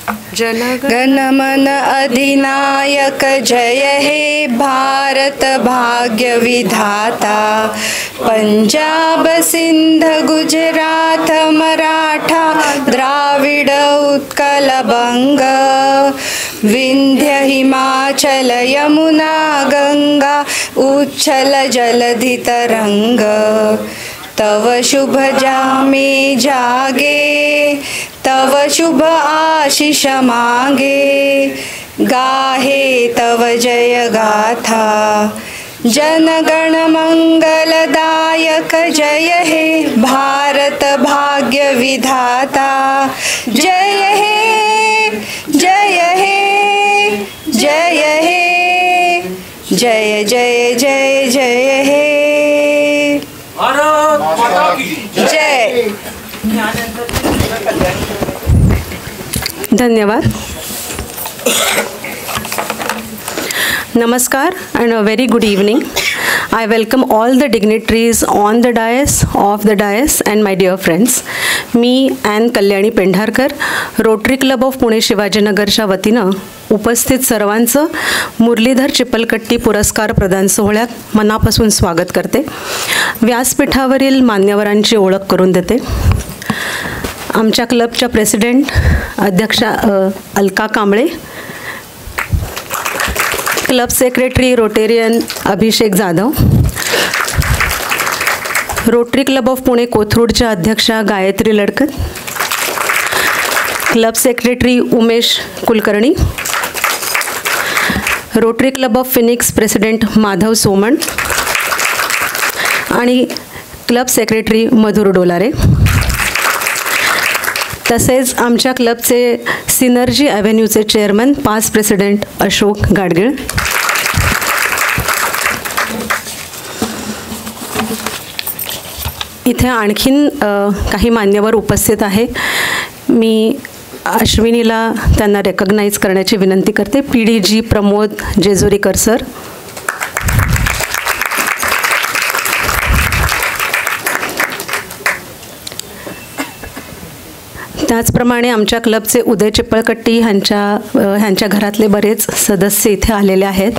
जनगण अधिनायक जय हे भारत भाग्य विधाता। पंजाब सिंध गुजरात मराठा द्राविड उत्कल बंग। विंध्य हिमाचल यमुना गंगा उच्छल जलधि तरंग। तव शुभ जामे जागे तव शुभ आशीष मांगे। गाहे तव जय गाथा जनगण मंगलदायक जय हे भारत भाग्य विधाता। जय हे जय हे जय हे जय जय जय जय हे भारत माता की जय। धन्यवाद. Namaskar and a very good evening. I welcome all the dignitaries on the dais and my dear friends. मी ॲन Kalyani Pendharkar, Rotary Club of Pune शिवाजीनगरच्या वतीनं उपस्थित सर्वांचं मुरलीधर चिपलकट्टी पुरस्कार प्रदान सोहळ्यात मनापासून स्वागत करते. व्यासपीठावरील मान्यवरांची ओळख करून देते. आमच्या क्लबच्या प्रेसिडेंट अध्यक्षा Alka Kamble, club secretary Rotarian Abhishek Jadhav, Rotary Club of Pune कोथरूडच्या अध्यक्षा Gayatri Ladkat, club secretary Umesh Kulkarni, Rotary Club of Phoenix president Madhav Soman आणि क्लब सेक्रेटरी मधुर डोलारे, तसेच आमच्या क्लबचे सिनर्जी ॲव्हेन्यूचे chairman past president Ashok Gadgil. इथे आणखीन काही मान्यवर उपस्थित आहे. मी अश्विनीला त्यांना रेकग्नाइज करण्याची विनंती करते. PDG प्रमोद जेजुरीकर सर, त्याचप्रमाणे आमच्या क्लबचे उदय चिपळकट्टी ह्यांच्या घरातले बरेच सदस्य इथे आलेले आहेत.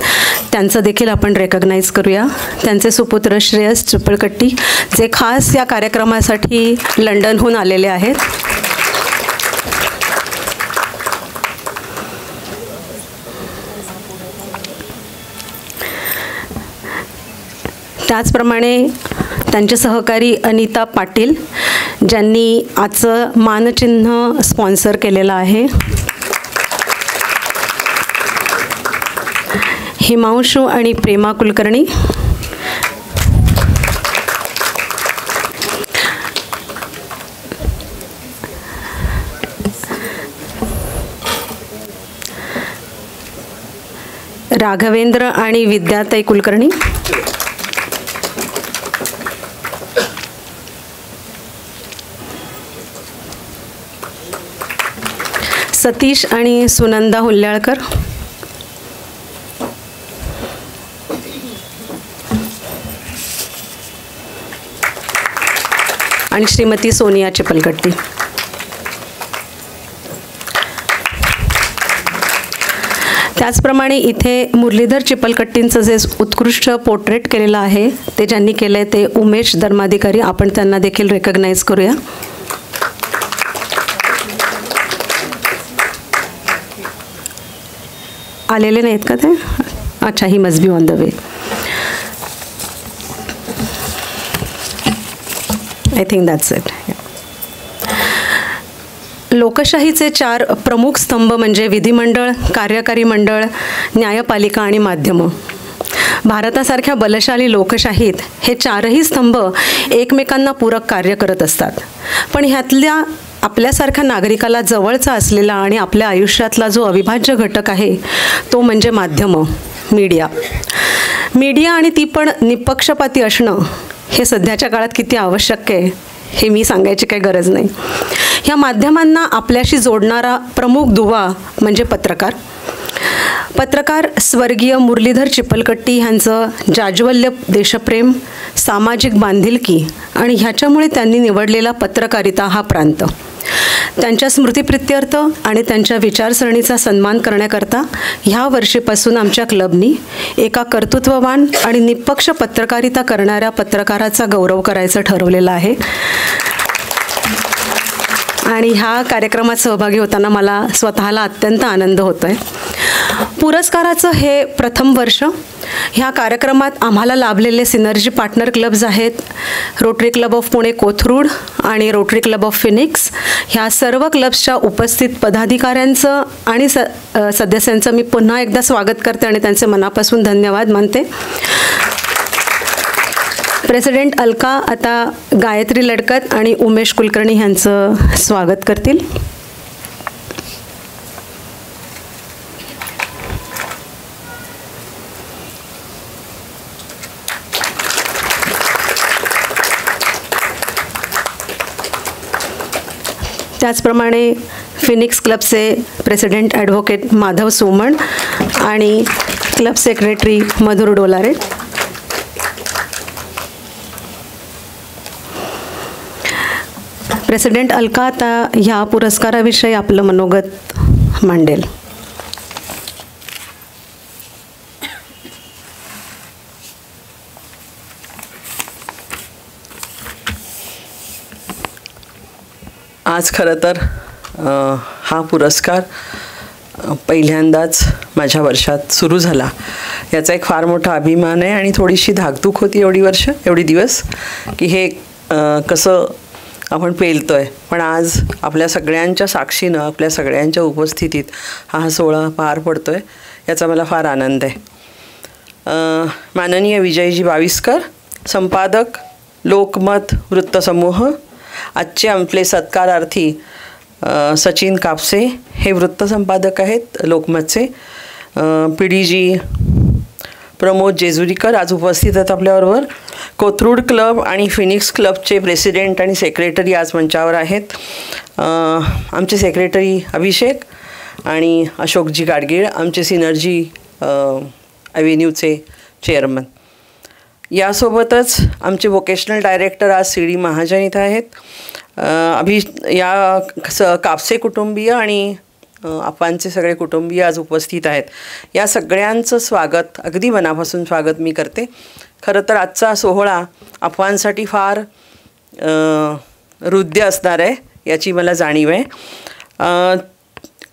त्यांचं देखील आपण रेकग्नाइज करूया. त्यांचे सुपुत्र श्रेयस चिपळकट्टी जे खास या कार्यक्रमासाठी लंडनहून आलेले आहेत. त्याचप्रमाणे त्यांचे सहकारी अनिता पाटील ज्यांनी आजचं मानचिन्ह स्पॉन्सर केलेलं आहे. हिमांशू आणि प्रेमा कुलकर्णी, राघवेंद्र आणि विद्याताई कुलकर्णी, सतीश आणि सुनंदा हुल्ल्याळकर, आणि श्रीमती सोनिया चिपलकट्टी. त्याचप्रमाणे इथे मुरलीधर चिपलकट्टींचं जे उत्कृष्ट पोर्ट्रेट केलेलं आहे ते ज्यांनी केलं आहे ते उमेश धर्माधिकारी. आपण त्यांना देखील रेकग्नाइज करूया. आलेले नाहीत का ते? अच्छा, he must be on the way. I think that's it. लोकशाहीचे 4 प्रमुख स्तंभ म्हणजे विधिमंडळ, कार्यकारी मंडळ, न्यायपालिका आणि माध्यमं. भारतासारख्या बलशाली लोकशाहीत हे 4ही स्तंभ एकमेकांना पूरक कार्य करत असतात. पण ह्यातल्या आपल्यासारख्या नागरिकाला जवळचा असलेला आणि आपल्या आयुष्यातला जो अविभाज्य घटक आहे तो म्हणजे माध्यमं, मीडिया आणि ती पण निपक्षपाती असणं हे सध्याच्या काळात किती आवश्यक आहे हे मी सांगायची काही गरज नाही. ह्या माध्यमांना आपल्याशी जोडणारा प्रमुख दुवा म्हणजे पत्रकार स्वर्गीय मुरलीधर चिपलकट्टी ह्यांचं जाज्वल्य देशप्रेम, सामाजिक बांधिलकी आणि ह्याच्यामुळे त्यांनी निवडलेला पत्रकारिता हा प्रांत. त्यांच्या स्मृतिप्रित्यर्थ आणि त्यांच्या विचारसरणीचा सन्मान करण्याकरता ह्या वर्षीपासून आमच्या क्लबनी एका कर्तृत्ववान आणि निष्पक्ष पत्रकारिता करणाऱ्या पत्रकाराचा गौरव करायचं ठरवलेलं आहे. आणि ह्या कार्यक्रमात सहभागी होताना मला स्वतःला अत्यंत आनंद होतो आहे. पुरस्काराचं हे प्रथम वर्ष. ह्या कार्यक्रमात आम्हाला लाभलेले सिनर्जी पार्टनर क्लब्स आहेत rotary Club of Pune Kothrud आणि रोटरी क्लब ऑफ फिनिक्स. ह्या सर्व क्लब्सच्या उपस्थित पदाधिकाऱ्यांचं आणि सदस्यांचं मी पुन्हा एकदा स्वागत करते आणि त्यांचे मनापासून धन्यवाद मानते. प्रेसिडेंट अलका आता गायत्री लडकत आणि उमेश कुलकर्णी यांचं स्वागत करतील. त्याचप्रमाणे फिनिक्स क्लबचे प्रेसिडेंट ॲडव्होकेट माधव सोमण आणि क्लब सेक्रेटरी मधुर डोलारे. प्रेसिडेंट अलका आता ह्या पुरस्काराविषयी आपलं मनोगत मांडेल. आज खरं तर हा पुरस्कार पहिल्यांदाच माझ्या वर्षात सुरू झाला याचा एक फार मोठा अभिमान आहे आणि थोडीशी धाकधूक होती एवढी दिवस की हे कसं आपण पेलतोय. पण आज आपल्या सगळ्यांच्या साक्षीनं आपल्या सगळ्यांच्या उपस्थितीत हा सोहळा पार पडतोय याचा मला फार आनंद आहे. माननीय विजयजी बाविस्कर, संपादक लोकमत वृत्तसमूह, आजचे आपले सत्कारार्थी सचिन कापसे हे वृत्तसंपादक आहेत लोकमतचे. PDG प्रमोद जेजुरीकर आज उपस्थित आहेत आपल्याबरोबर. कोथरूड क्लब आणि फिनिक्स क्लबचे प्रेसिडेंट आणि सेक्रेटरी आज मंचावर आहेत. आमचे सेक्रेटरी अभिषेक आणि अशोकजी गाडगीळ, आमचे सिनर्जी ॲव्हेन्यूचे चेअरमन. यासोबतच आमचे वोकेशनल डायरेक्टर आज CD महाजन इथं आहेत. कापसे कुटुंबीय आणि आपांचे सगळे कुटुंबीय आज उपस्थित आहेत. या सगळ्यांचं स्वागत, अगदी मनापासून स्वागत मी करते. खरं तर आजचा सोहळा आपांसाठी फार हृद्य असणार आहे याची मला जाणीव आहे.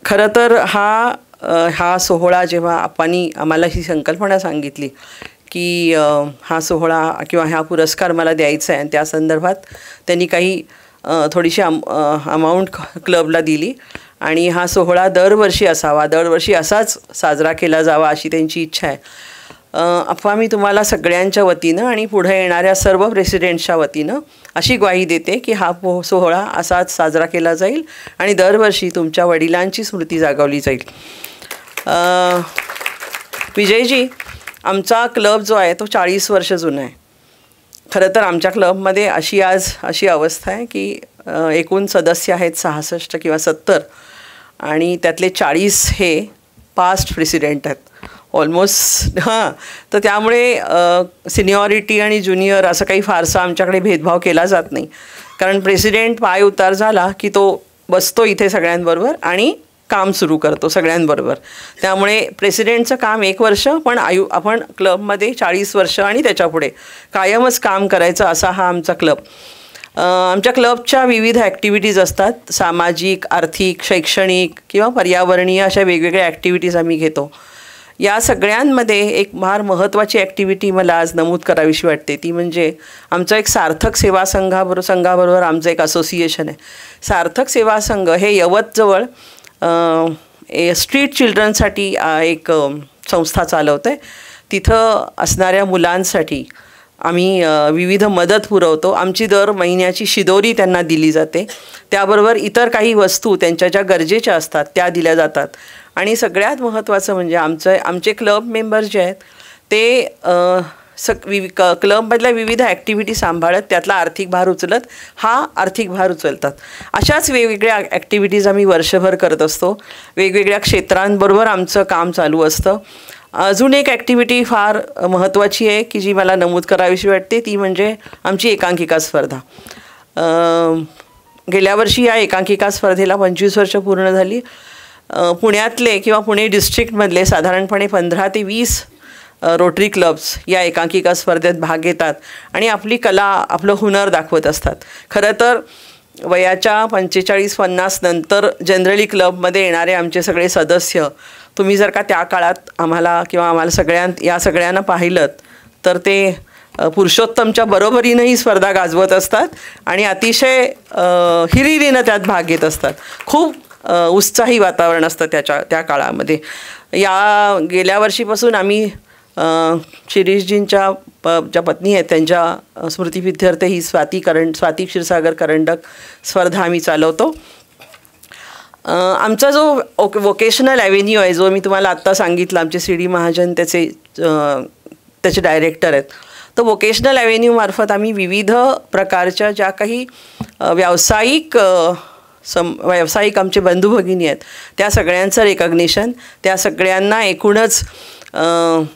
खरं तर हा सोहळा जेव्हा आपांनी आम्हाला ही संकल्पना सांगितली की हा सोहळा किंवा हा पुरस्कार मला द्यायचा आहे आणि त्या संदर्भात त्यांनी काही थोडीशी अमाऊंट क्लबला दिली आणि हा सोहळा दरवर्षी असावा, दरवर्षी असाच साजरा केला जावा अशी त्यांची इच्छा आहे. अफवा मी तुम्हाला सगळ्यांच्या वतीनं आणि पुढे येणाऱ्या सर्व प्रेसिडेंट्सच्या वतीनं अशी ग्वाही देते की हा सोहळा असाच साजरा केला जाईल आणि दरवर्षी तुमच्या वडिलांची स्मृती जागवली जाईल. विजयजी, आमचा क्लब जो आहे तो 40 वर्ष जुना आहे. खरं तर आमच्या क्लबमध्ये अशी अवस्था आहे की एकूण सदस्य आहेत 66 किंवा 70 आणि त्यातले 40 हे पास्ट प्रेसिडेंट आहेत ऑलमोस्ट. तर त्यामुळे सिनियॉरिटी आणि ज्युनियर असं काही फारसा आमच्याकडे भेदभाव केला जात नाही. कारण प्रेसिडेंट पाय उतार झाला की तो बसतो इथे सगळ्यांबरोबर आणि काम सुरू करतो सगळ्यांबरोबर. त्यामुळे प्रेसिडेंटचं काम 1 वर्ष, पण आपण क्लबमध्ये 40 वर्ष आणि त्याच्यापुढे कायमच काम करायचं असा हा आमचा क्लब. आमच्या क्लबच्या विविध ॲक्टिव्हिटीज असतात. सामाजिक, आर्थिक, शैक्षणिक किंवा पर्यावरणीय अशा वेगवेगळ्या ॲक्टिव्हिटीज आम्ही घेतो. या सगळ्यांमध्ये एक फार महत्त्वाची ॲक्टिव्हिटी मला आज नमूद करावीशी वाटते. ती म्हणजे आमचं एक सार्थक सेवा संघाबरोबर आमचं एक असोसिएशन आहे. सार्थक सेवा संघ हे यवतजवळ स्ट्रीट चिल्ड्रनसाठी एक संस्था चालवते आहे. तिथं असणाऱ्या मुलांसाठी आम्ही विविध मदत पुरवतो. आमची दर महिन्याची शिदोरी त्यांना दिली जाते. त्याबरोबर इतर काही वस्तू त्यांच्या ज्या गरजेच्या असतात त्या दिल्या जातात. आणि सगळ्यात महत्त्वाचं म्हणजे आमचे क्लब मेंबर जे आहेत ते क्लबमधल्या विविध ॲक्टिव्हिटी सांभाळत त्यातला आर्थिक भार उचलतात. अशाच वेगवेगळ्या ॲक्टिव्हिटीज आम्ही वर्षभर करत असतो. वेगवेगळ्या क्षेत्रांबरोबर आमचं काम चालू असतं. अजून एक ॲक्टिव्हिटी फार महत्त्वाची आहे की जी मला नमूद करावीशी वाटते, ती म्हणजे आमची एकांकिका स्पर्धा. गेल्या वर्षी या एकांकिका स्पर्धेला 25 वर्ष पूर्ण झाली. पुण्यातले किंवा पुणे डिस्ट्रिक्टमधले साधारणपणे 15 ते 20 रोटरी क्लब्स या एकांकिका स्पर्धेत भाग घेतात आणि आपली कला, आपलं हुनर दाखवत असतात. खरं तर वयाच्या 45-50 नंतर जनरली क्लबमध्ये येणारे आमचे सगळे सदस्य, तुम्ही जर का त्या काळात आम्हाला किंवा आम्हाला या सगळ्यांना पाहिलं तर ते पुरुषोत्तमच्या बरोबरीनं ही स्पर्धा गाजवत असतात आणि अतिशय हिरिरीनं त्यात भाग घेत असतात. खूप उत्साही वातावरण असतं त्या काळामध्ये. गेल्या वर्षीपासून आम्ही शिरीषजींच्या ज्या पत्नी आहेत त्यांच्या स्मृतिप्रित्यर्थ ही स्वाती क्षीरसागर करंडक स्पर्धा आम्ही चालवतो. आमचा जो वोकेशनल ॲव्हेन्यू आहे, जो मी तुम्हाला आत्ता सांगितलं, आमचे CD महाजन त्याचे डायरेक्टर आहेत, तर वोकेशनल ॲव्हेन्यूमार्फत आम्ही विविध प्रकारच्या ज्या काही व्यावसायिक आमचे बंधू भगिनी आहेत त्या सगळ्यांचं रेकग्निशन, त्या सगळ्यांना एकूणच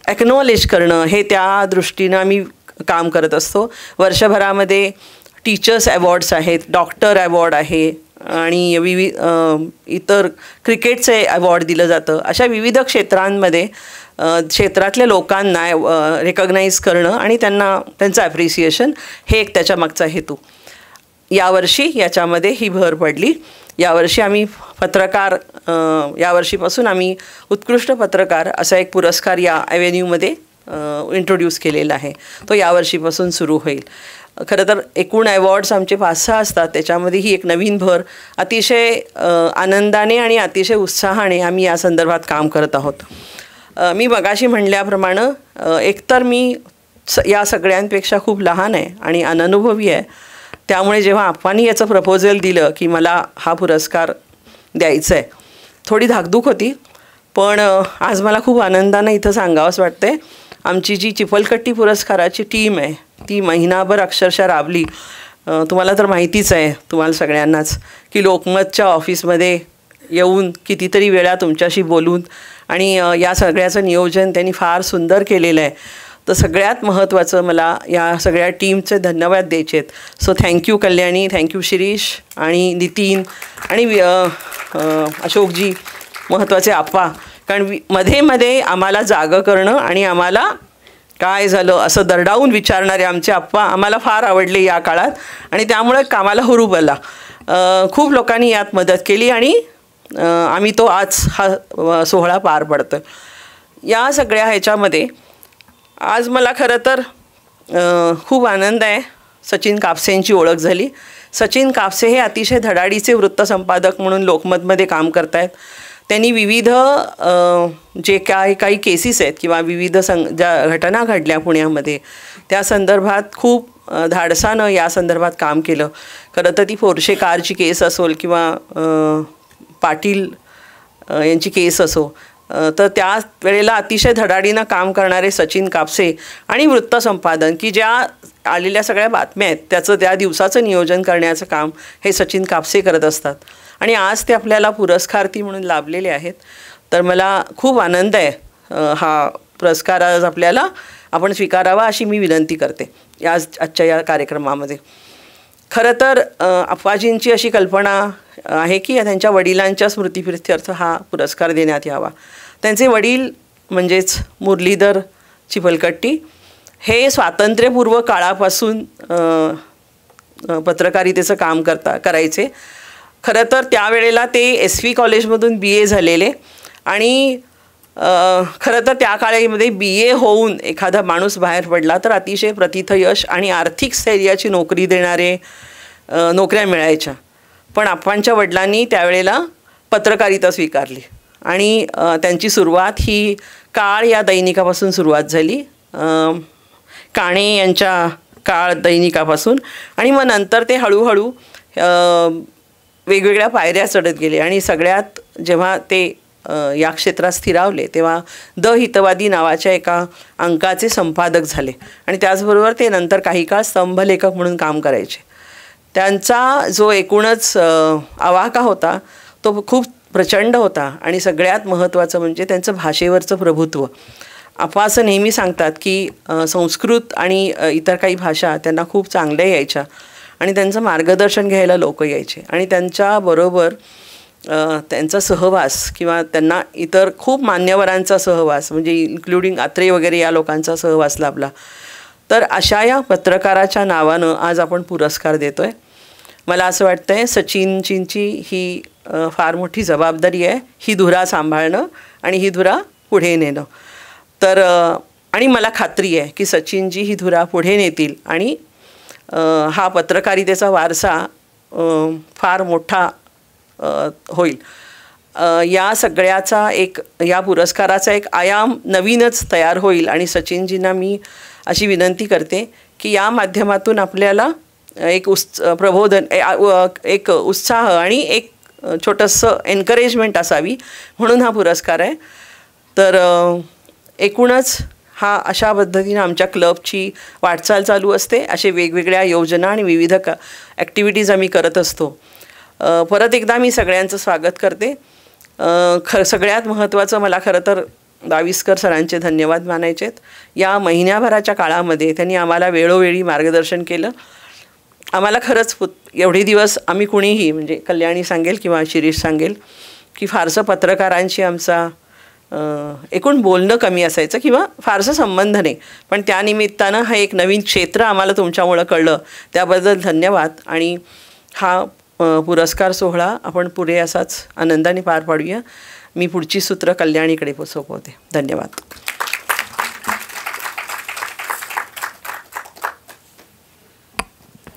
ॲक्नॉलेज करणं, हे त्या दृष्टीनं आम्ही काम करत असतो. वर्षभरामध्ये टीचर्स अवॉर्ड्स आहेत, डॉक्टर अवॉर्ड आहे आणि इतर क्रिकेटचे अवॉर्ड दिलं जातं. अशा विविध क्षेत्रांमध्ये क्षेत्रातल्या लोकांना रेकग्नाईज करणं आणि त्यांचं ॲप्रिसिएशन, हे एक त्याच्यामागचा हेतू. यावर्षी याच्यामध्ये ही भर पडली. यावर्षी आम्ही यावर्षीपासून आम्ही उत्कृष्ट पत्रकार असा एक पुरस्कार या ॲव्हेन्यूमध्ये इंट्रोड्यूस केलेला आहे. तो यावर्षीपासून सुरू होईल. खरं तर एकूण अवॉर्ड्स आमचे 5-6 असतात. त्याच्यामध्ये ही एक नवीन भर. अतिशय आनंदाने आणि अतिशय उत्साहाने आम्ही या संदर्भात काम करत आहोत. मी मगाशी म्हणल्याप्रमाणे एकतर मी या सगळ्यांपेक्षा खूप लहान आहे आणि अननुभवी आहे. त्यामुळे जेव्हा आप्पांनी याचं प्रपोजल दिलं की मला हा पुरस्कार द्यायचा आहे, थोडी धाकधूक होती. पण आज मला खूप आनंदानं इथं सांगावंच वाटतंय, आमची जी चिपलकट्टी पुरस्काराची टीम आहे ती महिनाभर अक्षरशः राबली. तुम्हाला तर माहितीच आहे, तुम्हाला सगळ्यांनाच, की लोकमतच्या ऑफिसमध्ये येऊन कितीतरी वेळा तुमच्याशी बोलून आणि या सगळ्याचं नियोजन त्यांनी फार सुंदर केलेलं आहे. तर सगळ्यात महत्त्वाचं मला या सगळ्या टीमचे धन्यवाद द्यायचे आहेत. So thank you Kalyani, thank you Shirish आणि नितीन आणि अशोकजी, महत्त्वाचे आप्पा. कारण मध्ये आम्हाला जागं करणं आणि आम्हाला काय झालं असं दरडावून विचारणारे आमचे आप्पा आम्हाला फार आवडले या काळात आणि त्यामुळे कामाला हुरूप आला. खूप लोकांनी यात मदत केली आणि आम्ही तो आज हा सोहळा पार पडतो. या सगळ्या ह्याच्यामध्ये आज मला खरं तर खूप आनंद आहे. सचिन कापसेंची ओळख झाली. सचिन कापसे हे अतिशय धडाडीचे वृत्तसंपादक म्हणून लोकमतमध्ये काम करत आहेत. त्यांनी विविध जे काही केसेस आहेत किंवा विविध ज्या घटना घडल्या पुण्यामध्ये त्या संदर्भात खूप धाडसानं या संदर्भात काम केलं. खरं तर ती पोर्शे कारची केस असो किंवा पाटील यांची केस असो, तर त्या वेळेला अतिशय धडाडीनं काम करणारे सचिन कापसे आणि वृत्तसंपादन, की ज्या आलेल्या सगळ्या बातम्या आहेत त्याचं त्या दिवसाचं नियोजन करण्याचं काम हे सचिन कापसे करत असतात आणि आज ते आपल्याला पुरस्कार्थी म्हणून लाभलेले आहेत. तर मला खूप आनंद आहे. हा पुरस्कार आज आपण स्वीकारावा अशी मी विनंती करते आजच्या या कार्यक्रमामध्ये. खरं तर अप्पाजींची अशी कल्पना आहे की त्यांच्या वडिलांच्या स्मृतिप्रित्यर्थ हा पुरस्कार देण्यात यावा. त्यांचे वडील म्हणजेच मुरलीधर चिपलकट्टी हे स्वातंत्र्यपूर्व काळापासून पत्रकारितेचं काम करायचे. खरं तर त्यावेळेला ते SV कॉलेजमधून BA झालेले आणि खरं तर त्या काळामध्ये BA होऊन एखादा माणूस बाहेर पडला तर अतिशय प्रथित यश आणि आर्थिक स्थैर्याची नोकरी देणारे नोकऱ्या मिळायच्या. पण आप्पांच्या वडिलांनी त्यावेळेला पत्रकारिता स्वीकारली आणि त्यांची सुरुवात ही काळ या दैनिकापासून सुरुवात झाली, काणे यांच्या काळ दैनिकापासून. आणि मग नंतर ते हळूहळू वेगवेगळ्या पायऱ्या चढत गेले आणि सगळ्यात जेव्हा ते या क्षेत्रात स्थिरावले तेव्हा द हितवादी नावाच्या एका अंकाचे संपादक झाले आणि त्याचबरोबर ते नंतर काही काळ स्तंभलेखक म्हणून काम करायचे. त्यांचा जो एकूणच आवाका होता तो खूप प्रचंड होता आणि सगळ्यात महत्त्वाचं म्हणजे त्यांचं भाषेवरचं प्रभुत्व. आप्पा असं नेहमी सांगतात की संस्कृत आणि इतर काही भाषा त्यांना खूप चांगल्या यायच्या आणि त्यांचं मार्गदर्शन घ्यायला लोक यायचे आणि त्यांच्याबरोबर त्यांचा सहवास किंवा त्यांना इतर खूप मान्यवरांचा सहवास म्हणजे इन्क्लुडिंग अत्रे वगैरे या लोकांचा सहवास लाभला. तर अशा या पत्रकाराच्या नावानं आज आपण पुरस्कार देतो आहे. मला असं वाटतं आहे सचिनजींची ही फार मोठी जबाबदारी आहे, ही धुरा सांभाळणं आणि ही धुरा पुढे नेणं. तर आणि मला खात्री आहे की सचिनजी ही धुरा पुढे नेतील आणि हा पत्रकारितेचा वारसा फार मोठा होईल. या सगळ्याचा या पुरस्काराचा एक आयाम नवीनच तयार होईल आणि सचिनजींना मी अशी विनंती करते की या माध्यमातून आपल्याला एक प्रबोधन, एक उत्साह आणि एक छोटंसं एन्करेजमेंट असावी म्हणून हा पुरस्कार आहे. तर एकूणच हा अशा पद्धतीनं आमच्या क्लबची वाटचाल चालू असते. असे वेगवेगळ्या योजना आणि विविध ॲक्टिव्हिटीज आम्ही करत असतो. परत एकदा मी सगळ्यांचं स्वागत करते. सगळ्यात महत्त्वाचं मला खरं तर दाविस्कर सरांचे धन्यवाद मानायचे आहेत. या महिन्याभराच्या काळामध्ये त्यांनी आम्हाला वेळोवेळी मार्गदर्शन केलं. आम्हाला खरंच एवढे दिवस आम्ही कुणीही म्हणजे कल्याणी सांगेल किंवा शिरीष सांगेल की फारसं पत्रकारांशी आमचा एकूण बोलणं कमी असायचं किंवा फारसं संबंध नाही. पण त्यानिमित्तानं हा एक नवीन क्षेत्र आम्हाला तुमच्यामुळं कळलं, त्याबद्दल धन्यवाद. आणि हा पुरस्कार सोहळा आपण पुढे असाच आनंदाने पार पाडूया. मी पुढची सूत्र कल्याणीकडे सोपवते. धन्यवाद.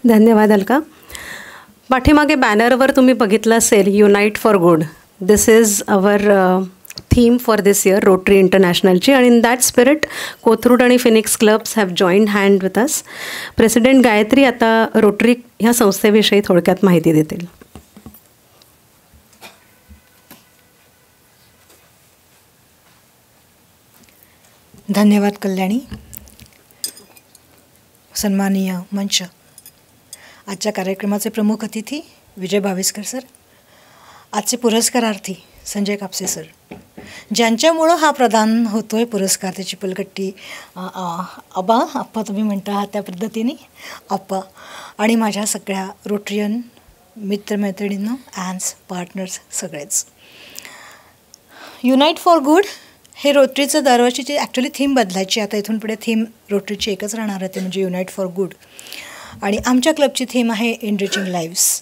धन्यवाद अलका. पाठीमागे बॅनरवर तुम्ही बघितलं असेल unite for good. This is our theme for this year Rotary इंटरनॅशनलची. आणि इन दॅट स्पिरिट कोथरूड आणि Phoenix clubs have joined hand with us. President Gayatri आता रोटरी ह्या संस्थेविषयी थोडक्यात माहिती देतील. धन्यवाद कल्याणी. सन्माननीय मंच, आजच्या कार्यक्रमाचे प्रमुख अतिथी विजय भाविस्कर सर, आजचे पुरस्कारार्थी संजय कापसे सर, ज्यांच्यामुळं हा प्रदान होतो आहे पुरस्कार, त्याची पलकट्टी आप्पा तुम्ही म्हणता आहात त्या पद्धतीने आप्पा, आणि माझ्या सगळ्या रोटरियन मित्रमैत्रिणींना, ॲन्स, पार्टनर्स सगळेच. युनाइट फॉर गुड हे रोटरीचं दरवर्षीची ॲक्च्युली थीम बदलायची. आता इथून पुढे थीम रोटरीची एकच राहणार आहे, ते म्हणजे युनाइट फॉर गुड. आणि आमच्या क्लबची थीम आहे एनरिचिंग लाईव्स.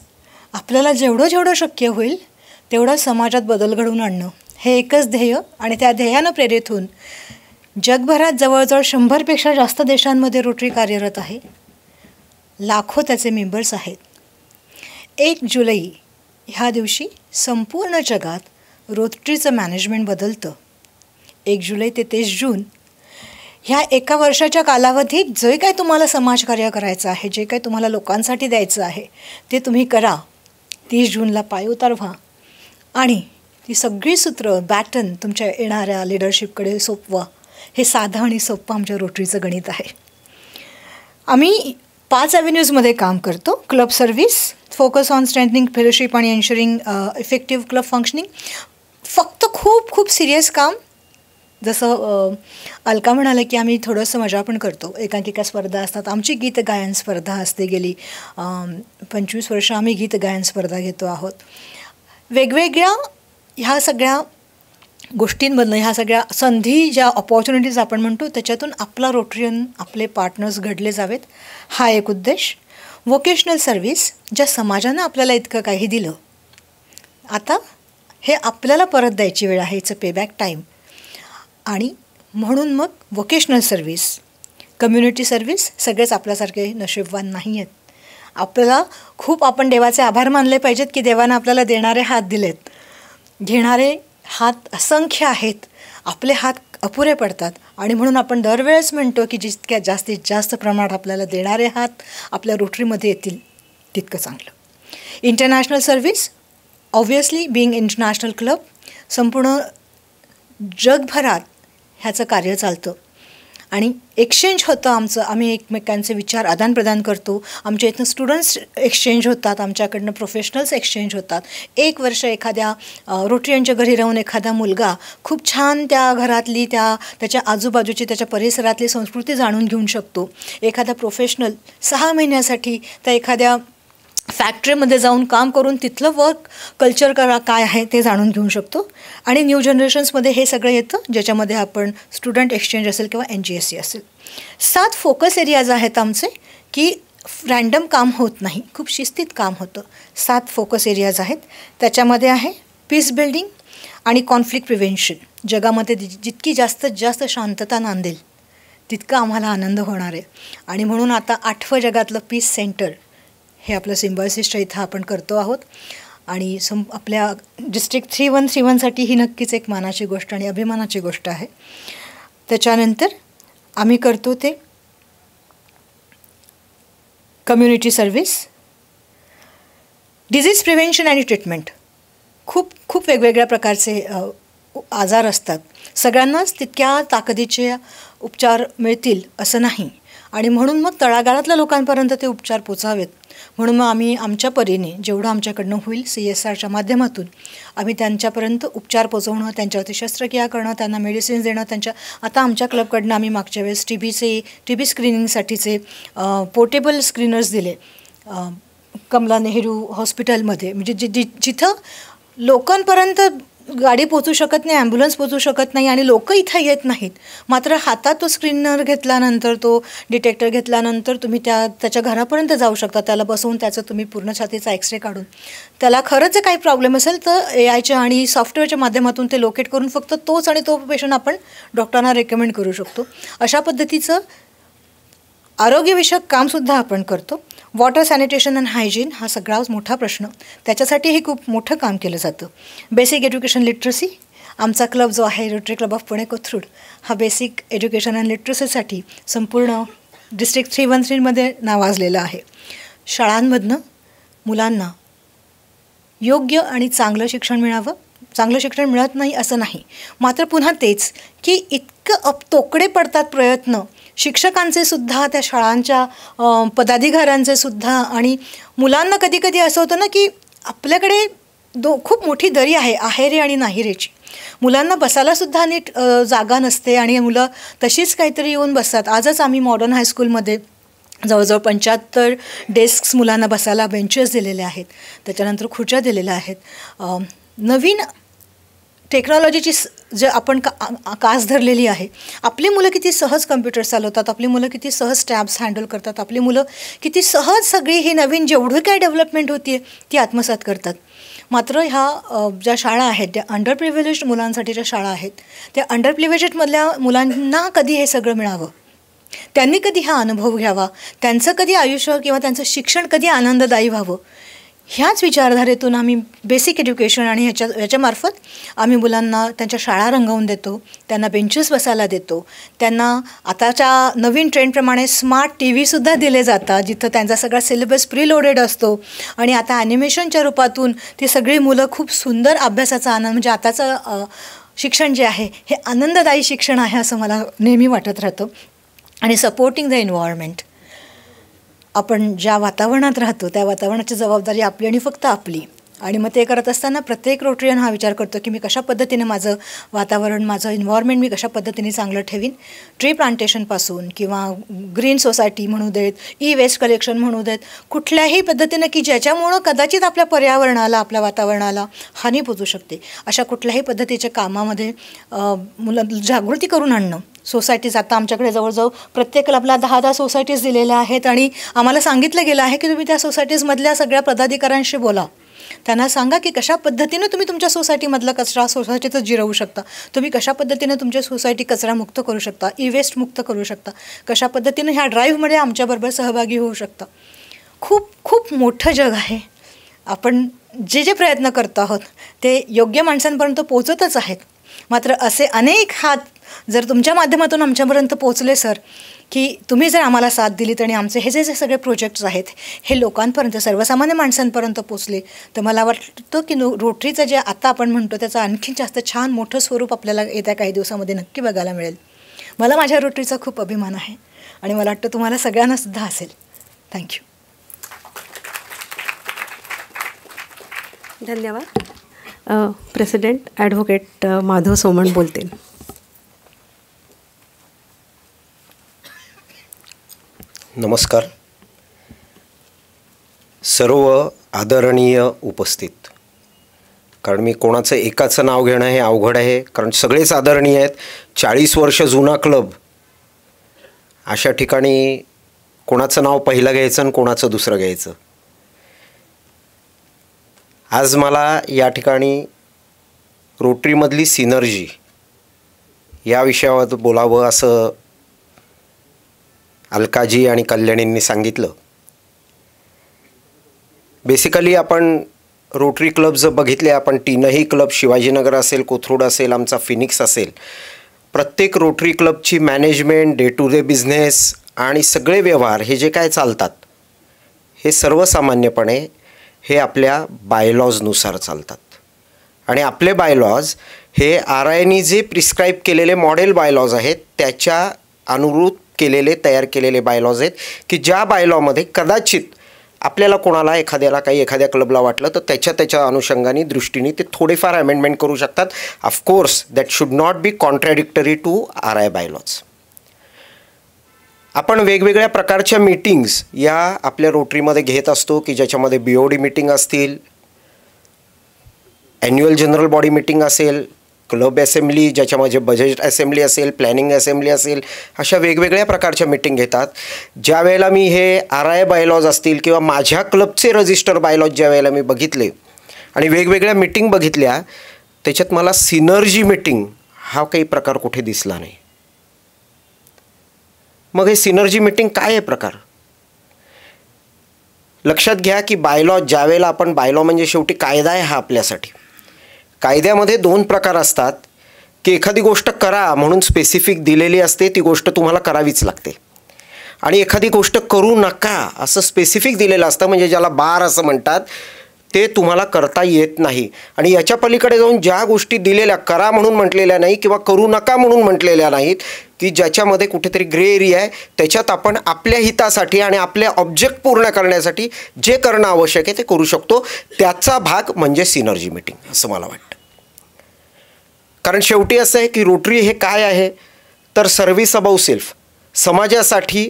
आपल्याला जेवढं शक्य होईल तेवढं समाजात बदल घडवून आणणं, हे एकच ध्येय. आणि त्या ध्येयानं प्रेरित होऊन जगभरात जवळजवळ 100पेक्षा जास्त देशांमध्ये रोटरी कार्यरत आहे. लाखो त्याचे मेंबर्स आहेत. 1 जुलै ह्या दिवशी संपूर्ण जगात रोटरीचं मॅनेजमेंट बदलतं. 1 जुलै ते 30 जून ह्या एका वर्षाच्या कालावधीत जे काय तुम्हाला समाजकार्य करायचं आहे, जे काय तुम्हाला लोकांसाठी द्यायचं आहे ते तुम्ही करा. 30 जूनला पायउतार व्हा आणि ती सगळी सूत्र बॅटन तुमच्या येणाऱ्या लिडरशिपकडे सोपवा. हे साधं आणि सोपं आमच्या रोटरीचं गणित आहे. आम्ही 5 ॲव्हेन्यूजमध्ये काम करतो. Club service, focus on strengthening fellowship आणि एन्शुरिंग इफेक्टिव्ह क्लब फंक्शनिंग. फक्त खूप सिरियस काम, जसं अलका म्हणाले की आम्ही थोडंसं मजा पण करतो. एकांकिका स्पर्धा असतात, आमची गीत गायन स्पर्धा असते. गेली 25 वर्ष आम्ही गीत गायन स्पर्धा घेतो आहोत. वेगवेगळ्या ह्या सगळ्या गोष्टींमधनं, ह्या सगळ्या संधी, ज्या ऑपॉर्च्युनिटीज आपण म्हणतो, त्याच्यातून आपला रोटरियन, आपले पार्टनर्स घडले जावेत, हा एक उद्देश. व्होकेशनल सर्व्हिस, ज्या समाजानं आपल्याला इतकं काही दिलं, आता हे आपल्याला परत द्यायची वेळ आहे. It's a payback time. आणि म्हणून मग व्होकेशनल सर्व्हिस, कम्युनिटी सर्व्हिस, सगळेच आपल्यासारखे नशीबवान नाही आहेत. आपल्याला खूप आपण देवाचे आभार मानले पाहिजेत की देवानं आपल्याला देणारे हात दिलेत. घेणारे हात असंख्य आहेत, आपले हात अपुरे पडतात. आणि म्हणून आपण दरवेळेस म्हणतो की जितक्या जास्तीत जास्त प्रमाणात आपल्याला देणारे हात आपल्या रोटरीमध्ये येतील तितकं चांगलं. International service, obviously being international club, संपूर्ण जगभरात ह्याचं कार्य चालतं. आणि एक्सचेंज होतं आमचं. आम्ही एकमेकांचे विचार आदानप्रदान करतो. आमच्या इथनं स्टुडंट्स एक्सचेंज होतात, आमच्याकडनं प्रोफेशनल्स एक्सचेंज होतात. 1 वर्ष एखाद्या रोटरियनच्या घरी राहून एखादा मुलगा खूप छान त्या घरातली त्याच्या आजूबाजूची त्याच्या परिसरातली संस्कृती जाणून घेऊ शकतो. एखादा प्रोफेशनल 6 महिन्यासाठी त्या एखाद्या फॅक्टरीमध्ये जाऊन काम करून तिथलं वर्क कल्चर काय आहे ते जाणून घेऊ शकतो. आणि न्यू जनरेशन्समध्ये हे सगळं येतं, ज्याच्यामध्ये आपण स्टुडंट एक्सचेंज असेल किंवा NGSC असेल. 7 फोकस एरियाज आहेत आमचे, की रँडम काम होत नाही, खूप शिस्तीत काम होतं. 7 फोकस एरियाज आहेत. त्याच्यामध्ये आहे पीस बिल्डिंग आणि कॉन्फ्लिक्ट प्रिव्हेन्शन. जगामध्ये जितकी जास्तीत जास्त शांतता नांदेल तितका आम्हाला आनंद होणार आहे. आणि म्हणून आता 8वं जगातलं पीस सेंटर हे आपलं सिम्बायोसिसच्या इथं आपण करतो आहोत. आणि आपल्या डिस्ट्रिक्ट 3131साठी ही नक्कीच एक मानाची गोष्ट आणि अभिमानाची गोष्ट आहे. त्याच्यानंतर आम्ही करतो ते कम्युनिटी सर्व्हिस, डिझीज प्रिव्हेन्शन आणि ट्रीटमेंट. खूप खूप वेगवेगळ्या प्रकारचे आजार असतात, सगळ्यांनाच तितक्या ताकदीचे उपचार मिळतील असं नाही. आणि म्हणून मग तळागाळातल्या लोकांपर्यंत ते उपचार पोचावेत म्हणून मग आम्ही आमच्या परीने जेवढं आमच्याकडनं होईल CSRच्या माध्यमातून आम्ही त्यांच्यापर्यंत उपचार पोचवणं, त्यांच्यावरती शस्त्रक्रिया करणं, त्यांना मेडिसिन्स देणं. आता आमच्या क्लबकडनं आम्ही मागच्या वेळेस TB स्क्रीनिंगसाठीचे पोर्टेबल स्क्रीनर्स दिले कमला नेहरू हॉस्पिटलमध्ये. म्हणजे जिथं लोकांपर्यंत गाडी पोचू शकत नाही, ॲम्ब्युलन्स पोचू शकत नाही आणि लोक इथं येत नाहीत, मात्र हातात तो स्क्रीनर घेतल्यानंतर, तो डिटेक्टर घेतल्यानंतर तुम्ही त्याच्या घरापर्यंत जाऊ शकता. त्याला बसवून त्याचं तुम्ही पूर्ण छातीचा एक्सरे काढून त्याला खरंच काही प्रॉब्लेम असेल तर AIच्या आणि सॉफ्टवेअरच्या माध्यमातून ते लोकेट करून फक्त तोच आणि तो पेशंट आपण डॉक्टरांना रेकमेंड करू शकतो. अशा पद्धतीचं आरोग्यविषयक कामसुद्धा आपण करतो. वॉटर सॅनिटेशन अँड हायजीन हा सगळाच मोठा प्रश्न, त्याच्यासाठीही खूप मोठं काम केलं जातं. बेसिक एज्युकेशन लिटरसी, आमचा क्लब जो आहे rotary Club of Pune Kothrud हा बेसिक एज्युकेशन अँड लिटरसीसाठी संपूर्ण डिस्ट्रिक्ट 313मध्ये नावाजलेला आहे. शाळांमधनं मुलांना योग्य आणि चांगलं शिक्षण मिळावं. चांगलं शिक्षण मिळत नाही असं नाही, मात्र पुन्हा तेच की इतकं तोकडे पडतात प्रयत्न शिक्षकांचे सुद्धा, त्या शाळांच्या पदाधिकाऱ्यांचे सुद्धा. आणि मुलांना कधी कधी असं होतं ना की आपल्याकडे खूप मोठी दरी आहे आहेरे आणि नाहिरेची. मुलांना बसायलासुद्धा नीट जागा नसते आणि मुलं तशीच काहीतरी येऊन बसतात. आजच आम्ही मॉडर्न हायस्कूलमध्ये जवळजवळ 75 डेस्क्स मुलांना बसायला बेंचेस दिलेले आहेत, त्याच्यानंतर खुर्च्या दिलेल्या आहेत. नवीन टेक्नॉलॉजीची जे आपण कास धरलेली आहे. आपली मुलं किती सहज कम्प्युटर चालवतात, आपली मुलं किती सहज टॅब्स हँडल करतात, आपली मुलं किती सहज सगळी ही नवीन जेवढी काय डेव्हलपमेंट होती आहे ती आत्मसात करतात. मात्र ह्या ज्या शाळा आहेत, त्या अंडर प्रिव्हिलेज्ड मुलांसाठीच्या शाळा आहेत, त्या अंडर प्रिव्हिलेज्डमधल्या मुलांना कधी हे सगळं मिळावं, त्यांनी कधी हा अनुभव घ्यावा, त्यांचं कधी आयुष्य किंवा त्यांचं शिक्षण कधी आनंददायी व्हावं, ह्याच विचारधारेतून आम्ही बेसिक एज्युकेशन आणि ह्याच्यामार्फत आम्ही मुलांना त्यांच्या शाळा रंगवून देतो, त्यांना बेंचेस बसायला देतो, त्यांना आताच्या नवीन ट्रेंडप्रमाणे स्मार्ट TVसुद्धा दिले जातात, जिथं त्यांचा सगळा सिलेबस प्रीलोडेड असतो. आणि आता ॲनिमेशनच्या रूपातून ती सगळी मुलं खूप सुंदर अभ्यासाचा आनंद, म्हणजे आताचं शिक्षण जे आहे हे आनंददायी शिक्षण आहे असं मला नेहमी वाटत राहतं. आणि सपोर्टिंग द एन्व्हायरमेंट, आपण ज्या वातावरणात राहतो त्या वातावरणाची जबाबदारी आपली आणि फक्त आपली. आणि मग ते करत असताना प्रत्येक रोटरियन हा विचार करतो की मी कशा पद्धतीने माझं वातावरण, माझं एन्व्हायरमेंट मी कशा पद्धतीने चांगलं ठेवीन. ट्री प्लांटेशनपासून किंवा ग्रीन सोसायटी म्हणू देत, वेस्ट कलेक्शन म्हणू देत, कुठल्याही पद्धतीनं की ज्याच्यामुळं कदाचित आपल्या पर्यावरणाला, आपल्या वातावरणाला हानी पोचू शकते, अशा कुठल्याही पद्धतीच्या कामामध्ये मुलं जागृती करून आणणं. सोसायटीज आता आमच्याकडे जवळजवळ प्रत्येक क्लबला 10-10 सोसायटीज दिलेल्या आहेत आणि आम्हाला सांगितलं गेलं आहे की तुम्ही त्या सोसायटीजमधल्या सगळ्या पदाधिकाऱ्यांशी बोला, त्यांना सांगा की कशा पद्धतीनं तुम्ही तुमच्या सोसायटीमधला कचरा सोसायटीतच जिरवू शकता, तुम्ही कशा पद्धतीनं तुमच्या सोसायटी कचरामुक्त करू शकता, वेस्ट मुक्त करू शकता, कशा पद्धतीनं ह्या ड्राईव्हमध्ये आमच्याबरोबर सहभागी होऊ शकता. खूप खूप मोठं जग आहे. आपण जे प्रयत्न करतो आहोत ते योग्य माणसांपर्यंत पोचतच आहेत, मात्र असे अनेक हात जर तुमच्या माध्यमातून आमच्यापर्यंत पोचले सर, की तुम्ही जर आम्हाला साथ दिलीत आणि आमचे हे जे सगळे प्रोजेक्ट्स आहेत हे लोकांपर्यंत, सर्वसामान्य माणसांपर्यंत पोचले, तर मला वाटतं की रोटरीचं जे आता आपण म्हणतो त्याचं आणखी जास्त छान मोठं स्वरूप आपल्याला येत्या काही दिवसामध्ये नक्की बघायला मिळेल. मला माझ्या रोटरीचा खूप अभिमान आहे आणि मला वाटतं तुम्हाला सगळ्यांना सुद्धा असेल. थँक्यू. धन्यवाद. प्रेसिडेंट ॲडव्होकेट माधव सोमण बोलतील. नमस्कार. सर्व आदरणीय उपस्थित. कारण मी कोणाचं एकाचं नाव घेणं हे अवघड आहे, कारण सगळेच आदरणीय आहेत. 40 वर्ष जुना क्लब, अशा ठिकाणी कोणाचं नाव पहिलं घ्यायचं आणि कोणाचं दुसरं घ्यायचं. आज मला या ठिकाणी रोटरीमधली सिनर्जी या विषयावर बोलावं असं अलकाजी आणि कल्याणींनी सांगितलं. बेसिकली आपण रोटरी क्लब जर बघितले, आपण 3ही क्लब, शिवाजीनगर असेल, कोथरूड असेल, आमचा फिनिक्स असेल, प्रत्येक रोटरी क्लबची management, day to day business आणि सगळे व्यवहार हे जे काय चालतात हे सर्वसामान्यपणे हे आपल्या बायलॉजनुसार चालतात. आणि आपले बायलॉज हे RIनी जे प्रिस्क्राईब केलेले मॉडेल बायलॉज आहेत त्याच्या अनुरूप केलेले, तयार केलेले बायलॉज आहेत की ज्या बायलॉमध्ये कदाचित आपल्याला कोणाला एखाद्याला काही एखाद्या क्लबला वाटलं तर त्याच्या अनुषंगाने दृष्टीने ते थोडेफार अमेंडमेंट करू शकतात. Of course that should not be contradictory to RI bylaws. आपण वेगवेगळ्या प्रकारच्या मीटिंग्स या आपल्या रोटरीमध्ये घेत असतो की ज्याच्यामध्ये BOD मीटिंग असतील, ॲन्युअल जनरल बॉडी मीटिंग असेल, क्लब असेंब्ली ज्याच्यामध्ये बजेट असेंब्ली असेल, प्लॅनिंग असेंब्ली असेल, अशा वेगवेगळ्या प्रकारच्या मीटिंग घेतात. ज्या वेळेला मी हे RI बायलॉज असतील किंवा माझ्या क्लबचे रजिस्टर बायलॉज ज्या वेळेला मी बघितले आणि वेगवेगळ्या मीटिंग बघितल्या, त्याच्यात मला सिनर्जी मीटिंग हा काही प्रकार कुठे दिसला नाही. मग हे सिनर्जी मीटिंग काय आहे प्रकार? लक्षात घ्या की बायलॉ, ज्या वेळेला आपण बायलॉ म्हणजे शेवटी कायदा आहे हा आपल्यासाठी. कायद्यामध्ये 2 प्रकार असतात की एखादी गोष्ट करा म्हणून स्पेसिफिक दिलेली असते, ती गोष्ट तुम्हाला करावीच लागते. आणि एखादी गोष्ट करू नका असं स्पेसिफिक दिलेलं असतं, म्हणजे ज्याला बार असं म्हणतात, ते तुम्हाला करता येत नाही. आणि याच्या पलीकडे जाऊन ज्या गोष्टी दिलेल्या करा म्हणून म्हटलेल्या नाही किंवा करू नका म्हणून म्हटलेल्या नाहीत, की ज्याच्यामध्ये कुठेतरी ग्रे एरिया आहे, त्याच्यात आपण आपल्या हितासाठी आणि आपले ऑब्जेक्ट पूर्ण करण्यासाठी जे करणं आवश्यक आहे ते करू शकतो. त्याचा भाग म्हणजे सिनर्जी मीटिंग असं मला वाटतं. कारण शेवटी असं आहे की रोटरी हे काय आहे तर सर्व्हिस अबाऊ सेल्फ, समाजासाठी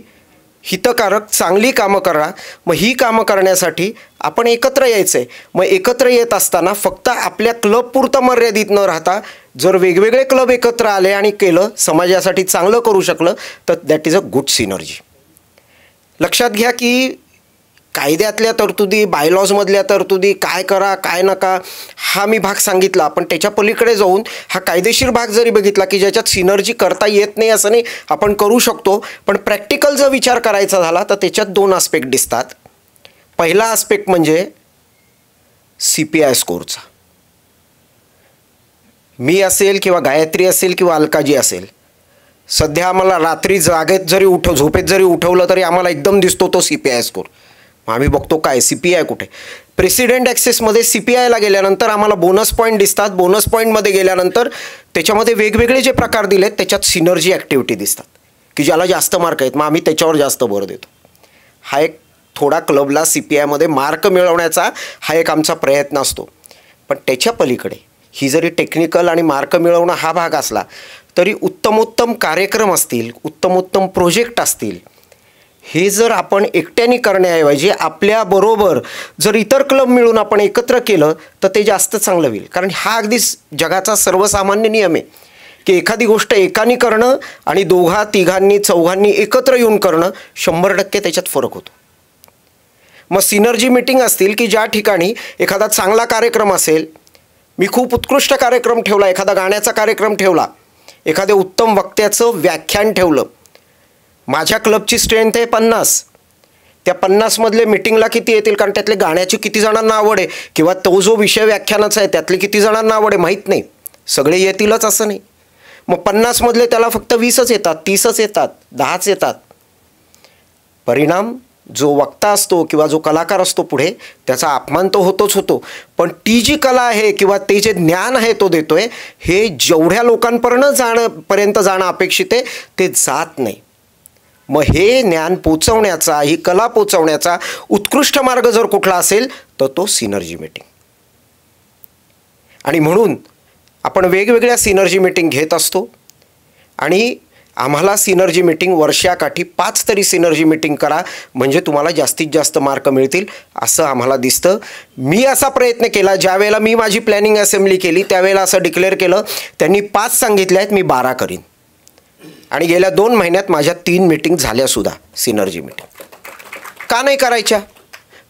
हितकारक चांगली कामं करा. मग ही कामं करण्यासाठी आपण एकत्र यायचं आहे. मग एकत्र येत असताना फक्त आपल्या क्लबपुरतं मर्यादित न राहता जर वेगवेगळे क्लब एकत्र आले आणि केलं, समाजासाठी चांगलं करू शकलं तर that is a good synergy. लक्षात घ्या की कायद्यातल्या तरतुदी, बायलॉजमधल्या तरतुदी, काय करा काय नका हा मी भाग सांगितला, पण त्याच्या पलीकडे जाऊन हा कायदेशीर भाग जरी बघितला की ज्याच्यात सिनर्जी करता येत नाही असं नाही, आपण करू शकतो. पण प्रॅक्टिकल जर विचार करायचा झाला तर त्याच्यात 2 आस्पेक्ट दिसतात. पहिला आस्पेक्ट म्हणजे CPI स्कोरचा. मी असेल किंवा गायत्री असेल किंवा अलकाजी असेल, सध्या आम्हाला रात्री जागेत जरी झोपेत जरी उठवलं तरी आम्हाला एकदम दिसतो तो CPI स्कोर. आम्ही बघतो काय CPI कुठे. प्रेसिडेंट ॲक्सेसमध्ये CPIला गेल्यानंतर आम्हाला बोनस पॉईंट दिसतात. बोनस पॉईंटमध्ये गेल्यानंतर त्याच्यामध्ये वेगवेगळे जे प्रकार दिलेत त्याच्यात सिनर्जी ॲक्टिव्हिटी दिसतात की ज्याला जास्त मार्क आहेत, मग आम्ही त्याच्यावर जास्त भर देतो. हा एक थोडा क्लबला CPIमध्ये मार्क मिळवण्याचा हा एक आमचा प्रयत्न असतो. पण त्याच्या पलीकडे ही जरी टेक्निकल आणि मार्क मिळवणं हा भाग असला तरी उत्तमोत्तम कार्यक्रम असतील, उत्तमोत्तम प्रोजेक्ट असतील, हे जर आपण एकट्याने करण्याऐवजी आपल्याबरोबर जर इतर क्लब मिळून आपण एकत्र केलं तर ते जास्त चांगलं होईल. कारण हा अगदी जगाचा सर्वसामान्य नियम आहे की एखादी गोष्ट एकाने करणं आणि 2, 3, 4 एकत्र येऊन करणं 100% त्याच्यात फरक होतो. मग सिनर्जी मीटिंग असतील की ज्या ठिकाणी एखादा चांगला कार्यक्रम असेल, मी खूप उत्कृष्ट कार्यक्रम ठेवला, एखादा गाण्याचा कार्यक्रम ठेवला, एखाद्या उत्तम वक्त्याचं व्याख्यान ठेवलं, माझ्या क्लबची स्ट्रेंथ आहे 50, त्या 50मधले मीटिंगला किती येतील, कारण त्यातले गाण्याची किती जणांना आवड आहे किंवा तो जो विषय व्याख्यानाचा आहे त्यातले किती जणांना आवड आहे माहीत नाही, सगळे येतीलच असं नाही. मग 50मधले त्याला फक्त 20च येतात, 30च येतात, 10च येतात. परिणाम जो वक्ता असतो किंवा जो कलाकार असतो पुढे, त्याचा अपमान तो होतोच होतो, पण ती जी कला आहे किंवा ते जे ज्ञान आहे तो देतोय, हे जेवढ्या लोकांपर्यंत जाणं अपेक्षित आहे ते जात नाही. मग हे ज्ञान पोचवण्याचा, ही कला पोचवण्याचा उत्कृष्ट मार्ग जर कुठला असेल तर तो सिनर्जी मीटिंग. आणि म्हणून आपण वेगवेगळ्या सिनर्जी मीटिंग घेत असतो आणि आम्हाला सिनर्जी मीटिंग वर्षाकाठी 5 तरी सिनर्जी मीटिंग करा, म्हणजे तुम्हाला जास्तीत जास्त मार्क मिळतील असं आम्हाला दिसतं. मी असा प्रयत्न केला, ज्यावेळेला मी माझी प्लॅनिंग असेंब्ली केली त्यावेळेला असं डिक्लेअर केलं, त्यांनी 5 सांगितले आहेत, मी 12 करीन. आणि गेल्या 2 महिन्यात माझ्या 3 मीटिंग झाल्यासुद्धा सिनर्जी मीटिंग. का नाही करायच्या?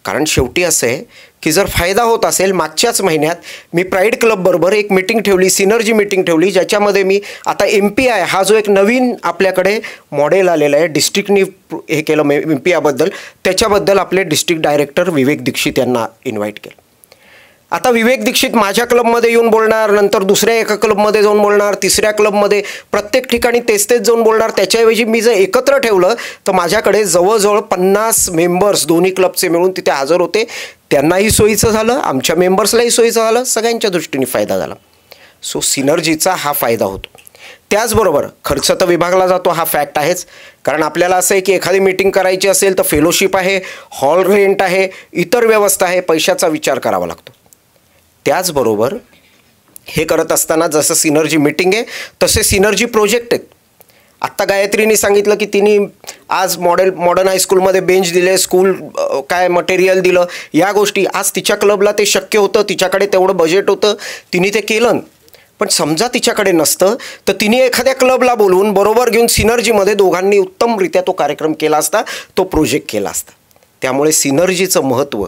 कारण शेवटी असं आहे की जर फायदा होत असेल, मागच्याच महिन्यात मी प्राईड क्लबबरोबर एक मीटिंग ठेवली, सिनर्जी मीटिंग ठेवली, ज्याच्यामध्ये मी आता MPI हा जो एक नवीन आपल्याकडे मॉडेल आलेला आहे, डिस्ट्रिक्टनी हे केलं MPI त्याच्याबद्दल आपले डिस्ट्रिक्ट डायरेक्टर विवेक दीक्षित यांना इन्व्हाइट केलं. आता विवेक दीक्षित माझ्या क्लबमध्ये येऊन बोलणार, नंतर दुसऱ्या एका क्लबमध्ये जाऊन बोलणार, तिसऱ्या क्लबमध्ये, प्रत्येक ठिकाणी तेच जाऊन बोलणार. त्याच्याऐवजी मी जर एकत्र ठेवलं तर माझ्याकडे जवळजवळ 50 मेंबर्स दोन्ही क्लबचे मिळून तिथे हजर होते. त्यांनाही सोयीचं झालं, आमच्या मेंबर्सलाही सोयीचं झालं, सगळ्यांच्या दृष्टीने फायदा झाला. सो सिनर्जीचा हा फायदा होतो. त्याचबरोबर खर्च तर विभागला जातो, हा फॅक्ट आहेच. कारण आपल्याला असं आहे की एखादी मीटिंग करायची असेल तर फेलोशिप आहे, हॉल रेंट आहे, इतर व्यवस्था आहे, पैशाचा विचार करावा लागतो. त्याचबरोबर हे करत असताना जसं सिनर्जी मीटिंग आहे तसे सिनर्जी प्रोजेक्ट आहेत. आत्ता गायत्रीने सांगितलं की तिने आज मॉडर्न हायस्कूलमध्ये बेंच दिले, स्कूल काय मटेरियल दिलं, या गोष्टी आज तिच्या क्लबला ते शक्य होतं, तिच्याकडे तेवढं बजेट होतं, तिने ते केलं. पण समजा तिच्याकडे नसतं तर तिने एखाद्या क्लबला बोलवून बरोबर घेऊन सिनर्जीमध्ये दोघांनी उत्तमरित्या तो कार्यक्रम केला असता, तो प्रोजेक्ट केला असता. त्यामुळे सिनर्जीचं महत्त्व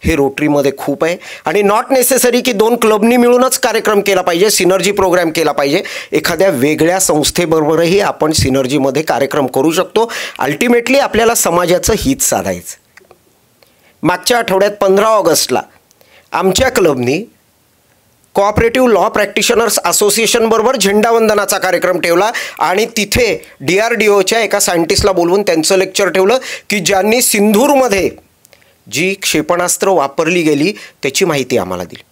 हे रोटरीमध्ये खूप आहे. आणि नॉट नेसेसरी की 2 क्लबनी मिळूनच कार्यक्रम केला पाहिजे, सिनर्जी प्रोग्राम केला पाहिजे. एखाद्या वेगळ्या संस्थेबरोबरही आपण सिनर्जीमध्ये कार्यक्रम करू शकतो. अल्टिमेटली आपल्याला समाजाचं हित साधायचं. मागच्या आठवड्यात 15 ऑगस्टला आमच्या क्लबनी कोऑपरेटिव्ह लॉ प्रॅक्टिशनर्स असोसिएशनबरोबर झेंडावंदनाचा कार्यक्रम ठेवला आणि तिथे DRDOच्या एका सायंटिस्टला बोलवून त्यांचं लेक्चर ठेवलं की ज्यांनी सिंधूरमध्ये जी क्षेपणास्त्र वापरली गेली त्याची माहिती आम्हाला दिली.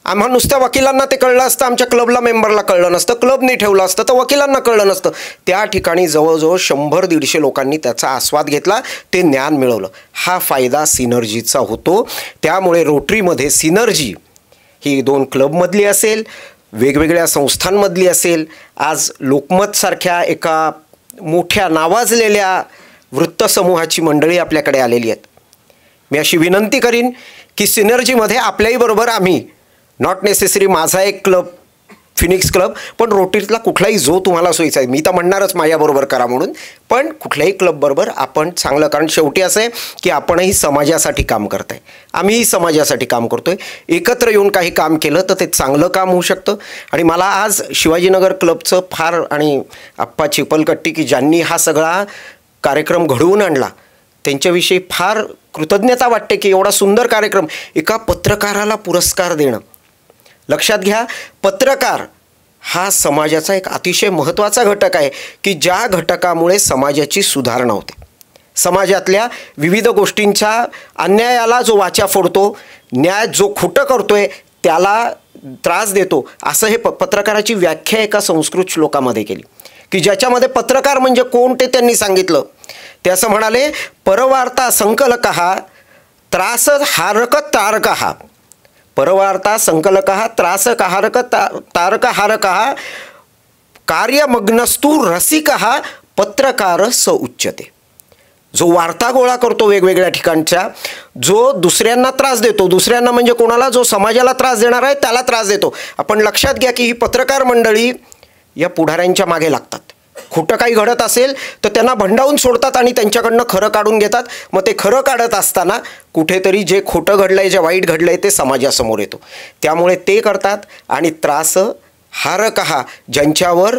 आम्हाला नुसत्या वकिलांना ते कळलं असतं, आमच्या क्लबला मेंबरला कळलं नसतं, क्लबने ठेवलं असतं तर वकिलांना कळलं नसतं. त्या ठिकाणी जवळजवळ 100-150 लोकांनी त्याचा आस्वाद घेतला, ते ज्ञान मिळवलं. हा फायदा सिनर्जीचा होतो. त्यामुळे रोटरीमध्ये सिनर्जी ही 2 क्लबमधली असेल, वेगवेगळ्या संस्थांमधली असेल, आज लोकमतसारख्या एका मोठ्या नावाजलेल्या वृत्तसमूहाची मंडळी आपल्याकडे आलेली आहेत. मी अशी विनंती करीन की सिनर्जीमध्ये आपल्याही बरोबर आम्ही, नॉट नेसेसरी माझा एक क्लब फिनिक्स क्लब, पण रोटरीतला कुठलाही जो तुम्हाला सोयीचा आहे, मी तर म्हणणारच माझ्याबरोबर करा म्हणून, पण कुठल्याही क्लबबरोबर आपण चांगलं, कारण शेवटी असं आहे की आपणही समाजासाठी काम करत आहे, आम्हीही समाजासाठी काम करतो आहे. एकत्र येऊन काही काम केलं तर ते चांगलं काम होऊ शकतं. आणि मला आज शिवाजीनगर क्लबचं फार, आणि आप्पा चिपलकट्टी की ज्यांनी हा सगळा कार्यक्रम घडवून आणला, त्यांच्याविषयी फार कृतज्ञता वाटते की एवढा सुंदर कार्यक्रम एका पत्रकाराला पुरस्कार देणं. लक्षात घ्या, पत्रकार हा समाजाचा एक अतिशय महत्त्वाचा घटक आहे की ज्या घटकामुळे समाजाची सुधारणा होते. समाजातल्या विविध गोष्टींच्या अन्यायाला जो वाचा फोडतो, न्याय जो खोटं करतोय त्याला त्रास देतो, असं हे पत्रकाराची व्याख्या एका संस्कृत श्लोकामध्ये केली की ज्याच्यामध्ये पत्रकार म्हणजे कोण ते त्यांनी सांगितलं. ते असं म्हणाले, परवार्ता संकलकः त्रासहारक तारकः, परवार्ता संकलकः त्रासहारक तारकहारकः कार्यमग्नस्तु रसिकः पत्रकार स उच्यते. जो वार्ता गोळा करतो वेगवेगळ्या ठिकाणच्या, जो दुसऱ्यांना त्रास देतो, दुसऱ्यांना म्हणजे कोणाला, जो समाजाला त्रास देणार आहे त्याला त्रास देतो. आपण लक्षात घ्या की ही पत्रकार मंडळी या पुढाऱ्यांच्या मागे लागतात. खोटं काही घडत असेल तर त्यांना भंडावून सोडतात आणि त्यांच्याकडनं खरं काढून घेतात. मग ते खरं काढत असताना कुठेतरी जे खोटं घडलं आहे, जे वाईट घडलं आहे ते समाजासमोर येतो. त्यामुळे ते करतात. आणि त्रास हारकः, ज्यांच्यावर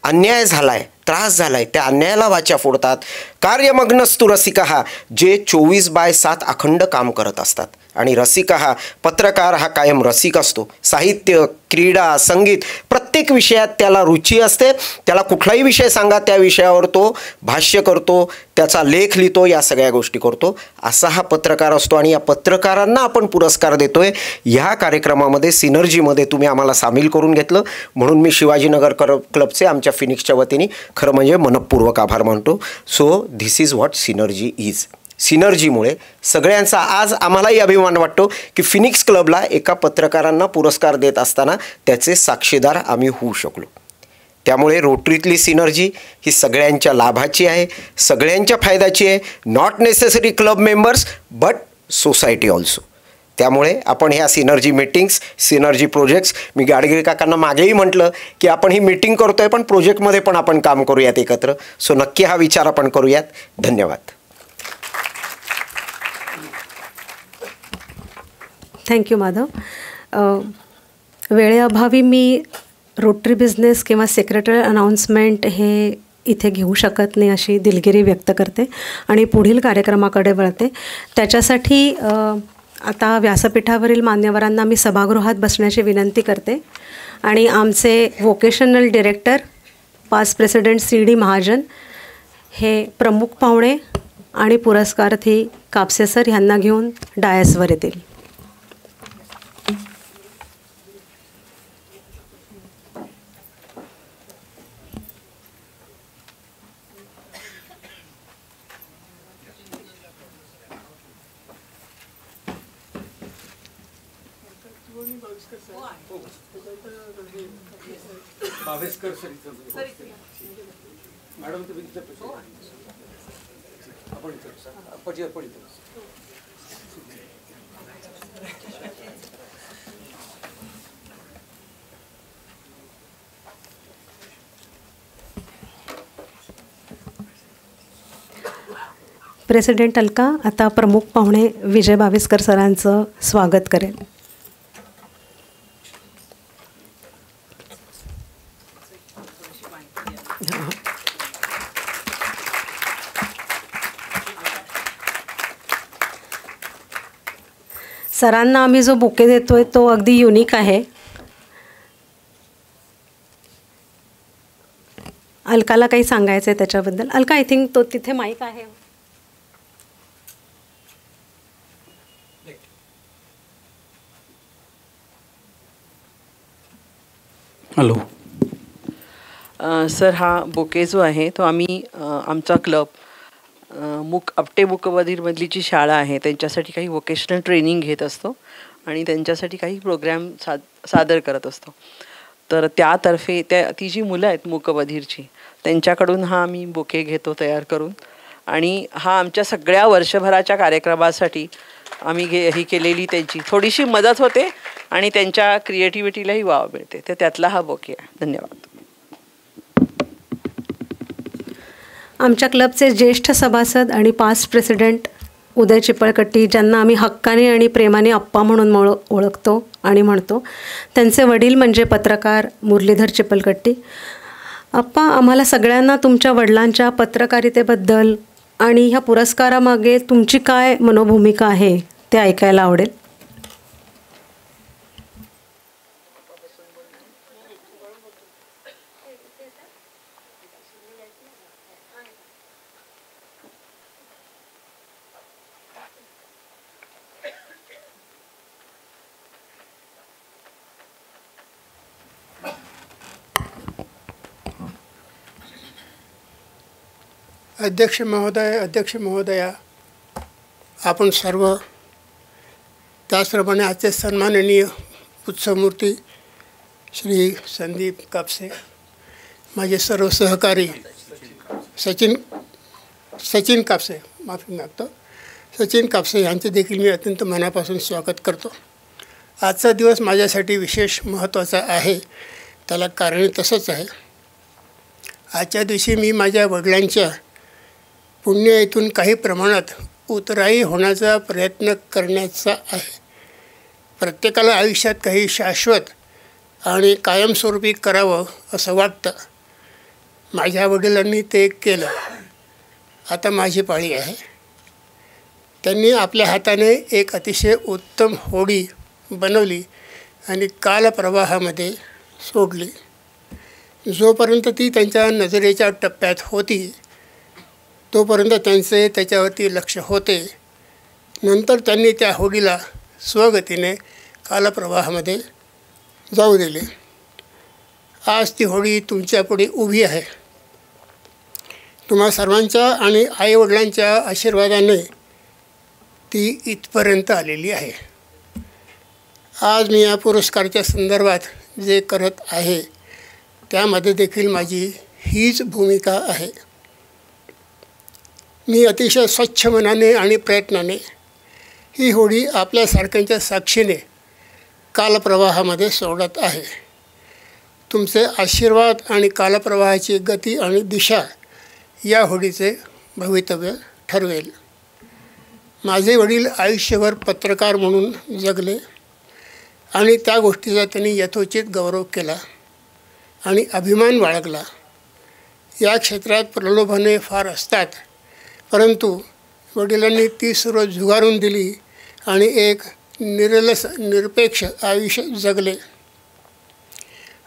अन्याय झाला आहे त्रास झाला आहे त्या अन्यायाला वाचा फोडतात. कार्यमग्नस्तु रसिका जे 24/7 अखंड काम करत असतात. आणि रसिका पत्रकार हा कायम रसिक असतो. साहित्य, क्रीडा, संगीत प्रत्येक विषयात त्याला रुची असते. त्याला कुठलाही विषय सांगा त्या विषयावर तो भाष्य करतो, त्याचा लेख लिहितो, या सगळ्या गोष्टी करतो. असा हा पत्रकार असतो. आणि या पत्रकारांना आपण पुरस्कार देतोय. ह्या कार्यक्रमामध्ये सिनर्जीमध्ये तुम्ही आम्हाला सामील करून घेतलं म्हणून मी शिवाजीनगर क्लबचे आमच्या फिनिक्सच्या वतीने खरं म्हणजे मनपूर्वक आभार मानतो. So this is what synergy is. सिनर्जीमुळे सगळ्यांचा आज आम्हालाही अभिमान वाटतो की फिनिक्स क्लबला एका पत्रकारांना पुरस्कार देत असताना त्याचे साक्षीदार आम्ही होऊ शकलो. त्यामुळे रोटरीतली सिनर्जी ही सगळ्यांच्या लाभाची आहे, सगळ्यांच्या फायद्याची आहे. Not necessary club members but society also. त्यामुळे आपण ह्या सिनर्जी मीटिंग्स, सिनर्जी प्रोजेक्ट्स, मी गाडगिरी काकांना मागेही म्हटलं की आपण ही मीटिंग करतोय पण प्रोजेक्टमध्ये पण आपण काम करूयात एकत्र. सो नक्की हा विचार आपण करूयात. धन्यवाद. थँक्यू माधव. वेळेअभावी मी रोटरी बिझनेस किंवा सेक्रेटरी अनाऊन्समेंट हे इथे घेऊ शकत नाही अशी दिलगिरी व्यक्त करते आणि पुढील कार्यक्रमाकडे वळते. त्याच्यासाठी आता व्यासपीठावरील मान्यवरांना मी सभागृहात बसण्याची विनंती करते आणि आमचे vocational director past president CD Mahajan हे प्रमुख पाहुणे आणि पुरस्कारार्थी कापसे सर ह्यांना घेऊन डायसवर येतील. प्रेसिडेंट अलका आता प्रमुख पाहुणे विजय बाविस्कर सरांचं स्वागत करेल. सरांना आम्ही जो बुके देतोय तो अगदी युनिक आहे. अलकाला काही सांगायचं आहे त्याच्याबद्दल? अलका, आय थिंक तो तिथे माईक आहे. हॅलो सर, हा बुके जो आहे तो आम्ही आमचा क्लब आपटे मुकबधीरमधली जी शाळा आहे त्यांच्यासाठी काही वोकेशनल ट्रेनिंग घेत असतो आणि त्यांच्यासाठी काही प्रोग्रॅम सादर करत असतो. तर त्यातर्फे ती जी मुलं आहेत मूकबधीरची त्यांच्याकडून हा आम्ही बुके घेतो तयार करून. आणि हा आमच्या सगळ्या वर्षभराच्या कार्यक्रमासाठी आम्ही ही केलेली त्यांची थोडीशी मदत होते आणि त्यांच्या क्रिएटिव्हिटीलाही वाव मिळते. तर त्यातला हा बुके आहे. धन्यवाद. आमच्या क्लबचे ज्येष्ठ सभासद आणि पास्ट प्रेसिडेंट उदय चिपळकट्टी, ज्यांना आम्ही हक्काने आणि प्रेमाने आप्पा म्हणून ओळखतो आणि म्हणतो, त्यांचे वडील म्हणजे पत्रकार मुरलीधर चिपळकट्टी. आप्पा, आम्हाला सगळ्यांना तुमच्या वडिलांच्या पत्रकारितेबद्दल आणि ह्या पुरस्कारामागे तुमची काय मनोभूमिका आहे ते ऐकायला आवडेल. अध्यक्ष महोदया, आपण सर्व, त्याचप्रमाणे आजचे सन्माननीय उत्सवमूर्ती श्री संदीप कापसे, माझे सर्व सहकारी सचिन कापसे, माफी मागतो, सचिन कापसे यांचे देखील मी अत्यंत मनापासून स्वागत करतो. आजचा दिवस माझ्यासाठी विशेष महत्त्वाचा आहे. त्याला कारण तसंच आहे. आजच्या दिवशी मी माझ्या वडिलांच्या पुण्य इथून काही प्रमाणात उतराई होण्याचा प्रयत्न करण्याचा आहे. प्रत्येकाला आयुष्यात काही शाश्वत आणि कायमस्वरूपी करावं असं वाटतं. माझ्या वडिलांनी ते केलं. आता माझी पाळी आहे. त्यांनी आपल्या हाताने एक अतिशय उत्तम होडी बनवली आणि कालप्रवाहामध्ये सोडली. जोपर्यंत ती त्यांच्या नजरेच्या टप्प्यात होती तोपर्यंत त्यांचे त्याच्यावरती लक्ष होते. नंतर त्यांनी त्या होडीला स्वगतीने कालप्रवाहामध्ये जाऊ दिले. आज ती होडी तुमच्यापुढे उभी आहे. तुम्हा सर्वांच्या आणि आईवडिलांच्या आशीर्वादाने ती इथपर्यंत आलेली आहे. आज मी या पुरस्काराच्या संदर्भात जे करत आहे त्यामध्ये देखील माझी हीच भूमिका आहे. मी अतिशय स्वच्छ मनाने आणि प्रयत्नाने ही होडी आपल्यासारख्यांच्या साक्षीने कालप्रवाहामध्ये सोडत आहे. तुमचे आशीर्वाद आणि कालप्रवाहाची गती आणि दिशा या होडीचे भवितव्य ठरवेल. माझे वडील आयुष्यभर पत्रकार म्हणून जगले आणि त्या गोष्टीचा त्यांनी यथोचित गौरव केला आणि अभिमान बाळगला. या क्षेत्रात प्रलोभने फार असतात, परंतु वडिलांनी ती सर्व झुगारून दिली आणि एक निरपेक्ष आयुष्य जगले.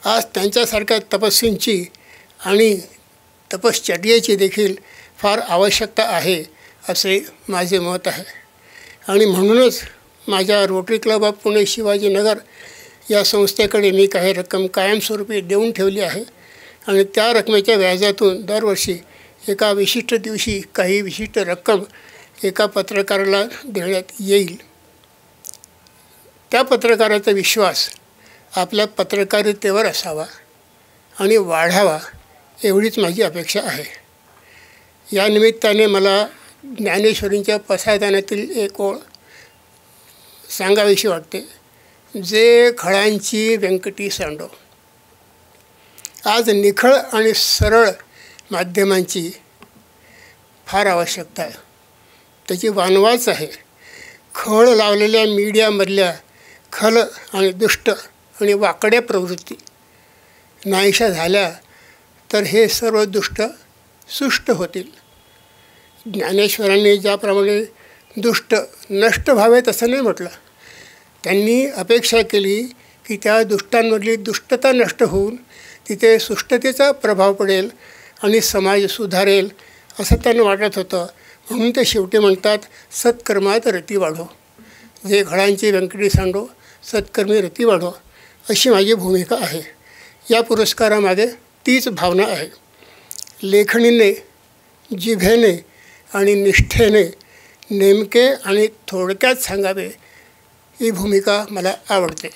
आज त्यांच्यासारख्या तपस्वींची आणि तपश्चर्येची देखील फार आवश्यकता आहे असे माझे मत आहे. आणि म्हणूनच माझ्या rotary Club of Pune Shivajinagar या संस्थेकडे मी काही रक्कम कायमस्वरूपी देऊन ठेवली आहे आणि त्या रकमेच्या व्याजातून दरवर्षी एका विशिष्ट दिवशी काही विशिष्ट रक्कम एका पत्रकाराला देण्यात येईल. त्या पत्रकाराचा विश्वास आपल्या पत्रकारितेवर असावा आणि वाढावा एवढीच माझी अपेक्षा आहे. या निमित्ताने मला ज्ञानेश्वरींच्या पसायदानातील एक ओळ सांगावीशी वाटते. जे खळांची व्यंकटी सांडो. आज निखळ आणि सरळ माध्यमांची फार आवश्यकता आहे. त्याची वानवाच आहे. खळ लावलेल्या मीडियामधल्या खल आणि दुष्ट आणि वाकड्या प्रवृत्ती नाहीशा झाल्या तर हे सर्व दुष्ट सुष्ट होतील. ज्ञानेश्वरांनी ज्याप्रमाणे दुष्ट नष्ट व्हावेत असं नाही म्हटलं. त्यांनी अपेक्षा केली की त्या दुष्टांमधली दुष्टता नष्ट होऊन तिथे सुष्टतेचा प्रभाव पडेल आणि समाज सुधारेल असं त्यांना वाटत होतं. म्हणून ते शेवटी म्हणतात, सत्कर्मात रती वाढो. जे घडांची व्यंकटी सांडो, सत्कर्मी रती वाढो, अशी माझी भूमिका आहे. या पुरस्कारामध्ये तीच भावना आहे. लेखणीने, जिभेने आणि निष्ठेने नेमके आणि थोडक्यात सांगावे ही भूमिका मला आवडते.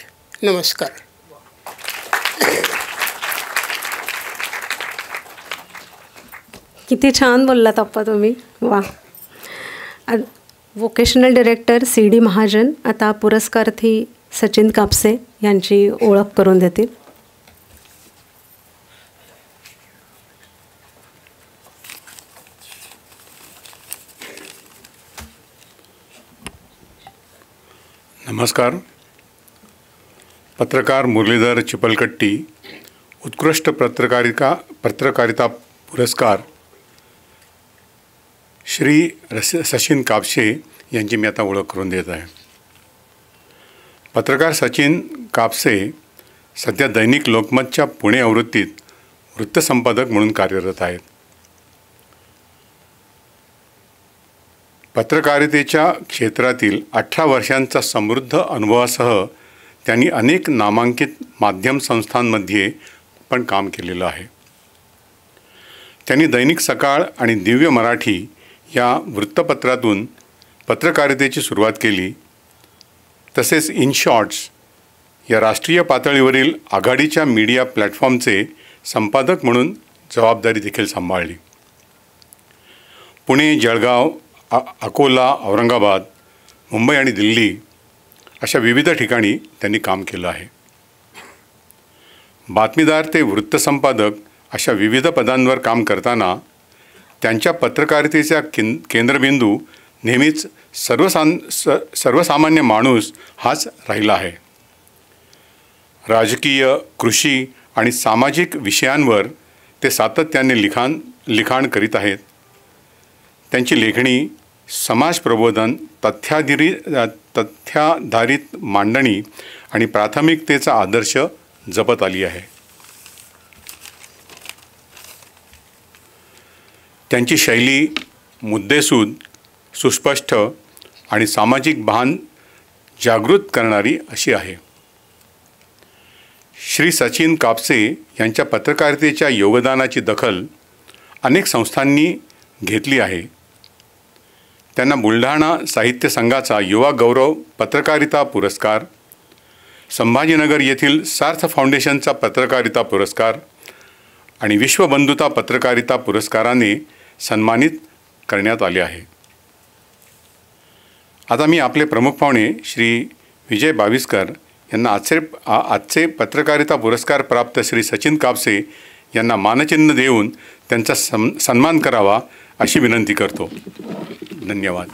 नमस्कार. किती छान बोललात अप्पा तुम्ही. वा. वोकेशनल डायरेक्टर CD महाजन आता पुरस्कारार्थी सचिन कापसे यांची ओळख करून देतील. नमस्कार. पत्रकार मुरलीधर चिपलकट्टी उत्कृष्ट पत्रकारिता पुरस्कार श्री सचिन कापसे यांची मी आता ओळख करून देत आहे. पत्रकार सचिन कापसे सध्या दैनिक लोकमतच्या पुणे आवृत्तीत वृत्तसंपादक म्हणून कार्यरत आहेत. पत्रकारितेच्या क्षेत्रातील 18 वर्षांचा समृद्ध अनुभवासह त्यांनी अनेक नामांकित माध्यम संस्थांमध्ये पण काम केलेलं आहे. त्यांनी दैनिक सकाळ आणि दिव्य मराठी या वृत्तपत्रातून पत्रकारितेची सुरुवात केली. तसेच इन शॉर्ट्स या राष्ट्रीय पातळीवरील आघाडीच्या मीडिया प्लॅटफॉर्मचे संपादक म्हणून जबाबदारी देखील सांभाळली. पुणे, जळगाव, अकोला, औरंगाबाद, मुंबई आणि दिल्ली अशा विविध ठिकाणी त्यांनी काम केलं आहे. बातमीदार ते वृत्तसंपादक अशा विविध पदांवर काम करताना त्यांच्या पत्रकारितेचा केंद्रबिंदू नेहमीच सर्वसामान्य माणूस हाच राहिला आहे. राजकीय, कृषी आणि सामाजिक विषयांवर ते सातत्याने लिखाण करीत आहेत. त्यांची लेखणी समाज प्रबोधन, तथ्याधारित मांडणी आणि प्राथमिकतेचा आदर्श जपत आली आहे. त्यांची शैली मुद्देसूद, सुस्पष्ट आणि सामाजिक भान जागृत करणारी अशी आहे. श्री सचिन कापसे यांच्या पत्रकारितेच्या योगदानाची दखल अनेक संस्थांनी घेतली आहे. त्यांना बुलढाणा साहित्य संघाचा युवा गौरव पत्रकारिता पुरस्कार, संभाजीनगर येथील सार्थ फाउंडेशनचा पत्रकारिता पुरस्कार आणि विश्वबंधुता पत्रकारिता पुरस्काराने सन्मानित करण्यात आले आहे. आता मी आपले प्रमुख पाहुणे श्री विजय बाविस्कर यांना आजचे पत्रकारिता पुरस्कार प्राप्त श्री सचिन कापसे यांना मानचिन्ह देऊन त्यांचा सन्मान करावा अशी विनंती करतो. धन्यवाद.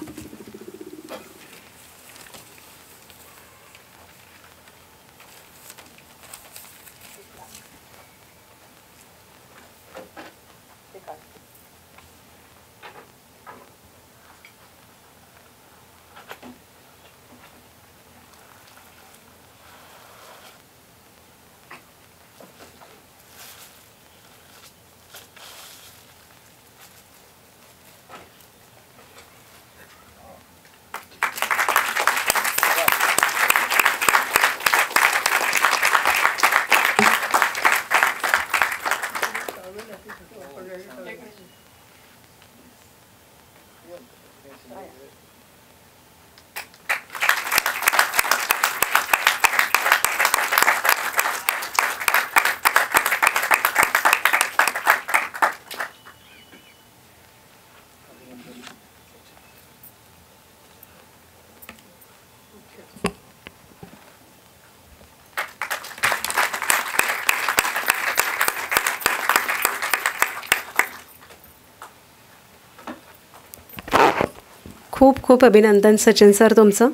खूप खूप अभिनंदन सचिन सर तुमचं.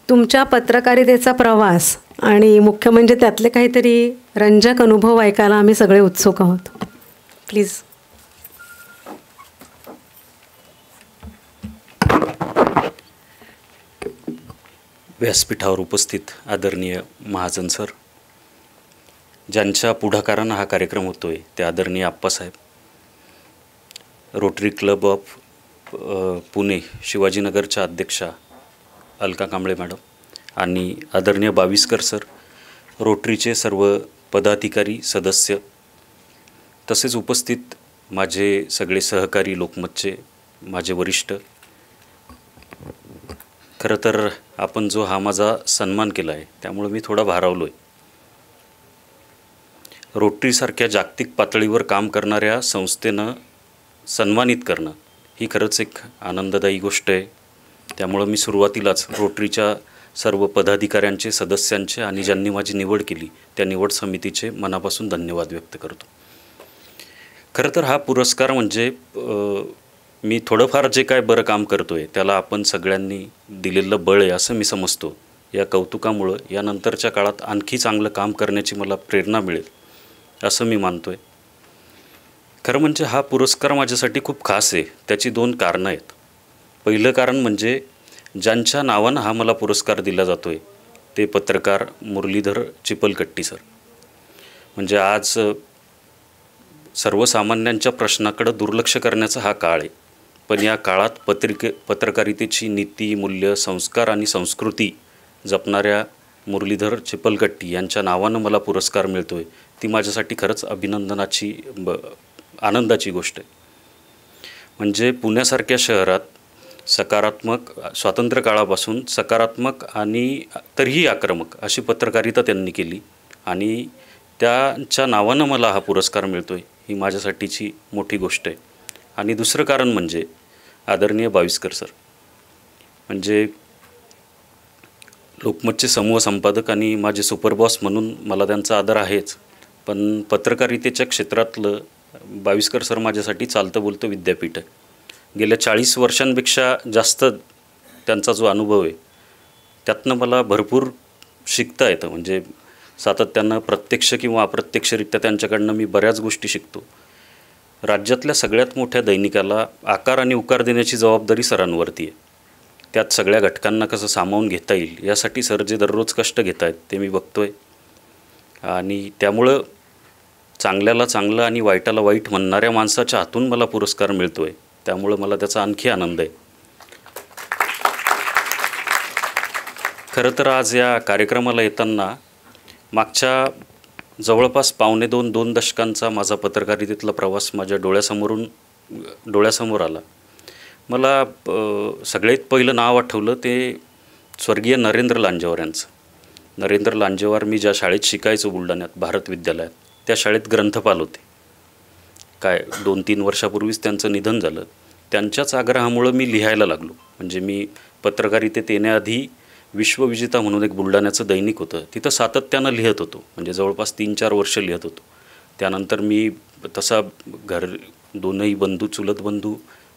तुमच्या पत्रकारितेचा प्रवास आणि मुख्य म्हणजे त्यातले काहीतरी रंजक अनुभव ऐकायला आम्ही सगळे उत्सुक आहोत. प्लीज. व्यासपीठावर उपस्थित आदरणीय महाजन सर, ज्यांच्या पुढाकारानं हा कार्यक्रम होतो आहे ते आदरणीय Appasaheb, Rotary Club of Pune शिवाजीनगरच्या अध्यक्षा अलका कांबळे मॅडम आणि आदरणीय बाविस्कर सर, रोटरीचे सर्व पदाधिकारी सदस्य, तसेच उपस्थित माझे सगळे सहकारी लोकमतचे माझे वरिष्ठ. खरं तर आपण जो हा माझा सन्मान केला आहे त्यामुळे मी थोडा भारावलो आहे. रोटरीसारख्या जागतिक पातळीवर काम करणाऱ्या संस्थेनं सन्मानित करणं ही खरंच एक आनंददायी गोष्ट आहे. त्यामुळं मी सुरुवातीलाच रोटरीच्या सर्व पदाधिकाऱ्यांचे, सदस्यांचे आणि ज्यांनी माझी निवड केली त्या निवड समितीचे मनापासून धन्यवाद व्यक्त करतो. खरं तर हा पुरस्कार म्हणजे मी थोडंफार जे काय बरं काम करतो आहे त्याला आपण सगळ्यांनी दिलेलं बळ आहे असं मी समजतो. या कौतुकामुळं यानंतरच्या काळात आणखी चांगलं काम करण्याची मला प्रेरणा मिळेल असं मी मानतो आहे. खरं म्हणजे हा पुरस्कार माझ्यासाठी खूप खास आहे. त्याची 2 कारणं आहेत. पहिलं कारण म्हणजे ज्यांच्या नावानं हा मला पुरस्कार दिला जातो आहे ते पत्रकार मुरलीधर चिपलकट्टी सर. म्हणजे आज सर्वसामान्यांच्या प्रश्नाकडं दुर्लक्ष करण्याचा हा काळ आहे, पण या काळात पत्रकारितेची नीती, मूल्य, संस्कार आणि संस्कृती जपणाऱ्या मुरलीधर चिपलकट्टी यांच्या नावानं मला पुरस्कार मिळतो आहे ती माझ्यासाठी खरंच अभिनंदनाची आनंदाची गोष्ट आहे. म्हणजे पुण्यासारख्या शहरात सकारात्मक, स्वातंत्र्य काळापासून सकारात्मक आणि तरीही आक्रमक अशी पत्रकारिता त्यांनी केली आणि त्यांच्या नावानं मला हा पुरस्कार मिळतो आहे ही माझ्यासाठीची मोठी गोष्ट आहे. आणि दुसरं कारण म्हणजे आदरणीय बाविस्कर सर, म्हणजे लोकमतचे समूह संपादक आणि माझे सुपरबॉस म्हणून मला त्यांचा आदर आहेच, पण पत्रकारितेच्या क्षेत्रातलं बाविस्कर सर माझ्यासाठी चालतं बोलतं विद्यापीठ आहे. गेल्या 40 वर्षांपेक्षा जास्त त्यांचा जो अनुभव आहे त्यातनं मला भरपूर शिकता येतं. म्हणजे सातत्यानं प्रत्यक्ष किंवा अप्रत्यक्षरित्या त्यांच्याकडनं मी बऱ्याच गोष्टी शिकतो. राज्यातल्या सगळ्यात मोठ्या दैनिकाला आकार आणि उकार देण्याची जबाबदारी सरांवरती आहे. त्यात सगळ्या घटकांना कसं सामावून घेता येईल यासाठी सर जे दररोज कष्ट घेत आहेत ते मी बघतो आहे. आणि त्यामुळं चांगल्याला चांगलं आणि वाईटाला वाईट म्हणणाऱ्या माणसाच्या हातून मला पुरस्कार मिळतो आहे. त्यामुळं मला त्याचा आणखी आनंद आहे. खरं तर आज या कार्यक्रमाला येताना मागच्या जवळपास 2 दशकांचा माझा पत्रकारितेतला प्रवास माझ्या डोळ्यासमोर आला. मला सगळ्यात पहिलं नाव आठवलं ते स्वर्गीय नरेंद्र लांजेवार यांचं. नरेंद्र लांजेवार मी ज्या शाळेत शिकायचो बुलढाण्यात भारत विद्यालयात, त्या शाळेत ग्रंथपाल होते. 2-3 वर्षापूर्वीच त्यांचं निधन झालं. त्यांच्याच आग्रहामुळं मी लिहायला लागलो. म्हणजे मी पत्रकारितेत येण्याआधी विश्वविजेता म्हणून एक बुलढाण्याचं दैनिक होतं, तिथं सातत्यानं लिहत होतो. म्हणजे जवळपास 3-4 वर्ष लिहत होतो. त्यानंतर मी तसा दोनही बंधू चुलत बंधू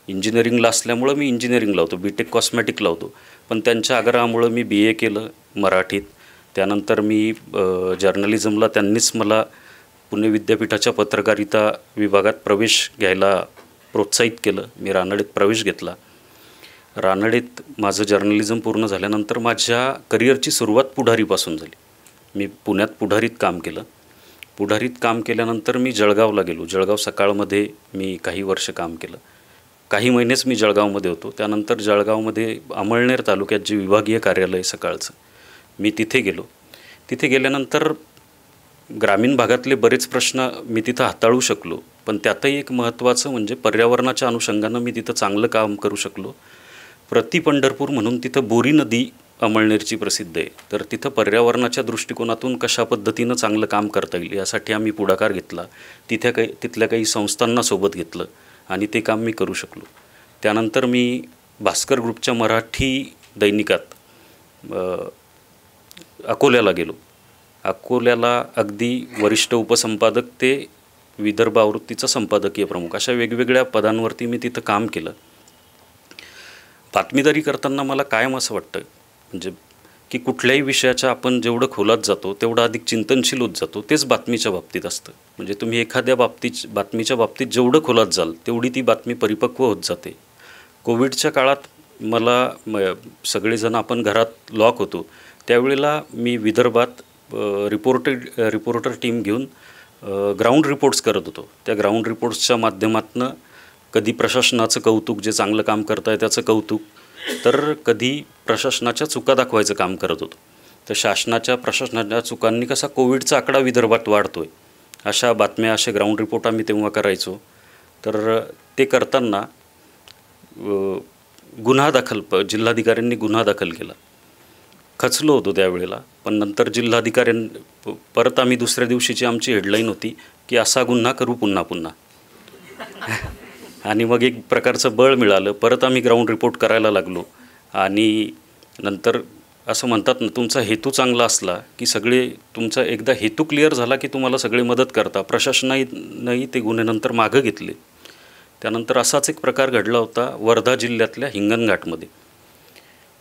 इंजिनिअरिंगला असल्यामुळं मी इंजिनिअरिंगला होतो, BTech कॉस्मॅटिकला होतो. पण त्यांच्या आग्रहामुळं मी BA केलं मराठीत. त्यानंतर मी जर्नलिझमला त्यांनीच मला पुणे विद्यापीठाच्या पत्रकारिता विभागात प्रवेश घ्यायला प्रोत्साहित केलं. मी रानडेत प्रवेश घेतला. रानडेत माझं जर्नलिझम पूर्ण झाल्यानंतर माझ्या करिअरची सुरुवात पुढारीपासून झाली. मी पुण्यात पुढारीत काम केलं. पुढारीत काम केल्यानंतर मी जळगावला गेलो. जळगाव सकाळमध्ये मी काही वर्ष काम केलं. काही महिनेच मी जळगावमध्ये होतो. त्यानंतर जळगावमध्ये अमळनेर तालुक्यात जे विभागीय कार्यालय सकाळचं, मी तिथे गेलो. तिथे गेल्यानंतर ग्रामीण भागातले बरेच प्रश्न मी तिथं हाताळू शकलो. पण त्यातही एक महत्त्वाचं म्हणजे पर्यावरणाच्या अनुषंगानं मी तिथं चांगलं काम करू शकलो. प्रति पंढरपूर म्हणून तिथं बोरी नदी अमळनेरची प्रसिद्ध आहे. तर तिथं पर्यावरणाच्या दृष्टिकोनातून कशा पद्धतीनं चांगलं काम करता येईल यासाठी आम्ही पुढाकार घेतला. तिथल्या काही संस्थांना सोबत घेतलं आणि ते काम मी करू शकलो. त्यानंतर मी भास्कर ग्रुपच्या मराठी दैनिकात अकोल्याला गेलो. अकोल्याला अगदी वरिष्ठ उपसंपादक ते विदर्भ आवृत्तीचा संपादकीय प्रमुख अशा वेगवेगळ्या पदांवरती मी तिथं काम केलं. बातमीदारी करताना मला कायम असं वाटतं म्हणजे की कुठल्याही विषयाच्या आपण जेवढं खोलात जातो तेवढं अधिक चिंतनशील होत जातो. तेच बातमीच्या बाबतीत असतं. म्हणजे तुम्ही एखाद्या बातमीच्या बाबतीत जेवढं खोलात जाल तेवढी ती बातमी परिपक्व होत जाते. कोविडच्या काळात मला सगळेजण आपण घरात लॉक होतो त्यावेळेला मी विदर्भात रिपोर्टर टीम घेऊन ग्राउंड रिपोर्ट्स करत होतो. त्या ग्राउंड रिपोर्ट्सच्या माध्यमातून कधी प्रशासनाचं कौतुक, जे चांगलं काम करत आहे त्याचं कौतुक, तर कधी प्रशासनाच्या चुका दाखवायचं काम करत होतो. तर प्रशासनाच्या चुकांनी कसा कोविडचा आकडा विदर्भात वाढतो आहे अशा बातम्या, असे ग्राउंड रिपोर्ट आम्ही तेव्हा करायचो. तर ते करताना जिल्हाधिकाऱ्यांनी गुन्हा दाखल केला. खचलो होतो त्यावेळेला. पण नंतर जिल्हाधिकाऱ्यांनी परत आम्ही दुसऱ्या दिवशीची आमची हेडलाईन होती की असा गुन्हा करू पुन्हा पुन्हा. आणि मग एक प्रकारचं बळ मिळालं. परत आम्ही ग्राउंड रिपोर्ट करायला लागलो. आणि नंतर असं म्हणतात ना, तुमचा हेतू चांगला असला की सगळे, तुमचा एकदा हेतू क्लिअर झाला की तुम्हाला सगळे मदत करता. प्रशासनानंही ते गुन्हे नंतर मागं घेतले. त्यानंतर असाच एक प्रकार घडला होता वर्धा जिल्ह्यातल्या हिंगणघाटमध्ये.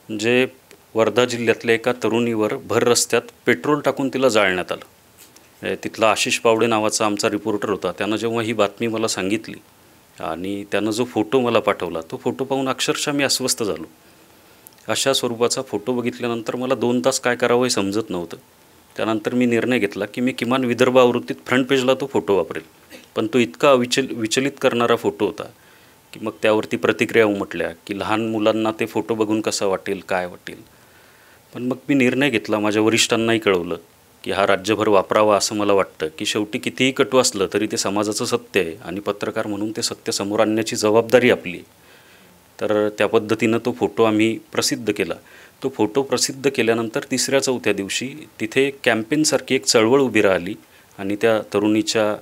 म्हणजे वर्धा जिल्ह्यातल्या एका तरुणीवर भर रस्त्यात पेट्रोल टाकून तिला जाळण्यात आलं. तिथला आशिष पावडे नावाचा आमचा रिपोर्टर होता. त्यानं जेव्हा ही बातमी मला सांगितली आणि त्यानं जो फोटो मला पाठवला, तो फोटो पाहून अक्षरशः मी अस्वस्थ झालो. अशा स्वरूपाचा फोटो बघितल्यानंतर मला 2 तास काय करावं हे समजत नव्हतं. त्यानंतर मी निर्णय घेतला की मी किमान विदर्भ आवृत्तीत फ्रंट पेजला तो फोटो वापरेल. पण तो इतका विचलित करणारा फोटो होता की मग त्यावरती प्रतिक्रिया उमटल्या की लहान मुलांना ते फोटो बघून कसं वाटेल, काय वाटेल. पण मग मी निर्णय घेतला, माझ्या वरिष्ठांनाही कळवलं की हा राज्यभर वापरावा असं मला वाटतं. की शेवटी कितीही कटू असलं तरी ते समाजाचं सत्य आहे आणि पत्रकार म्हणून ते सत्य समोर आणण्याची जबाबदारी आपली. तर त्या पद्धतीनं तो फोटो आम्ही प्रसिद्ध केला. तो फोटो प्रसिद्ध केल्यानंतर 3-4 दिवशी तिथे कॅम्पेनसारखी एक चळवळ उभी राहिली आणि त्या तरुणीच्या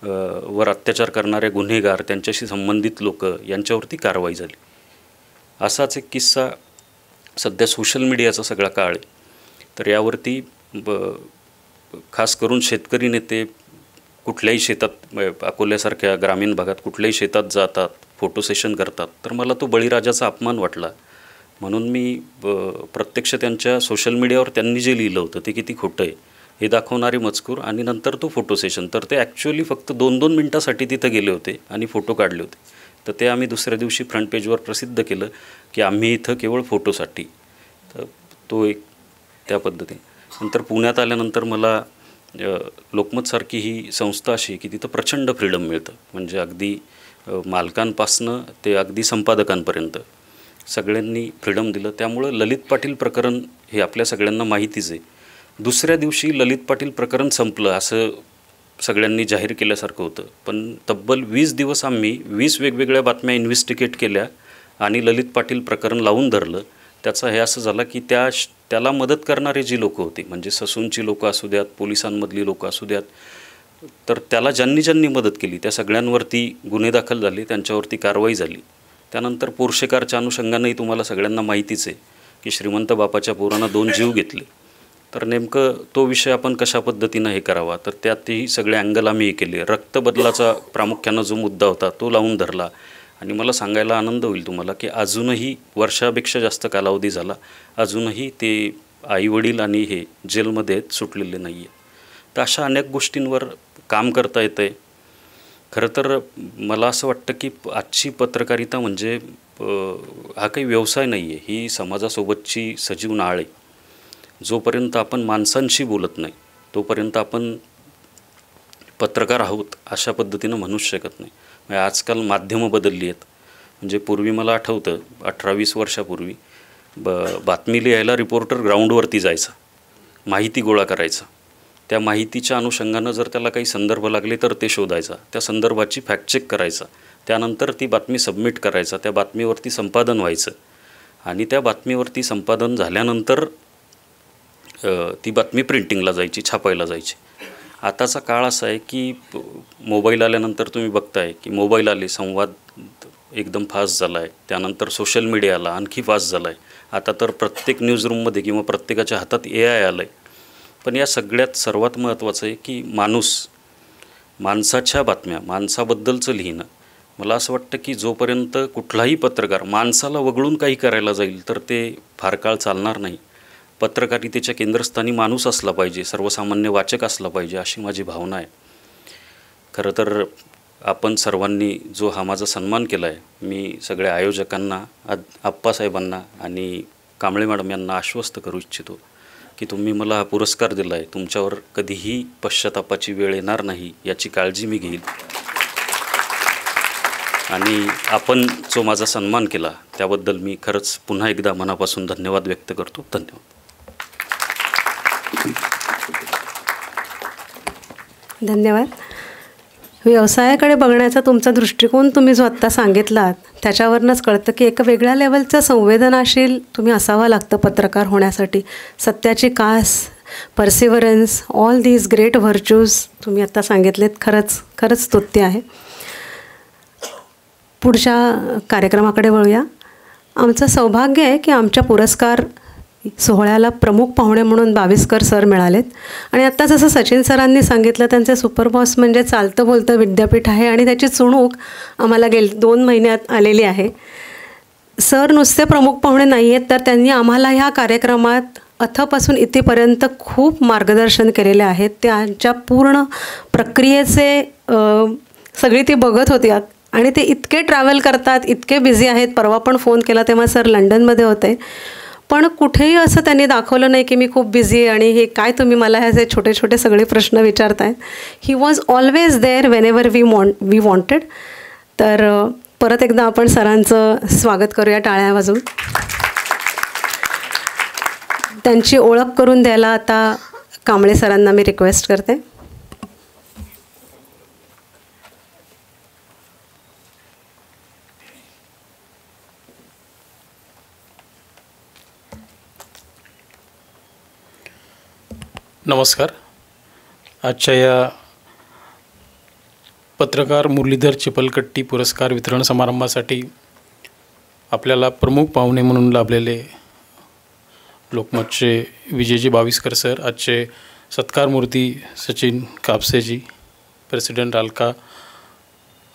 वर अत्याचार करणारे गुन्हेगार, त्यांच्याशी संबंधित लोक यांच्यावरती कारवाई झाली. असाच एक किस्सा, सध्या सोशल मीडियाचा सगळा काळ आहे. तर यावरती खास करून शेतकरी नेते कुठल्याही शेतात, अकोल्यासारख्या ग्रामीण भागात कुठल्याही शेतात जातात, फोटो सेशन करतात. तर मला तो बळीराजाचा अपमान वाटला. म्हणून मी प्रत्यक्ष त्यांच्या सोशल मीडियावर त्यांनी जे लिहिलं होतं ते किती खोटं आहे हे दाखवणारे मजकूर आणि नंतर तो फोटो सेशन. तर ते ॲक्च्युअली फक्त 2-2 मिनटासाठी तिथं गेले होते आणि फोटो काढले होते. तर ते आम्ही दुसऱ्या दिवशी फ्रंट पेजवर प्रसिद्ध केलं की आम्ही इथं केवळ फोटोसाठी. तर तो एक त्या पद्धतीने. नंतर पुण्यात आल्यानंतर मला लोकमतसारखी ही संस्था अशी की तिथं प्रचंड फ्रीडम मिळतं. म्हणजे अगदी मालकांपासनं ते अगदी संपादकांपर्यंत सगळ्यांनी फ्रीडम दिलं. त्यामुळं ललित पाटील प्रकरण हे आपल्या सगळ्यांना माहितीच आहे. दुसऱ्या दिवशी ललित पाटील प्रकरण संपलं असं सगळ्यांनी जाहीर केल्यासारखं होतं. पण तब्बल 20 दिवस आम्ही 20 वेगवेगळ्या बातम्या इन्व्हेस्टिगेट केल्या आणि ललित पाटील प्रकरण लावून धरलं. त्याचा हे असं झालं की त्याला मदत करणारे जी लोकं होती, म्हणजे ससूनची लोकं असू द्यात, पोलिसांमधली लोकं असू द्यात, तर त्याला ज्यांनी मदत केली त्या सगळ्यांवरती गुन्हे दाखल झाले, त्यांच्यावरती कारवाई झाली. त्यानंतर पोर्शेकारच्या अनुषंगानेही तुम्हाला सगळ्यांना माहितीच आहे की श्रीमंत बापाच्या पोरानं 2 जीव घेतले. तर नेमकं तो विषय आपण कशा पद्धतीनं हे करावा, तर त्यातही सगळे अँगल आम्ही हे केले. रक्तबदलाचा प्रामुख्यानं जो मुद्दा होता तो लावून धरला. आणि मला सांगायला आनंद होईल तुम्हाला की अजूनही वर्षापेक्षा जास्त कालावधी झाला, अजूनही ते आईवडील आणि हे जेलमध्ये सुटलेले नाही आहे. तर अशा अनेक गोष्टींवर काम करता येतं आहे. खरं तर मला असं वाटतं की आजची पत्रकारिता म्हणजे हा काही व्यवसाय नाही आहे, ही समाजासोबतची सजीव नाळ आहे. जोपर्यंत आपण माणसांशी बोलत नाही तोपर्यंत आपण पत्रकार आहोत अशा पद्धतीनं म्हणूच शकत नाही. म्हणजे आजकाल माध्यमं बदलली आहेत. म्हणजे पूर्वी मला आठवतं 18-20 वर्षापूर्वी बातमी लिहायला रिपोर्टर ग्राउंडवरती जायचा, माहिती गोळा करायचा. त्या माहितीच्या अनुषंगानं जर त्याला काही संदर्भ लागले तर ते शोधायचा, त्या संदर्भाची फॅक्टचेक करायचा, त्यानंतर ती बातमी सबमिट करायचा, त्या बातमीवरती संपादन व्हायचं आणि त्या बातमीवरती संपादन झाल्यानंतर ती बातमी प्रिंटिंगला जायची, छापायला जायची. आताचा काळ असा आहे की मोबाईल आल्यानंतर तुम्ही बघताय की मोबाईल आले, संवाद एकदम फास्ट झाला आहे. त्यानंतर सोशल मीडिया आला, आणखी फास्ट झाला आहे. आता तर प्रत्येक न्यूजरूममध्ये किंवा प्रत्येकाच्या हातात AI आलं आहे. पण या सगळ्यात सर्वात महत्त्वाचं आहे की माणसाच्या बातम्या, माणसाबद्दलचं लिहिणं. मला असं वाटतं की जोपर्यंत कुठलाही पत्रकार माणसाला वगळून काही करायला जाईल तर ते फार काळ चालणार नाही. पत्रकारितेच्या केंद्रस्थानी माणूस असला पाहिजे, सर्वसामान्य वाचक असला पाहिजे, अशी माझी भावना आहे. खरं तर आपण सर्वांनी जो हा माझा सन्मान केला आहे, मी सगळ्या आयोजकांना, आप्पासाहेबांना आणि कांबळे मॅडम यांना आश्वस्त करू इच्छितो की तुम्ही मला हा पुरस्कार दिला आहे, तुमच्यावर कधीही पश्चातापाची वेळ येणार नाही याची काळजी मी घेईल. आणि आपण जो माझा सन्मान केला त्याबद्दल मी खरंच पुन्हा एकदा मनापासून धन्यवाद व्यक्त करतो. धन्यवाद. धन्यवाद. व्यवसायाकडे बघण्याचा तुमचा दृष्टिकोन तुम्ही जो आत्ता सांगितलात त्याच्यावरूनच कळतं की एका वेगळ्या लेवलचं संवेदनाशील तुम्ही असावा लागतं पत्रकार होण्यासाठी. सत्याची कास, परसिव्हरन्स, ऑल दीज ग्रेट व्हर्च्यूज तुम्ही आत्ता सांगितलेत. खरंच स्तुत्य आहे. पुढच्या कार्यक्रमाकडे वळूया. आमचं सौभाग्य आहे की आमच्या पुरस्कार सोहळ्याला प्रमुख पाहुणे म्हणून बाविस्कर सर मिळालेत. आणि आत्ता जसं सचिन सरांनी सांगितलं, त्यांचे सुपरबॉस म्हणजे चालतं बोलतं विद्यापीठ आहे आणि त्याची चुणूक आम्हाला 2 महिन्यात आलेली आहे. सर नुसते प्रमुख पाहुणे नाही आहेत, तर त्यांनी आम्हाला ह्या कार्यक्रमात अथपासून इथेपर्यंत खूप मार्गदर्शन केलेले आहेत. त्यांच्या पूर्ण प्रक्रियेचे सगळी ती बघत होती आणि ते इतके ट्रॅव्हल करतात, इतके बिझी आहेत. परवा पण फोन केला तेव्हा सर लंडनमध्ये होते, पण कुठेही असं त्यांनी दाखवलं नाही की मी खूप बिझी आहे आणि हे काय तुम्ही मला ह्याचे छोटे छोटे सगळे प्रश्न विचारतायत. He was always there whenever we wanted. तर परत एकदा आपण सरांचं स्वागत करूया टाळ्या वाजवून. त्यांची ओळख करून द्यायला आता कांबळे सरांना मी रिक्वेस्ट करते. नमस्कार. आजच्या या पत्रकार मुरलीधर चिपलकट्टी पुरस्कार वितरण समारंभासाठी आपल्याला प्रमुख पाहुणे म्हणून लाभलेले लोकमतचे विजयजी बाविस्कर सर, आजचे सत्कारमूर्ती सचिन कापसेजी, प्रेसिडेंट अलका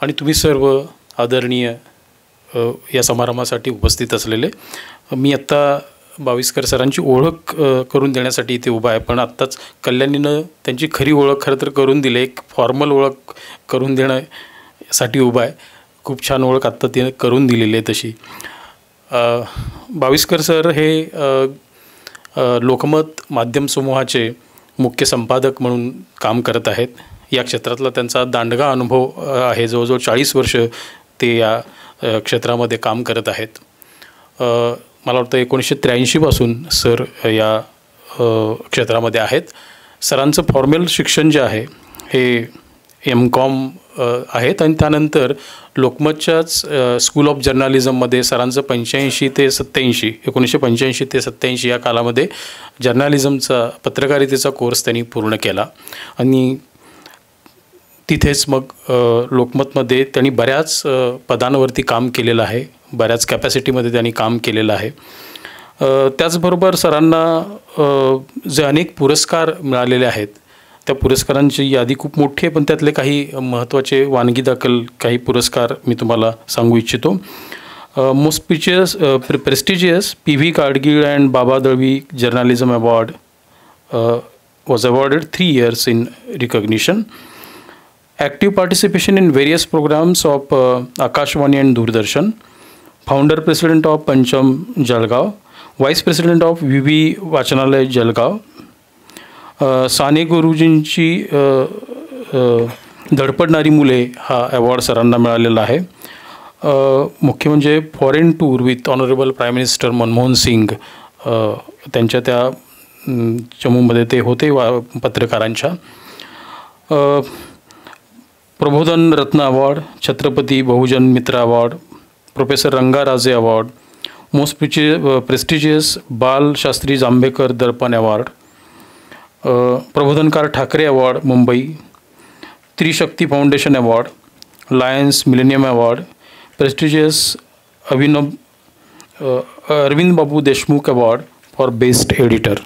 आणि तुम्ही सर्व आदरणीय या समारंभासाठी उपस्थित असलेले. मी आत्ता बाविस्कर सरांची ओळख करून देण्यासाठी इथे उभा आहे. पण आत्ताच कल्याणीनं त्यांची खरी ओळख खरं तर करून दिली, एक फॉर्मल ओळख करून देण्यासाठी उभा आहे. खूप छान ओळख आत्ता तिने करून दिलेली आहे तशी. बाविस्कर सर हे लोकमत माध्यम समूहाचे मुख्य संपादक म्हणून काम करत आहेत. या क्षेत्रातला त्यांचा दांडगा अनुभव आहे. जवळजवळ 40 वर्ष ते या क्षेत्रामध्ये काम करत आहेत. मला वाटतं 1983पासून सर या क्षेत्रामध्ये आहेत. सरांचं फॉर्मल शिक्षण जे आहे हे M.Com आहेत आणि त्यानंतर लोकमतच्याच स्कूल ऑफ जर्नालिझममध्ये सरांचं 1985 ते 87 या कालामध्ये जर्नालिझमचा पत्रकारितेचा कोर्स त्यांनी पूर्ण केला आणि तिथेच मग लोकमतमध्ये त्यांनी बऱ्याच पदांवरती काम केलेलं आहे, बऱ्याच कॅपॅसिटीमध्ये त्यांनी काम केलेलं आहे. त्याचबरोबर सरांना जे अनेक पुरस्कार मिळालेले आहेत त्या पुरस्कारांची यादी खूप मोठी आहे, पण त्यातले काही महत्त्वाचे वानगी दाखल काही पुरस्कार मी तुम्हाला सांगू इच्छितो. Most prestigious PV Gadgil and Baba Dalvi journalism award was awarded 3 years in recognition. Active participation in various programs of Akashvani and Doordarshan. Founder President of Pancham Jalgaon. Vice President of VV वाचनालय जळगाव. साने गुरुजींची धडपडणारी मुले हा अवॉर्ड सरांना मिळालेला आहे. मुख्य म्हणजे foreign tour with honourable prime minister Manmohan Singh त्यांच्या त्या जम्मूमध्ये ते होते पत्रकारांच्या. प्रबोधन रत्न award, Chhatrapati Bahujan Mitra award, professor Rangaraje award, most prestigious Bal Shastri Jambhekar Darpan award, Prabodhankar Thackeray award Mumbai, Trishakti foundation award, Lions Millennium award, prestigious Arvind Babu Deshmukh award for best editor.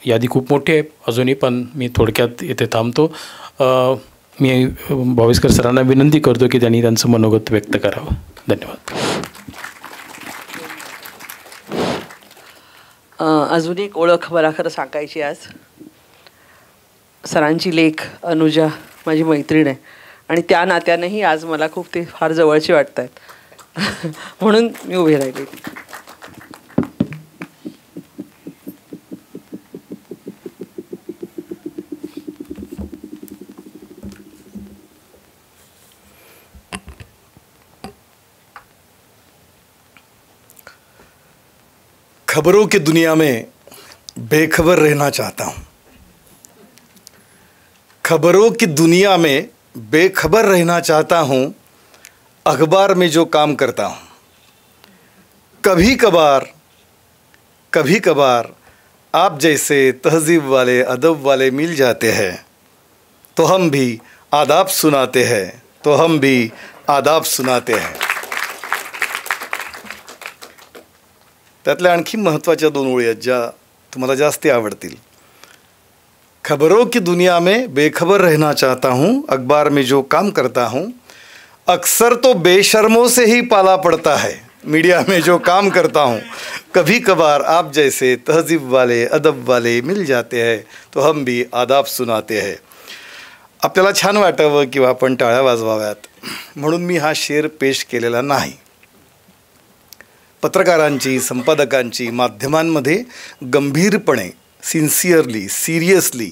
यादी खूप मोठी आहे अजूनही, पण मी थोडक्यात इथे थांबतो. मी बाविस्कर सरांना विनंती करतो की त्यांनी त्यांचं मनोगत व्यक्त करावं. धन्यवाद. अजून एक ओळख मला खरं सांगायची आज. सरांची लेक अनुजा माझी मैत्रीण आहे आणि त्या नात्यानेही आज मला खूप ते फार जवळचे वाटत आहेत म्हणून मी उभी राहिली. खबरों की दुनिया में बेखबर रहना चाहता हूँ. खबरों की दुनिया में बेखबर रहना चाहता हूँ. अखबार में जो काम करता हूँ. कभी कभार आप जैसे तहजीब वाले अदब वाले मिल जाते हैं तो हम भी आदाब सुनाते हैं. त्यातल्या आणखी महत्त्वाच्या 2 ओळी आहेत ज्या तुम्हाला जास्त आवडतील. खबरों की दुनिया में बेखबर रहना चाहता हूँ. अखबार में जो काम करता हूँ. अक्सर तो बेशर्मों से ही पाला पड़ता है. मीडिया में जो काम करता हूँ. कभी कभार आप जैसे तहजीब वाले अदब वाले मिल जाते हैं तो हम भी आदाब सुनाते हैं. आपल्याला छान वाटावं किंवा आपण टाळ्या वाजवाव्यात म्हणून मी हा शेर पेश केलेला नाही. पत्रकारांची, संपादकांची, माध्यमांमध्ये गंभीरपणे, सिरियसली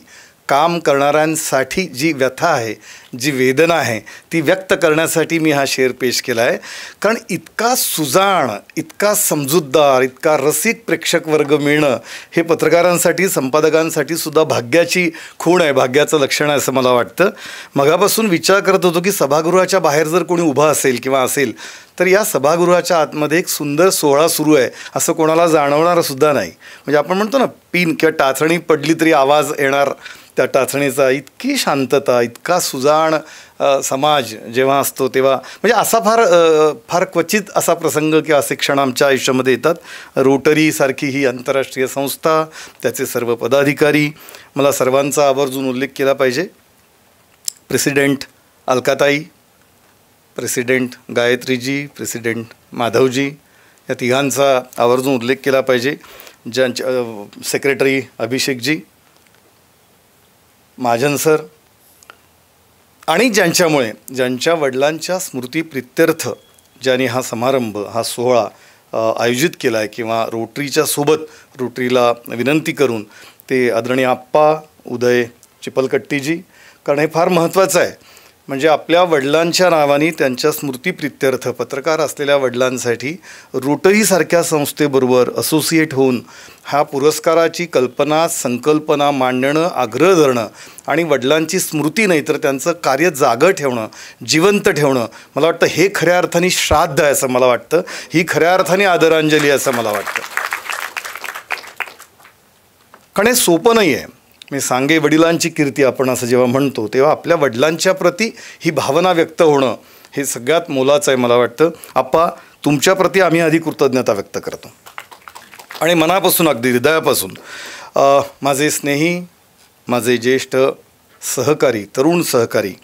काम करणाऱ्यांसाठी जी व्यथा आहे, जी वेदना आहे, ती व्यक्त करण्यासाठी मी हा शेर पेश केला आहे. कारण इतका सुजाण, इतका समजूतदार, इतका रसिक प्रेक्षक वर्ग मिळणं हे पत्रकारांसाठी, संपादकांसाठी सुद्धा भाग्याची खूण आहे, भाग्याचं लक्षण आहे असं मला वाटतं. मगापासून विचार करत होतो की सभागृहाच्या बाहेर जर कोणी उभा असेल किंवा असेल तर या सभागृहाच्या आतमध्ये एक सुंदर सोहळा सुरू आहे असं कोणाला जाणवणारं सुद्धा नाही. म्हणजे आपण म्हणतो ना, पिन किंवा टाचणी पडली तरी आवाज येणार त्या टाचणीचा. इतकी शांतता, इतका सुजाण समाज जेव्हा असतो तेव्हा, म्हणजे असा फार क्वचित असा प्रसंग किंवा असे क्षण आमच्या आयुष्यामध्ये येतात. रोटरीसारखी ही आंतरराष्ट्रीय संस्था, त्याचे सर्व पदाधिकारी, मला सर्वांचा आवर्जून उल्लेख केला पाहिजे. प्रेसिडेंट अलकाताई, प्रेसिडेंट गायत्रीजी, प्रेसिडेंट माधवजी या तिघांचा आवर्जून उल्लेख केला पाहिजे. ज्यांच्या सेक्रेटरी अभिषेकजी, महाजन सर, आणि ज्यांच्या वडिलांच्या स्मृतीप्रित्यर्थ ज्यांनी हा समारंभ, हा सोहळा आयोजित केला आहे किंवा रोटरीच्या सोबत रोटरीला विनंती करून, ते आदरणीय आप्पा उदय चिपलकट्टीजी. कारण हे फार महत्त्वाचं आहे. म्हणजे आपल्या वडिलांच्या नावाने त्यांच्या स्मृतीप्रित्यर्थ पत्रकार असलेल्या वडिलांसाठी रोटरीसारख्या संस्थेबरोबर असोसिएट होऊन हा पुरस्काराची कल्पना, संकल्पना मांडणं, आग्रह धरणं आणि वडिलांची स्मृती नाही तर त्यांचं कार्य जागं ठेवणं, जिवंत ठेवणं, मला वाटतं हे खऱ्या अर्थाने श्राद्ध आहे असं मला वाटतं. ही खऱ्या अर्थाने आदरांजली असं मला वाटतं. कारण हे सोपं नाही आहे. मी सांगे वडिलांची कीर्ती आपण असं जेव्हा म्हणतो तेव्हा आपल्या वडिलांच्या प्रती ही भावना व्यक्त होणं हे सगळ्यात मोलाचं आहे मला वाटतं. आप्पा, तुमच्याप्रती आम्ही आधी कृतज्ञता व्यक्त करतो आणि मनापासून, अगदी हृदयापासून. माझे स्नेही, माझे ज्येष्ठ सहकारी, तरुण सहकारी,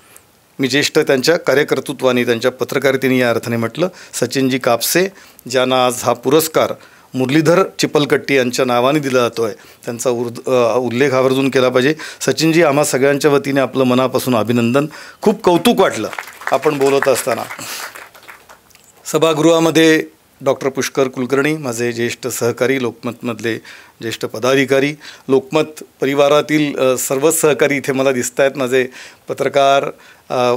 मी ज्येष्ठ त्यांच्या कार्यकर्तृत्वाने, त्यांच्या पत्रकारितेने या अर्थाने म्हटलं, सचिनजी कापसे, ज्यांना आज हा पुरस्कार मुरलीधर चिपलकट्टी यांच्या नावाने दिला जातो आहे, त्यांचा उल्लेख आवर्जून केला पाहिजे. सचिनजी, आम्हा सगळ्यांच्या वतीने आपलं मनापासून अभिनंदन. खूप कौतुक वाटलं आपण बोलत असताना. सभागृहामध्ये डॉक्टर पुष्कर कुलकर्णी, माझे ज्येष्ठ सहकारी, लोकमतमधले ज्येष्ठ पदाधिकारी, लोकमत परिवारातील सर्वच सहकारी इथे मला दिसत आहेत. माझे पत्रकार,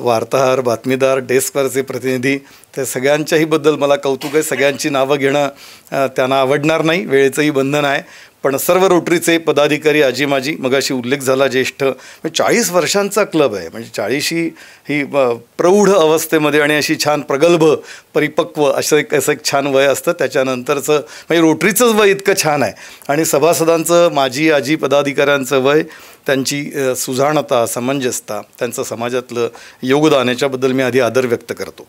वार्ताहर, बातमीदार, डेस्कवरचे प्रतिनिधी, त्या सगळ्यांच्याही बद्दल मला कौतुक आहे. सगळ्यांची नावं घेणं त्यांना आवडणार नाही, वेळेचंही बंधन आहे. पण सर्व रोटरीचे पदाधिकारी, आजी माजी, मगाशी उल्लेख झाला, ज्येष्ठ, 40 वर्षांचा क्लब आहे. म्हणजे 40 ही प्रौढ अवस्थेमध्ये आणि अशी छान प्रगल्भ, परिपक्व असं एक छान वय असतं. त्याच्यानंतरचं म्हणजे रोटरीचंच वय इतकं छान आहे आणि सभासदांचं, माजी आजी पदाधिकाऱ्यांचं वय, त्यांची सुजाणता, समंजसता, त्यांचं समाजातलं योगदान, याच्याबद्दल मी आधी आदर व्यक्त करतो.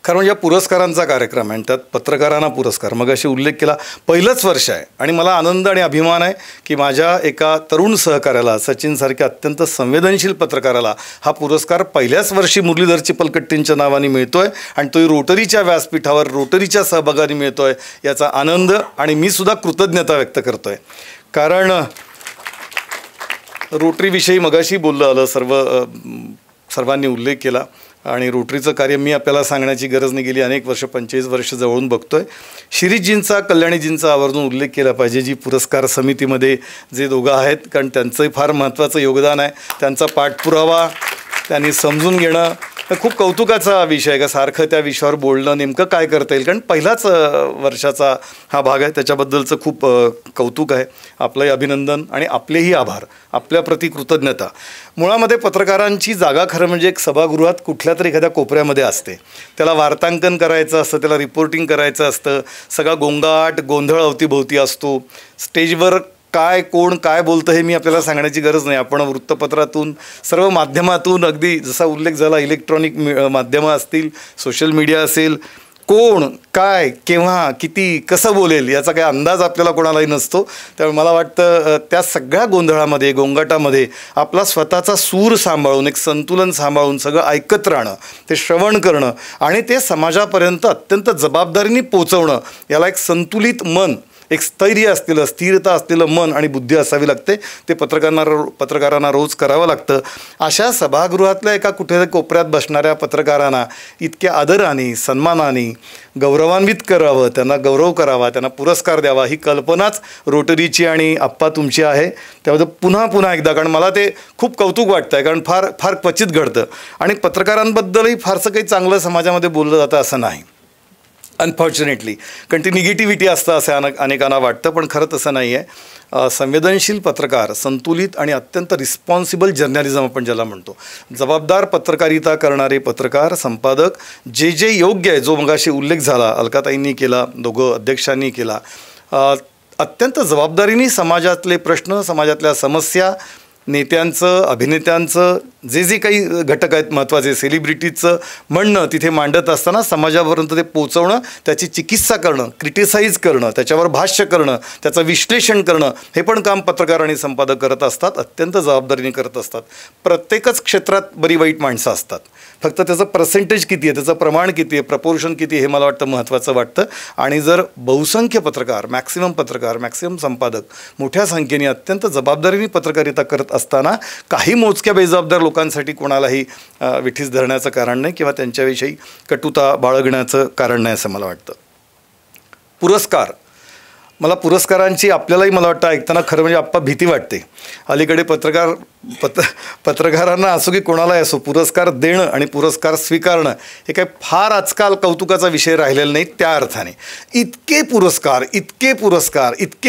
कारण या पुरस्कारांचा कार्यक्रम आहे आणि त्यात पत्रकारांना पुरस्कार, मग अशी उल्लेख केला, पहिलंच वर्ष आहे आणि मला आनंद आणि अभिमान आहे की माझ्या एका तरुण सहकार्याला, सचिनसारख्या अत्यंत संवेदनशील पत्रकाराला हा पुरस्कार पहिल्याच वर्षी मुरलीधर चिपलकट्टींच्या नावाने मिळतो आहे आणि तोही रोटरीच्या व्यासपीठावर रोटरीच्या सहभागाने मिळतो आहे. याचा आनंद आणि मी सुद्धा कृतज्ञता व्यक्त करतो आहे. कारण रोटरीविषयी मगाशी बोललं आलं, सर्वांनी उल्लेख केला आणि रोटरीचं कार्य मी आपल्याला सांगण्याची गरज नाही, गेली अनेक वर्ष, 25 वर्ष जवळून बघतो आहे. शिरीषजींचा, कल्याणीजींचा आवर्जून उल्लेख केला पाहिजे, जी पुरस्कार समितीमध्ये जे दोघं आहेत, कारण त्यांचंही फार महत्त्वाचं योगदान आहे. त्यांचा पाठपुरावा, त्यांनी समजून घेणं खूप कौतुकाचा विषय आहे. का सारखं त्या विषयावर बोलणं, नेमकं काय करता येईल, कारण पहिलाच वर्षाचा हा भाग आहे, त्याच्याबद्दलचं खूप कौतुक आहे. आपलंही अभिनंदन आणि आपलेही आभार, आपल्याप्रती कृतज्ञता. मुळामध्ये पत्रकारांची जागा खरं म्हणजे एक सभागृहात कुठल्या तरी एखाद्या कोपऱ्यामध्ये असते. त्याला वार्तांकन करायचं असतं, त्याला रिपोर्टिंग करायचं असतं, सगळा गोंगाट गोंधळ अवतीभोवती असतो. स्टेजवर काय, कोण काय बोलतं हे मी आपल्याला सांगण्याची गरज नाही. आपण वृत्तपत्रातून, सर्व माध्यमातून, अगदी जसा उल्लेख झाला, इलेक्ट्रॉनिक माध्यमं असतील, सोशल मीडिया असेल, कोण काय, केव्हा, किती, कसं बोलेल याचा काही अंदाज आपल्याला कोणालाही नसतो. त्यामुळे मला वाटतं त्या सगळ्या गोंधळामध्ये, गोंगाटामध्ये आपला स्वतःचा सूर सांभाळून, एक संतुलन सांभाळून सगळं ऐकत राहणं, ते श्रवण करणं आणि ते समाजापर्यंत अत्यंत जबाबदारीने पोचवणं, याला एक संतुलित मन, एक स्थैर्य असलेलं, स्थिरता असलेलं मन आणि बुद्धी असावी लागते. ते पत्रकारांना रोज करावं लागतं. अशा सभागृहातल्या एका कुठे कोपऱ्यात बसणाऱ्या पत्रकारांना इतक्या आदराने, सन्मानाने गौरवान्वित करावं, त्यांना गौरव करावा, त्यांना पुरस्कार द्यावा, ही कल्पनाच रोटरीची आणि आप्पा तुमची आहे. त्याबद्दल पुन्हा एकदा, कारण मला ते खूप कौतुक वाटतं आहे, कारण फार क्वचित घडतं आणि पत्रकारांबद्दलही फारसं काही चांगलं समाजामध्ये बोललं जातं असं नाही, अनफॉर्च्युनेटली, कारण ती निगेटिव्हिटी असतं असं अनेकांना वाटतं, पण खरं तसं नाही आहे. संवेदनशील पत्रकार, संतुलित आणि अत्यंत रिस्पॉन्सिबल जर्नलिझम आपण ज्याला म्हणतो, जबाबदार पत्रकारिता करणारे पत्रकार, संपादक, जे योग्य आहे, जो मगाशी उल्लेख झाला, अलकाताईंनी केला, दोघं अध्यक्षांनी केला, अत्यंत जबाबदारीने समाजातले प्रश्न, समाजातल्या समस्या, नेत्यांचं, अभिनेत्यांचं, जे काही घटक आहेत महत्त्वाचे, सेलिब्रिटीचं म्हणणं तिथे मांडत असताना समाजापर्यंत ते पोचवणं, त्याची चिकित्सा करणं, क्रिटिसाईज करणं, त्याच्यावर भाष्य करणं, त्याचं विश्लेषण करणं, हे पण काम पत्रकार आणि संपादक करत असतात, अत्यंत जबाबदारीने करत असतात. प्रत्येकच क्षेत्रात बरी वाईट माणसं असतात, फक्त त्याचं पर्सेंटेज किती आहे, त्याचं प्रमाण किती आहे, प्रपोर्शन किती हे मला वाटतं महत्त्वाचं वाटतं. आणि जर बहुसंख्य पत्रकार, मॅक्सिमम संपादक मोठ्या संख्येने अत्यंत जबाबदारीने पत्रकारिता करत असताना काही मोजक्या बेजबाबदार लोकांसाठी कोणालाही विठीस धरण्याचं कारण नाही किंवा त्यांच्याविषयी कटुता बाळगण्याचं कारण नाही असं मला वाटतं. पुरस्कार, मला पुरस्कारांची आपल्यालाही मला वाटतं ऐकताना खरं म्हणजे आप्पा भीती वाटते. अलीकडे पत्रकारांना असो की कोणालाही असो पुरस्कार देणं आणि पुरस्कार स्वीकारणं हे काही फार आजकाल कौतुकाचा विषय राहिलेला नाही. त्या अर्थाने इतके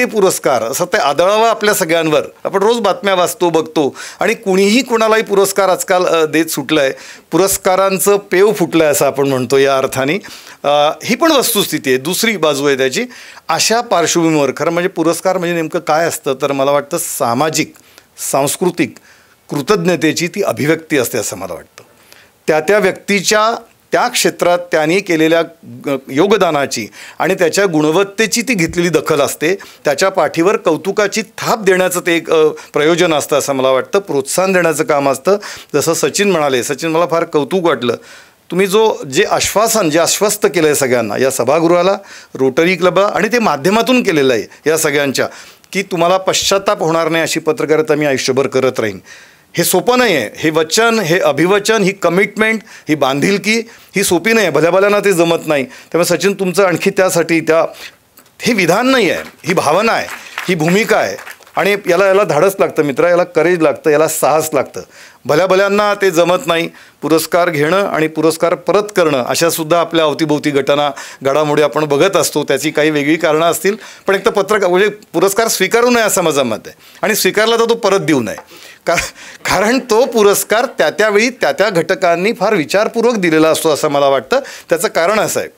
पुरस्कार असं ते आदळावं आपल्या सगळ्यांवर. आपण रोज बातम्या वाचतो, बघतो आणि कुणीही कोणालाही पुरस्कार आजकाल देत सुटलं आहे. पुरस्कारांचं पेव फुटलं आहे असं आपण म्हणतो. या अर्थाने ही पण वस्तुस्थिती आहे, दुसरी बाजू आहे त्याची. अशा पार्श्वभूमीवर खरं म्हणजे पुरस्कार म्हणजे नेमकं काय असतं तर मला वाटतं सामाजिक सांस्कृतिक कृतज्ञतेची ती अभिव्यक्ती असते असं मला वाटतं. त्या व्यक्तीच्या त्या क्षेत्रात त्यांनी केलेल्या योगदानाची आणि त्याच्या गुणवत्तेची ती घेतलेली दखल असते. त्याच्या पाठीवर कौतुकाची थाप देण्याचं ते एक प्रयोजन असतं असं मला वाटतं. प्रोत्साहन देण्याचं काम असतं. जसं सचिन म्हणाले, सचिन मला फार कौतुक वाटलं. तुम्ही जे आश्वस्त केलं आहे सगळ्यांना, या सभागृहाला, रोटरी क्लबला आणि ते माध्यमातून केलेलं आहे या सगळ्यांच्या, की तुम्हाला पश्चाताप होणार नाही अशी पत्रकारिता मी आयुष्यभर करत राहीन. हे सोपं नाही आहे. हे वचन, हे अभिवचन, ही कमिटमेंट, ही बांधिलकी ही सोपी नाही आहे. भल्याभल्यांना ते जमत नाही. त्यामुळे सचिन तुमचं आणखी त्यासाठी हे विधान नाही आहे, ही भावना आहे, ही भूमिका आहे आणि याला धाडस लागतं मित्रा, याला करेज लागतं, याला साहस लागतं. भल्याभल्यांना ते जमत नाही. पुरस्कार घेणं आणि पुरस्कार परत करणं अशासुद्धा आपल्या अवतीभोवती घडामोडी आपण बघत असतो. त्याची काही वेगळी कारणं असतील, पण एक तर म्हणजे पुरस्कार स्वीकारू नये असं माझं मत आहे. आणि स्वीकारला तर तो परत देऊ नये, कारण तो पुरस्कार त्यावेळी त्या घटकांनी फार विचारपूर्वक दिलेला असतो असं मला वाटतं. त्याचं कारण असं आहे,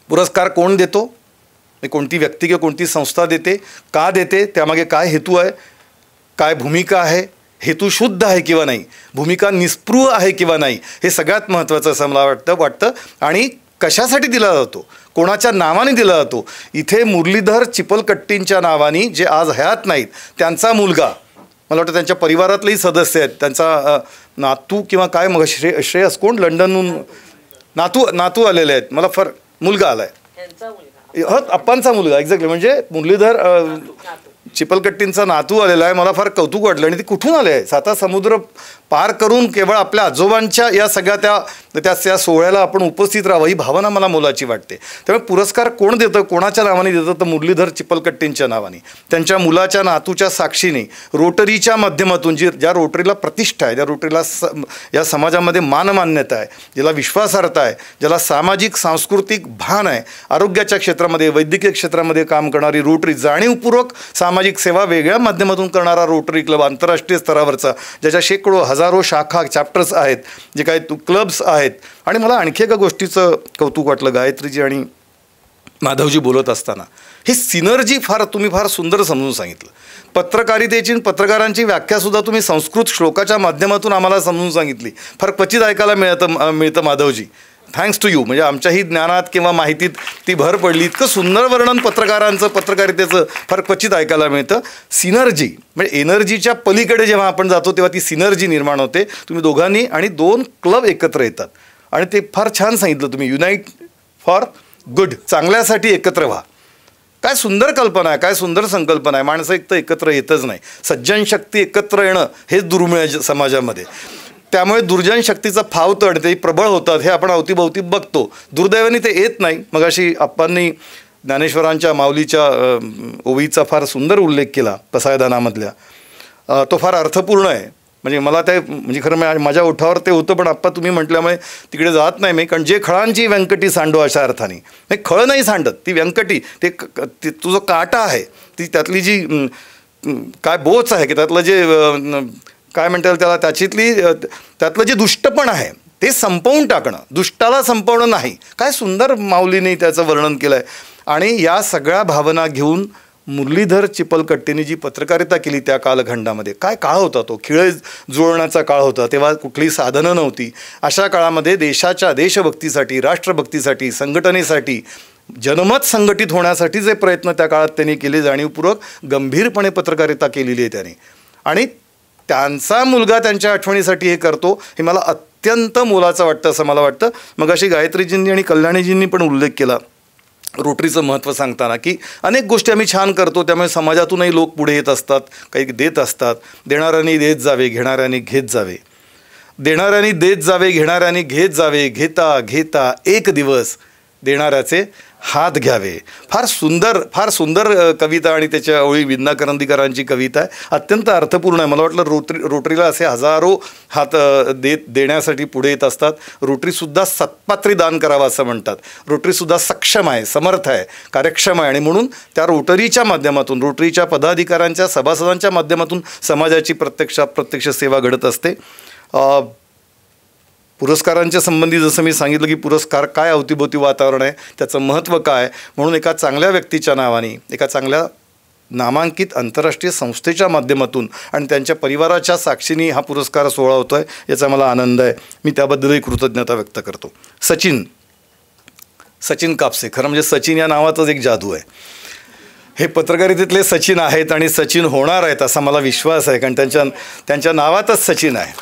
पुरस्कार कोण देतो, कोणती व्यक्ती किंवा कोणती संस्था देते, का देते, त्यामागे काय हेतू आहे, काय भूमिका आहे, हेतू शुद्ध आहे किंवा नाही, भूमिका निस्पृह आहे किंवा नाही, हे सगळ्यात महत्त्वाचं असं मला वाटतं. आणि कशासाठी दिला जातो, कोणाच्या नावाने दिला जातो. इथे मुरलीधर चिपलकट्टींच्या नावाने जे आज हयात नाहीत त्यांचा मुलगा, मला वाटतं त्यांच्या परिवारातलेही सदस्य आहेत, त्यांचा नातू किंवा काय मग श्रेयस कोण लंडनहून नातू आलेले आहेत, मला मुलगा आला आहे, अप्पांचा मुलगा एक्झॅक्टली, म्हणजे मुरलीधर चिपलकट्टींचा नातू आलेला आहे. मला फार कौतुक वाटलं. आणि ते कुठून आले आहे, 7 समुद्र पार करून केवळ आपल्या आजोबांच्या या सगळ्या त्या सोहळ्याला आपण उपस्थित राहावं, ही भावना मला मोलाची वाटते. त्यामुळे पुरस्कार कोण देतं, कोणाच्या नावाने देतं तर मुरलीधर चिपलकट्टींच्या नावाने, त्यांच्या मुलाच्या नातूच्या साक्षीने, रोटरीच्या माध्यमातून, ज्या रोटरीला प्रतिष्ठा आहे, ज्या रोटरीला या समाजामध्ये मानमान्यता आहे, ज्याला विश्वासार्हता आहे, ज्याला सामाजिक सांस्कृतिक भान आहे, आरोग्याच्या क्षेत्रामध्ये, वैद्यकीय क्षेत्रामध्ये काम करणारी रोटरी, जाणीवपूर्वक सामाजिक सेवा वेगळ्या माध्यमातून करणारा रोटरी क्लब, आंतरराष्ट्रीय स्तरावरचा, ज्याच्या शेकडो हजारो शाखा चॅप्टर्स आहेत, जे काही क्लब्स आहेत. आणि मला आणखी एका गोष्टीचं कौतुक वाटलं, गायत्रीजी आणि माधवजी बोलत असताना, ही सिनर्जी तुम्ही फार सुंदर समजून सांगितलं. पत्रकारितेची, पत्रकारांची व्याख्यासुद्धा तुम्ही संस्कृत श्लोकाच्या माध्यमातून आम्हाला समजून सांगितली. फार क्वचित ऐकायला मिळतं माधवजी. Thanks to you. म्हणजे आमच्याही ज्ञानात किंवा माहितीत ती भर पडली. इतकं सुंदर वर्णन पत्रकारितेचं फार क्वचित ऐकायला मिळतं. सिनर्जी म्हणजे एनर्जीच्या पलीकडे जेव्हा आपण जातो तेव्हा ती सिनर्जी निर्माण होते. तुम्ही दोघांनी आणि 2 क्लब एकत्र येतात आणि ते फार छान सांगितलं तुम्ही, युनाईट फॉर गुड, चांगल्यासाठी एकत्र व्हा. काय सुंदर कल्पना आहे, काय सुंदर संकल्पना आहे. माणसं एक तर एकत्र येतच नाही, सज्जन शक्ती एकत्र येणं हेच दुर्मिळ आहे समाजामध्ये. त्यामुळे दुर्जन शक्तीचा फाव तड ते प्रबळ होतात हे आपण अवतीभोवती बघतो. दुर्दैवाने ते येत नाही. मगाशी आप्पांनी ज्ञानेश्वरांच्या माऊलीच्या ओवीचा फार सुंदर उल्लेख केला पसायदानामधल्या, तो फार अर्थपूर्ण आहे. म्हणजे मला म्हणजे खरं माझ्या ओठावर ते होतं, पण आप्पा तुम्ही म्हटल्यामुळे तिकडे जात नाही मी. कारण जे खळांची व्यंकटी सांडो अशा अर्थाने, नाही खळं नाही सांडत, ती व्यंकटी, ते तुझं काटा आहे, ती त्यातली जी काय बोच आहे की त्यातलं जे काय म्हणता येईल त्याला, त्यातलं जे दुष्टपण आहे ते संपवून टाकणं, दुष्टाला संपवणं नाही. काय सुंदर माऊलीने त्याचं वर्णन केलं आहे. आणि या सगळ्या भावना घेऊन मुरलीधर चिपलकट्टीने जी पत्रकारिता केली त्या कालखंडामध्ये, काय काळ होता तो, खिळे जुळवण्याचा काळ होता, तेव्हा कुठली साधनं नव्हती. अशा काळामध्ये देशभक्तीसाठी, राष्ट्रभक्तीसाठी, संघटनेसाठी, जनमत संघटित होण्यासाठी जे प्रयत्न त्या काळात त्यांनी केले, जाणीवपूर्वक गंभीरपणे पत्रकारिता केलेली आहे त्याने. आणि त्यांचा मुलगा त्यांच्या आठवणीसाठी हे करतो, हे मला अत्यंत मोलाचं वाटतं असं मला वाटतं. मग अशी गायत्रीजींनी आणि कल्याणीजींनी पण उल्लेख केला रोटरीचं महत्त्व सांगताना, की अनेक गोष्टी आम्ही छान करतो, त्यामुळे समाजातूनही लोक पुढे येत असतात, काही देत असतात. देणाऱ्यांनी देत जावे, घेणाऱ्यांनी घेत जावे. देणाऱ्यांनी देत जावे, घेणाऱ्यांनी घेत जावे. घेता घेता एक दिवस देणाऱ्याचे हात घ्यावे. फार सुंदर कविता आणि त्याच्या ओळी विंदा करंदीकरांची कविता आहे. अत्यंत अर्थपूर्ण आहे. मला वाटलं रोटरीला असे हजारो हात देण्यासाठी पुढे येत असतात. रोटरीसुद्धा सत्पात्री दान करावं असं म्हणतात. रोटरीसुद्धा सक्षम आहे, समर्थ आहे, कार्यक्षम आहे. आणि म्हणून त्या रोटरीच्या माध्यमातून, रोटरीच्या पदाधिकाऱ्यांच्या, सभासदांच्या माध्यमातून समाजाची प्रत्यक्ष सेवा घडत असते. पुरस्कारांच्या संबंधी जसं मी सांगितलं की पुरस्कार काय, अवतीभोवती वातावरण आहे, त्याचं महत्त्व काय, म्हणून एका चांगल्या व्यक्तीच्या नावाने, एका चांगल्या नामांकित आंतरराष्ट्रीय संस्थेच्या माध्यमातून आणि त्यांच्या परिवाराच्या साक्षीने हा पुरस्कार सोहळा होतो आहे, याचा मला आनंद आहे. मी त्याबद्दलही कृतज्ञता व्यक्त करतो. सचिन कापसे, खरं म्हणजे सचिन या नावातच एक जादू आहे. हे पत्रकारितेतले सचिन आहेत आणि सचिन होणार आहेत असा मला विश्वास आहे, कारण त्यांच्या नावातच सचिन आहे.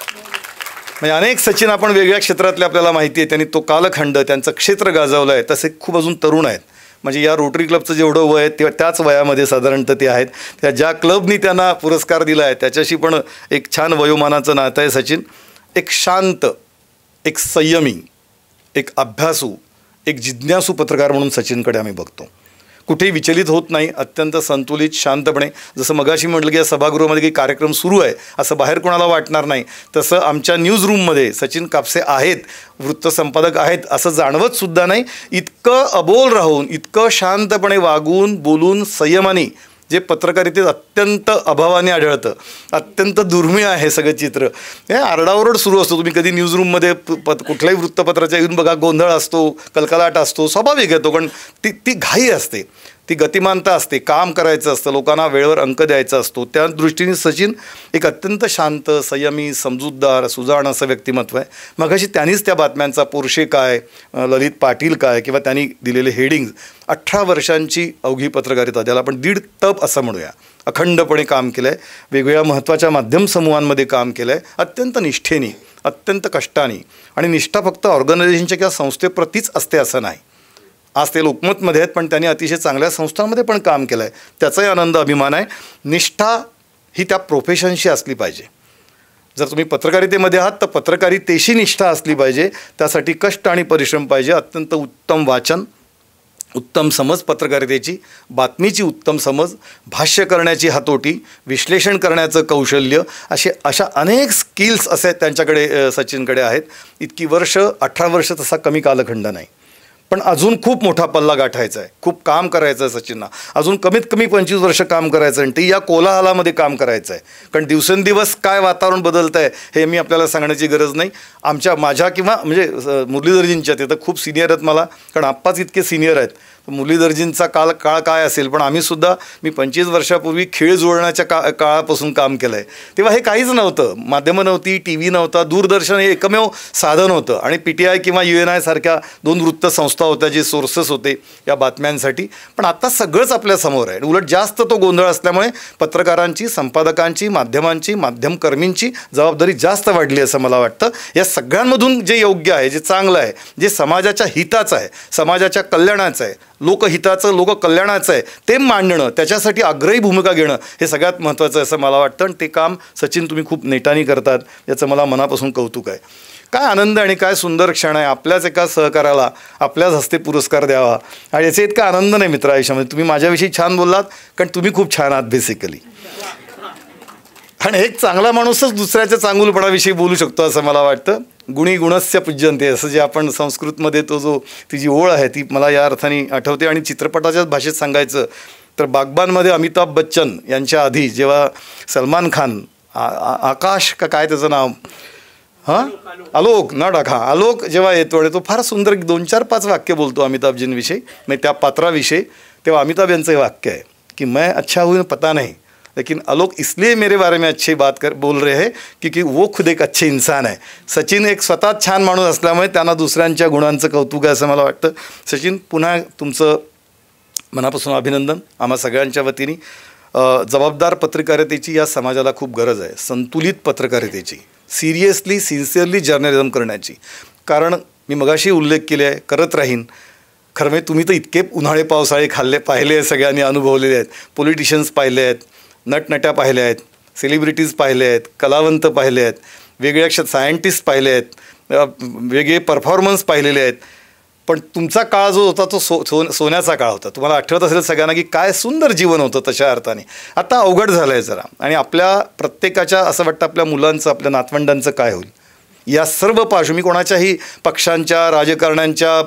म्हणजे अनेक सचिन आपण वेगळ्या क्षेत्रातले आपल्याला माहिती आहे, त्यांनी तो कालखंड, त्यांचं क्षेत्र गाजवलं आहे. तसे खूप अजून तरुण आहेत. म्हणजे या रोटरी क्लबचं जेवढं वय आहे तेव्हा त्याच वयामध्ये साधारणतः ते आहेत. त्या ज्या क्लबनी त्यांना पुरस्कार दिला आहे त्याच्याशी पण एक छान वयोमानाचं नातं आहे. सचिन एक शांत, एक संयमी, एक अभ्यासू, एक जिज्ञासू पत्रकार म्हणून सचिनकडे आम्ही बघतो. कुठेही विचलित होत नाही, अत्यंत संतुलित, शांतपणे. जसं मगाशी म्हटलं की या सभागृहामध्ये काही कार्यक्रम सुरू आहे असं बाहेर कोणाला वाटणार नाही, तसं आमच्या न्यूज रूममध्ये सचिन कापसे आहेत, वृत्तसंपादक आहेत असं जाणवतसुद्धा नाही. इतकं अबोल राहून, इतकं शांतपणे वागून, बोलून, संयमाने, जे पत्रकारितेत अत्यंत अभावाने आढळतं, अत्यंत दुर्मिळ आहे सगळं चित्र. हे आरडाओरड सुरू असतो. तुम्ही कधी न्यूजरूममध्ये कुठल्याही वृत्तपत्राच्या येऊन बघा, गोंधळ असतो, कलकलाट असतो, स्वाभाविक येतो, कारण ती घाई असते, ती गतिमानता असते, काम करायचं असतं, लोकांना वेळेवर अंक द्यायचा असतो. त्या दृष्टीने सचिन एक अत्यंत शांत, संयमी, समजूतदार, सुजाण असं व्यक्तिमत्व आहे. मगाशी त्यांनीच त्या बातम्यांचा पोर्शे काय, ललित पाटील काय, किंवा त्यांनी दिलेले हेडिंग्ज, 18 वर्षांची अवघी पत्रकारिता, ज्याला आपण 1.5 तप असं म्हणूया, अखंडपणे काम केलं आहे. वेगवेगळ्या महत्त्वाच्या माध्यम समूहांमध्ये काम केलं आहे, अत्यंत निष्ठेने, अत्यंत कष्टाने. आणि निष्ठा फक्त ऑर्गनायझेशनच्या किंवा संस्थेप्रतीच असते असं नाही. आज ते लोकमतमध्ये आहेत, पण त्यांनी अतिशय चांगल्या संस्थांमध्ये पण काम केलं आहे, त्याचाही आनंद, अभिमान आहे. निष्ठा ही त्या प्रोफेशनशी असली पाहिजे. जर तुम्ही पत्रकारितेमध्ये आहात तर पत्रकारितेशी निष्ठा असली पाहिजे. त्यासाठी कष्ट आणि परिश्रम पाहिजे. अत्यंत उत्तम वाचन, उत्तम समज पत्रकारितेची, बातमीची उत्तम समज, भाष्य करण्याची हातोटी, विश्लेषण करण्याचं कौशल्य, अशा अनेक स्किल्स असे त्यांच्याकडे, सचिनकडे आहेत. इतकी वर्ष, 18 वर्ष तसा कमी कालखंड नाही, पण अजून खूप मोठा पल्ला गाठायचा आहे, खूप काम करायचं आहे सचिनना. अजून कमीत कमी 25 वर्ष काम करायचं आहे, आणि ते या कोलाहलामध्ये काम करायचं आहे. कारण दिवसेंदिवस काय वातावरण बदलतं आहे हे मी आपल्याला सांगण्याची गरज नाही. माझ्या किंवा म्हणजे मुरलीधरजींच्या, ते तर खूप सिनियर आहेत मला, कारण आप्पाच इतके सिनियर आहेत. मुरलीधरजींचा काळ काय असेल, पण आम्हीसुद्धा, मी 25 वर्षापूर्वी खेळ जुळण्याच्या काळापासून काम केलं आहे. तेव्हा हे काहीच नव्हतं, माध्यमं नव्हती, टी व्ही नव्हता, दूरदर्शन हे एकमेव साधन होतं. आणि PTI किंवा UNI सारख्या 2 वृत्तसंस्था होत्या, जे सोर्सेस होते या बातम्यांसाठी. पण आता सगळंच आपल्यासमोर आहे. उलट जास्त तो गोंधळ असल्यामुळे पत्रकारांची, संपादकांची, माध्यमांची, माध्यमकर्मींची जबाबदारी जास्त वाढली असं मला वाटतं. या सगळ्यांमधून जे योग्य आहे, जे चांगलं आहे, जे समाजाच्या हिताचं आहे, समाजाच्या कल्याणाचं आहे, लोकहिताचं, लोककल्याणाचं आहे, ते मांडणं, त्याच्यासाठी आग्रही भूमिका घेणं, हे सगळ्यात महत्त्वाचं आहे असं मला वाटतं. आणि ते काम सचिन तुम्ही खूप नेटाने करतात, याचं मला मनापासून कौतुक आहे. काय आनंद आणि काय सुंदर क्षण आहे. आपल्याच एका सहकाराला आपल्याच हस्ते पुरस्कार द्यावा, आणि याचा इतका आनंद नाही मित्र आयुष्यामध्ये. तुम्ही माझ्याविषयी छान बोललात, कारण तुम्ही खूप छान आहात बेसिकली. आणि एक चांगला माणूसच दुसऱ्याच्या चांगुलपणाविषयी बोलू शकतो असं मला वाटतं. गुणी गुणस्य पूज्यन्ते, असं जे आपण संस्कृतमध्ये ती जी ओळ आहे ती मला या अर्थाने आठवते. आणि चित्रपटाच्याच भाषेत सांगायचं तर बागबानमध्ये अमिताभ बच्चन यांच्या आधी जेव्हा सलमान खान, आकाश का काय त्याचं नाव, आलोक जेव्हा येतो आणि तो फार सुंदर 2-4-5 वाक्य बोलतो अमिताभजींविषयी, म्हणजे त्या पात्राविषयी, तेव्हा अमिताभ यांचं हे वाक्य आहे कि मैं अच्छा हूँ पता नहीं, लेकिन आलोक इसलिए मेरे बारे में अच्छी बोल रहे हैं क्योंकि वो खुद एक अच्छे इंसान आहे. सचिन एक स्वतः छान माणूस असल्यामुळे त्यांना दुसऱ्यांच्या गुणांचं कौतुक आहे असं मला वाटतं. सचिन, पुन्हा तुमचं मनापासून अभिनंदन. आम्हा सगळ्यांच्या वतीने जबाबदार पत्रकारितेची या समाजाला खूप गरज आहे, संतुलित पत्रकारितेची, सिरियसली सिन्सिअरली जर्नलिझम करण्याची. कारण मी मगाशी उल्लेख केले आहे, करत राहीन. खरं म्हणजे तुम्ही तर इतके उन्हाळे पावसाळे पाहिले आहे, सगळ्यांनी अनुभवलेले आहेत. पॉलिटिशियन्स पाहिले आहेत, नटनट्या पाहिल्या आहेत, सेलिब्रिटीज पाहिले आहेत, कलावंत पाहिले आहेत, वेगळ्या सायंटिस्ट पाहिले आहेत, वेगळे परफॉर्मन्स पाहिलेले आहेत. पण तुमचा काळ जो होता तो सोन्याचा काळ होता. तुम्हाला आठवत असेल सगळ्यांना की काय सुंदर जीवन होतं तशा अर्थाने. आता अवघड झालं आहे जरा. आणि आपल्या प्रत्येकाच्या असं वाटतं आपल्या मुलांचं, आपल्या नातवंडांचं काय होईल या सर्व मी कोणाच्याही पक्षांच्या, राजकारण्यांच्या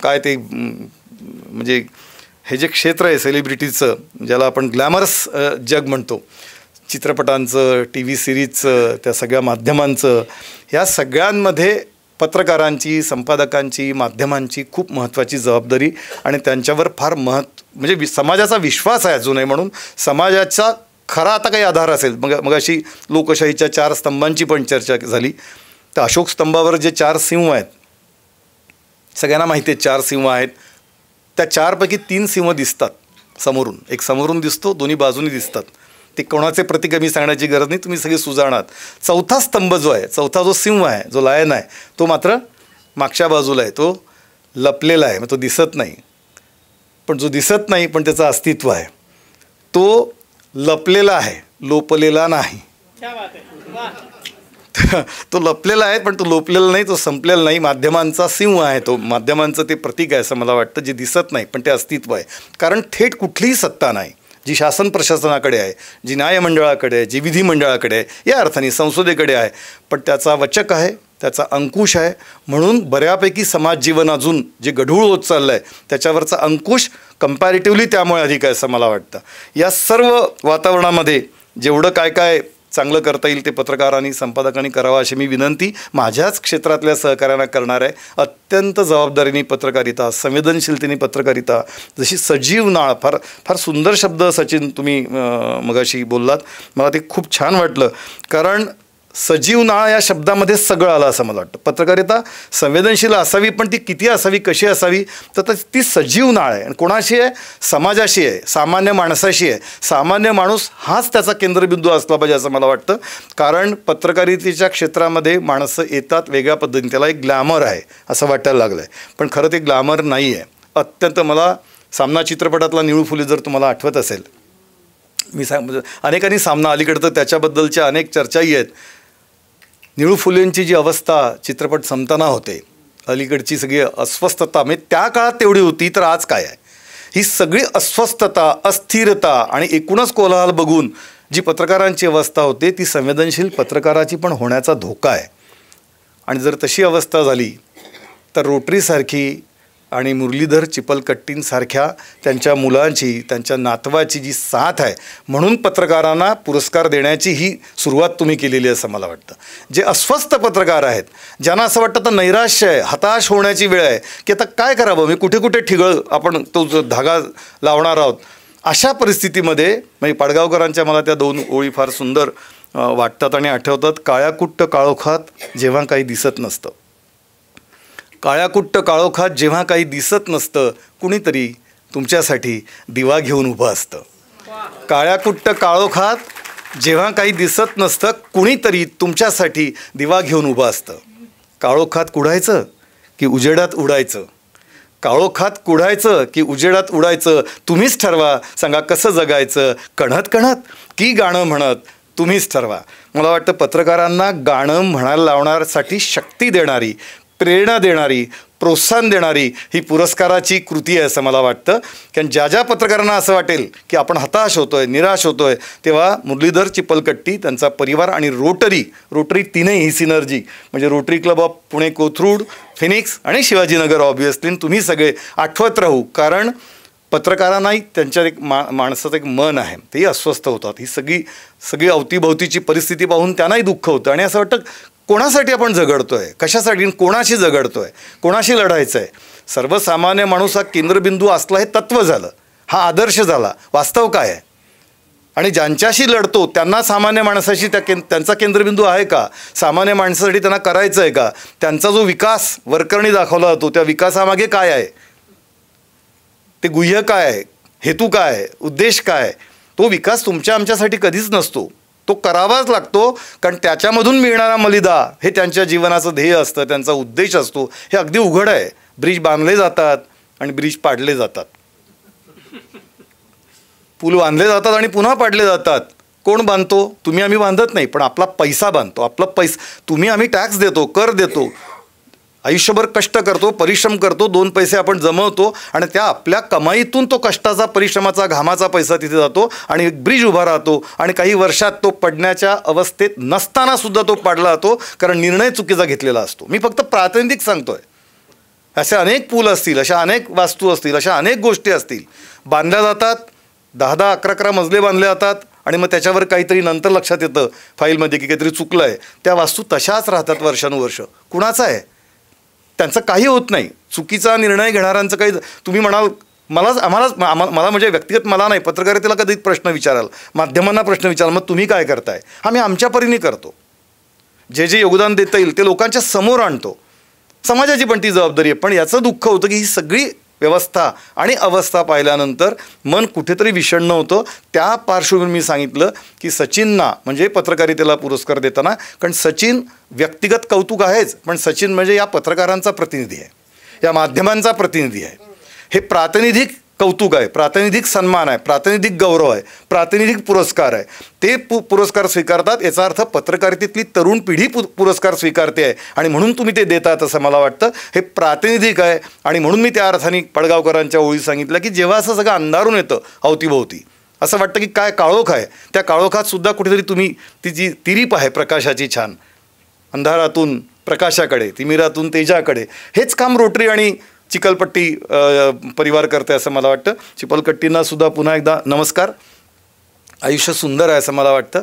काय ते म्हणजे हे जे क्षेत्र आहे सेलिब्रिटीचं, ज्याला आपण ग्लॅमरस जग म्हणतो, चित्रपटांचं, टी व्ही सिरीजचं, त्या सगळ्या माध्यमांचं, ह्या सगळ्यांमध्ये पत्रकारांची, संपादकांची, माध्यमांची खूप महत्त्वाची जबाबदारी आणि त्यांच्यावर फार म्हणजे समाजाचा विश्वास आहे अजूनही. म्हणून समाजाचा खरा आता काही आधार असेल, मग अशी लोकशाहीच्या 4 स्तंभांची पण चर्चा झाली. तर अशोक स्तंभावर जे 4 सिंह आहेत, सगळ्यांना माहिती आहे 4 सिंह आहेत. त्या 4पैकी 3 सिंह दिसतात समोरून. एक समोरून दिसतो, दोन्ही बाजूनी दिसतात. ते कोणाचे प्रतीक मी सांगण्याची गरज नाही, तुम्ही सगळे सुजाणात. 4था स्तंभ जो आहे, 4था जो सिंह आहे, जो लायन आहे, तो मात्र मागच्या बाजूला आहे, तो लपलेला आहे, मग तो दिसत नाही. पण जो दिसत नाही पण त्याचं अस्तित्व आहे, तो लपलेला आहे, लोपलेला नाही. तो लपलेला आहे पण तो लोपलेला नाही, तो संपलेला नाही. माध्यमांचा सिंह आहे तो, माध्यमांचं ते प्रतीक आहे असं मला वाटतं, जे दिसत नाही पण ते अस्तित्व आहे. कारण थेट कुठलीही सत्ता नाही जी शासन प्रशासनाकडे आहे, जी न्यायमंडळाकडे आहे, जी विधिमंडळाकडे आहे, या अर्थाने संसदेकडे आहे, पण त्याचा वचक आहे, त्याचा अंकुश आहे. म्हणून बऱ्यापैकी समाज जीवन अजून जे गढूळ होत चाललं आहे त्याच्यावरचा अंकुश कम्पॅरेटिव्हली त्यामुळे अधिक आहे असं मला वाटतं. या सर्व वातावरणामध्ये जेवढं काय काय चांगलं करता येईल ते पत्रकारांनी, संपादकांनी करावं अशी मी विनंती माझ्याच क्षेत्रातल्या सहकाऱ्यांना करणार आहे. अत्यंत जबाबदारीने पत्रकारिता, संवेदनशीलतेने पत्रकारिता, जशी सजीव नाळ, फार फार सुंदर शब्द सचिन तुम्ही मगाशी बोललात, मला ते खूप छान वाटलं. कारण सजीव नाळ या शब्दामध्ये सगळं आलं असं मला वाटतं. पत्रकारिता संवेदनशील असावी, पण ती किती असावी, कशी असावी, तर ती सजीव नाळ आहे. आणि कोणाशी आहे? समाजाशी आहे, सामान्य माणसाशी आहे. सामान्य माणूस हाच त्याचा केंद्रबिंदू असला पाहिजे असं मला वाटतं. कारण पत्रकारितेच्या क्षेत्रामध्ये माणसं येतात वेगळ्या पद्धतीने, त्याला एक ग्लॅमर आहे असं वाटायला लागलं आहे, पण खरं ते ग्लॅमर नाही आहे. अत्यंत मला सामना चित्रपटातला निळू फुले जर तुम्हाला आठवत असेल, मी अनेकांनी सामना अलीकडं तर त्याच्याबद्दलच्या अनेक चर्चाही आहेत. निळू फुलेंची जी अवस्था चित्रपट संपताना होते, अलीकडची सगळी अस्वस्थता, म्हणजे त्या काळात तेवढी होती तर आज काय आहे, ही सगळी अस्वस्थता, अस्थिरता आणि एकूणच कोलाहल बघून जी पत्रकारांची अवस्था होते ती संवेदनशील पत्रकाराची पण होण्याचा धोका आहे. आणि जर तशी अवस्था झाली तर रोटरीसारखी आणि मुरलीधर चिपलकट्टींसारख्या त्यांच्या मुलांची, त्यांच्या नातवाची जी साथ आहे, म्हणून पत्रकारांना पुरस्कार देण्याची ही सुरुवात तुम्ही केलेली आहे असं मला वाटतं. जे अस्वस्थ पत्रकार आहेत, ज्यांना असं वाटतं आता नैराश्य आहे, हताश होण्याची वेळ आहे की आता काय करावं, मी कुठे कुठे ठिगळ आपण तो जो धागा लावणार आहोत, अशा परिस्थितीमध्ये म्हणजे पाडगावकरांच्या मला त्या 2 ओळी फार सुंदर वाटतात आणि आठवतात. काळ्याकुट्ट काळोखात जेव्हा काही दिसत नसतं, काळ्याकुट्ट काळोखात जेव्हा काही दिसत नसतं, कुणीतरी तुमच्यासाठी दिवा घेऊन उभं असतं. काळ्याकुट्ट काळोखात जेव्हा काही दिसत नसतं, कुणीतरी तुमच्यासाठी दिवा घेऊन उभं असतं. काळोखात कुडायचं की उजेडात उडायचं, काळोखात कुडायचं की उजेडात उडायचं, तुम्हीच ठरवा. सांगा कसं जगायचं, कणत कणत की गाणं म्हणत, तुम्हीच ठरवा. मला वाटतं पत्रकारांना गाणं म्हणायला लावण्यासाठी शक्ती देणारी, प्रेरणा देणारी, प्रोत्साहन देणारी ही पुरस्काराची कृती आहे असं मला वाटतं. कारण ज्या ज्या पत्रकारांना असं वाटेल की आपण हताश होतो आहे, निराश होतो आहे, तेव्हा मुरलीधर चिपलकट्टी, त्यांचा परिवार आणि रोटरी तीनही ही सिनर्जी म्हणजे rotary Club of Pune Kothrud, Phoenix आणि शिवाजीनगर ऑब्व्हियसली तुम्ही सगळे आठवत राहू. कारण पत्रकारांनाही त्यांच्या एक माणसाचं एक मन आहे, तेही अस्वस्थ होतात. ही सगळी अवतीभोवतीची परिस्थिती पाहून त्यांनाही दुःख होतं आणि असं वाटतं कोणासाठी आपण झगडतो आहे, कशासाठी, कोणाशी झगडतो आहे, कोणाशी लढायचं आहे. सर्वसामान्य माणूस हा केंद्रबिंदू असला हे तत्त्व झालं, हा आदर्श झाला. वास्तव काय आहे? आणि ज्यांच्याशी लढतो त्यांना सामान्य माणसाशी त्यांचा केंद्रबिंदू आहे का? सामान्य माणसासाठी त्यांना करायचं आहे का? त्यांचा जो विकास वरकरणी दाखवला जातो त्या विकासामागे काय आहे, ते गुह्य काय आहे, हेतू काय आहे, उद्देश काय आहे? तो विकास तुमच्या आमच्यासाठी कधीच नसतो. तो करावाच लागतो, कारण त्याच्यामधून मिळणारा मलिदा हे त्यांच्या जीवनाचं ध्येय असतं, त्यांचा उद्देश असतो. हे अगदी उघड आहे. ब्रिज बांधले जातात आणि ब्रिज पाडले जातात, पूल बांधले जातात आणि पुन्हा पाडले जातात. कोण बांधतो? तुम्ही आम्ही बांधत नाही, पण आपला पैसा बांधतो. आपला तुम्ही आम्ही टॅक्स देतो, कर देतो, आयुष्यभर कष्ट करतो, परिश्रम करतो, 2 पैसे आपण जमवतो आणि त्या आपल्या कमाईतून तो कष्टाचा, परिश्रमाचा, घामाचा पैसा तिथे जातो आणि एक ब्रिज उभा राहतो आणि काही वर्षात तो पडण्याच्या अवस्थेत नसताना सुद्धा तो पाडला जातो, कारण निर्णय चुकीचा घेतलेला असतो. मी फक्त प्रातिनिधिक सांगतोय. असे अनेक पूल असतील, अशा अनेक वास्तू असतील, अशा अनेक गोष्टी असतील, बांधल्या जातात. 10-10, 11-11 मजले बांधले जातात आणि मग त्याच्यावर काहीतरी नंतर लक्षात येतं फाईलमध्ये की काहीतरी चुकलं आहे. त्या वास्तू तशाच राहतात वर्षानुवर्ष. कुणाचं आहे? त्यांचं काही होत नाही. चुकीचा निर्णय घेणाऱ्यांचं काही. तुम्ही म्हणाल मला म्हणजे व्यक्तिगत मला नाही, पत्रकारितेला कधी प्रश्न विचाराल, माध्यमांना प्रश्न विचाराल, मग तुम्ही काय करताय? आम्ही आमच्या परीने करतो. जे योगदान देता येईल ते लोकांच्या समोर आणतो. समाजाची पण ती जबाबदारी आहे. पण याचं दुःख होतं की ही सगळी व्यवस्था आणि अवस्था पाहिल्यानंतर मन कुठेतरी विषण्ण होतं. त्या पार्श्वभूमीवर मी सांगितलं की सचिनना म्हणजे पत्रकारितेला पुरस्कार देताना, कारण सचिन व्यक्तिगत कौतुक आहेच, पण सचिन म्हणजे या पत्रकारांचा प्रतिनिधी आहे, या माध्यमांचा प्रतिनिधी आहे. हे प्रातिनिधिक कौतुक आहे, प्रातिनिधिक सन्मान आहे, प्रातिनिधिक गौरव आहे, प्रातिनिधिक पुरस्कार आहे. ते पुरस्कार स्वीकारतात. याचा अर्थ पत्रकारितेतली तरुण पिढी पुरस्कार स्वीकारते आहे आणि म्हणून तुम्ही ते देतात असं मला वाटतं. हे प्रातिनिधिक आहे आणि म्हणून मी त्या अर्थाने पडगावकरांच्या ओळी सांगितलं की जेव्हा असं सगळं अंधारून येतं अवतीभोवती, असं वाटतं की काय काळोख आहे, त्या काळोखात सुद्धा कुठेतरी तुम्ही ती जी तिरीप आहे प्रकाशाची छान, अंधारातून प्रकाशाकडे, तिमिरातून तेजाकडे, हेच काम रोटरी आणि चिखलपट्टी परिवार करते असं मला वाटतं. चिखलपट्टींना सुद्धा पुन्हा एकदा नमस्कार. आयुष्य सुंदर आहे असं मला वाटतं.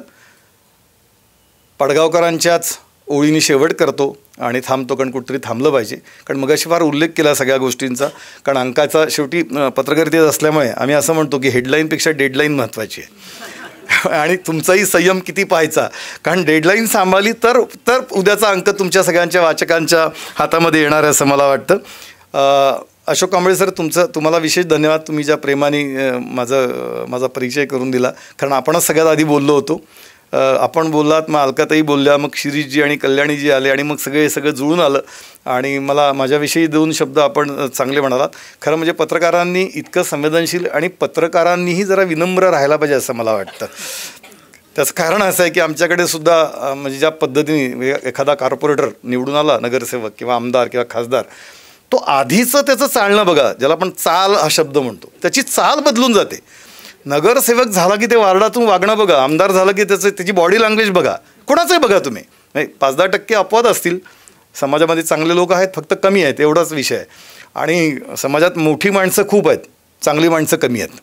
पडगावकरांच्याच ओळीने शेवट करतो आणि थांबतो, कारण कुठेतरी थांबलं पाहिजे. कारण मगाशी फार उल्लेख केला सगळ्या गोष्टींचा, कारण अंकाचा शेवटी पत्रकारितेत असल्यामुळे आम्ही असं म्हणतो की हेडलाईनपेक्षा डेडलाईन महत्त्वाची आहे. आणि तुमचाही संयम किती पाहायचा, कारण डेडलाईन सांभाळली तर उद्याचा अंक तुमच्या सगळ्यांच्या वाचकांच्या हातामध्ये येणार आहे असं मला वाटतं. अशोक कांबळे सर, तुम्हाला विशेष धन्यवाद. तुम्ही ज्या प्रेमाने माझा परिचय करून दिला, कारण आपणच सगळ्यात आधी बोललो होतो. आपण बोललात, मग अलकाताई बोलल्या, मग शिरीषजी आणि कल्याणीजी आले आणि मग सगळं जुळून आलं आणि मला माझ्याविषयी 2 शब्द आपण चांगले म्हणालात. खरं म्हणजे पत्रकारांनी इतकं संवेदनशील आणि पत्रकारांनीही जरा विनम्र राहायला पाहिजे असं मला वाटतं. त्याचं कारण असं आहे की आमच्याकडे सुद्धा म्हणजे ज्या पद्धतीने एखादा कॉर्पोरेटर निवडून आला, नगरसेवक किंवा आमदार किंवा खासदार, तो आधीचं त्याचं चालणं बघा, ज्याला आपण चाल हा शब्द म्हणतो, त्याची चाल बदलून जाते. नगरसेवक झाला की ते वार्डातून वागणं बघा, आमदार झालं की त्याची बॉडी लँग्वेज बघा, कोणाचंही बघा तुम्ही. नाही, 5-10% अपवाद असतील, समाजामध्ये चांगले लोक आहेत, फक्त कमी आहेत, एवढाच विषय आहे. आणि समाजात मोठी माणसं खूप आहेत, चांगली माणसं कमी आहेत.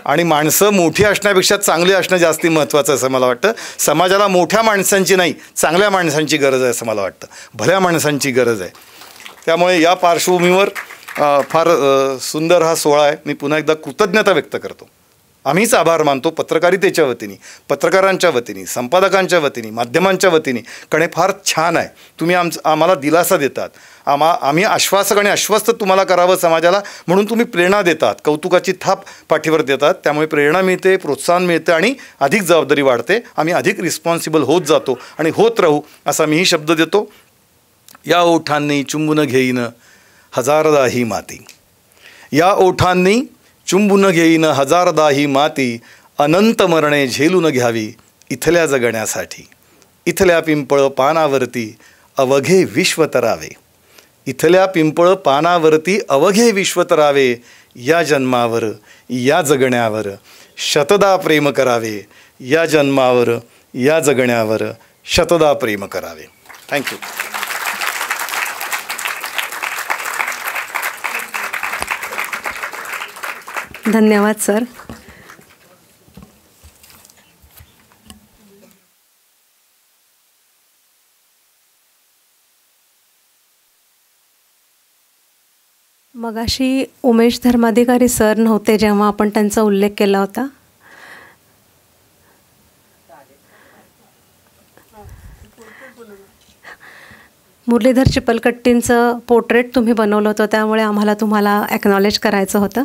आणि माणसं मोठी असण्यापेक्षा चांगली असणं जास्ती महत्त्वाचं असं मला वाटतं. समाजाला मोठ्या माणसांची नाही, चांगल्या माणसांची गरज आहे असं मला वाटतं, भल्या माणसांची गरज आहे. त्यामुळे या पार्श्वभूमीवर फार सुंदर हा सोहळा आहे. मी पुन्हा एकदा कृतज्ञता व्यक्त करतो. आम्हीच आभार मानतो पत्रकारितेच्या वतीने, पत्रकारांच्या वतीने, संपादकांच्या वतीने, माध्यमांच्या वतीने, कारण हे फार छान आहे. तुम्ही आम्हाला दिलासा देतात, आम्ही आश्वासक आणि आश्वस्त तुम्हाला करावं समाजाला म्हणून तुम्ही प्रेरणा देतात, कौतुकाची थाप पाठीवर देतात. त्यामुळे प्रेरणा मिळते, प्रोत्साहन मिळते आणि अधिक जबाबदारी वाढते. आम्ही अधिक रिस्पॉन्सिबल होत जातो आणि होत राहू असा मीही शब्द देतो. या ओठांनी चुंबून घेईन हजारदा ही माती, या ओठांनी चुंबून घेईन हजारदा ही माती, अनंत मरणे झेलून घ्यावी इथल्या जगण्यासाठी. इथल्या पिंपळ पानावरती अवघे विश्व तरावे, इथल्या पिंपळ पानावरती अवघे विश्व तरावे. या जन्मावर या जगण्यावर शतदा प्रेम करावे, या जन्मावर या जगण्यावर शतदा प्रेम करावे. थँक्यू. धन्यवाद सर. मगाशी उमेश धर्माधिकारी सर नव्हते जेव्हा आपण त्यांचा उल्लेख केला होता. मुरलीधर चिपलकट्टींचं पोर्ट्रेट तुम्ही बनवलं होतं, त्यामुळे आम्हाला तुम्हाला ॲक्नॉलेज करायचं होतं.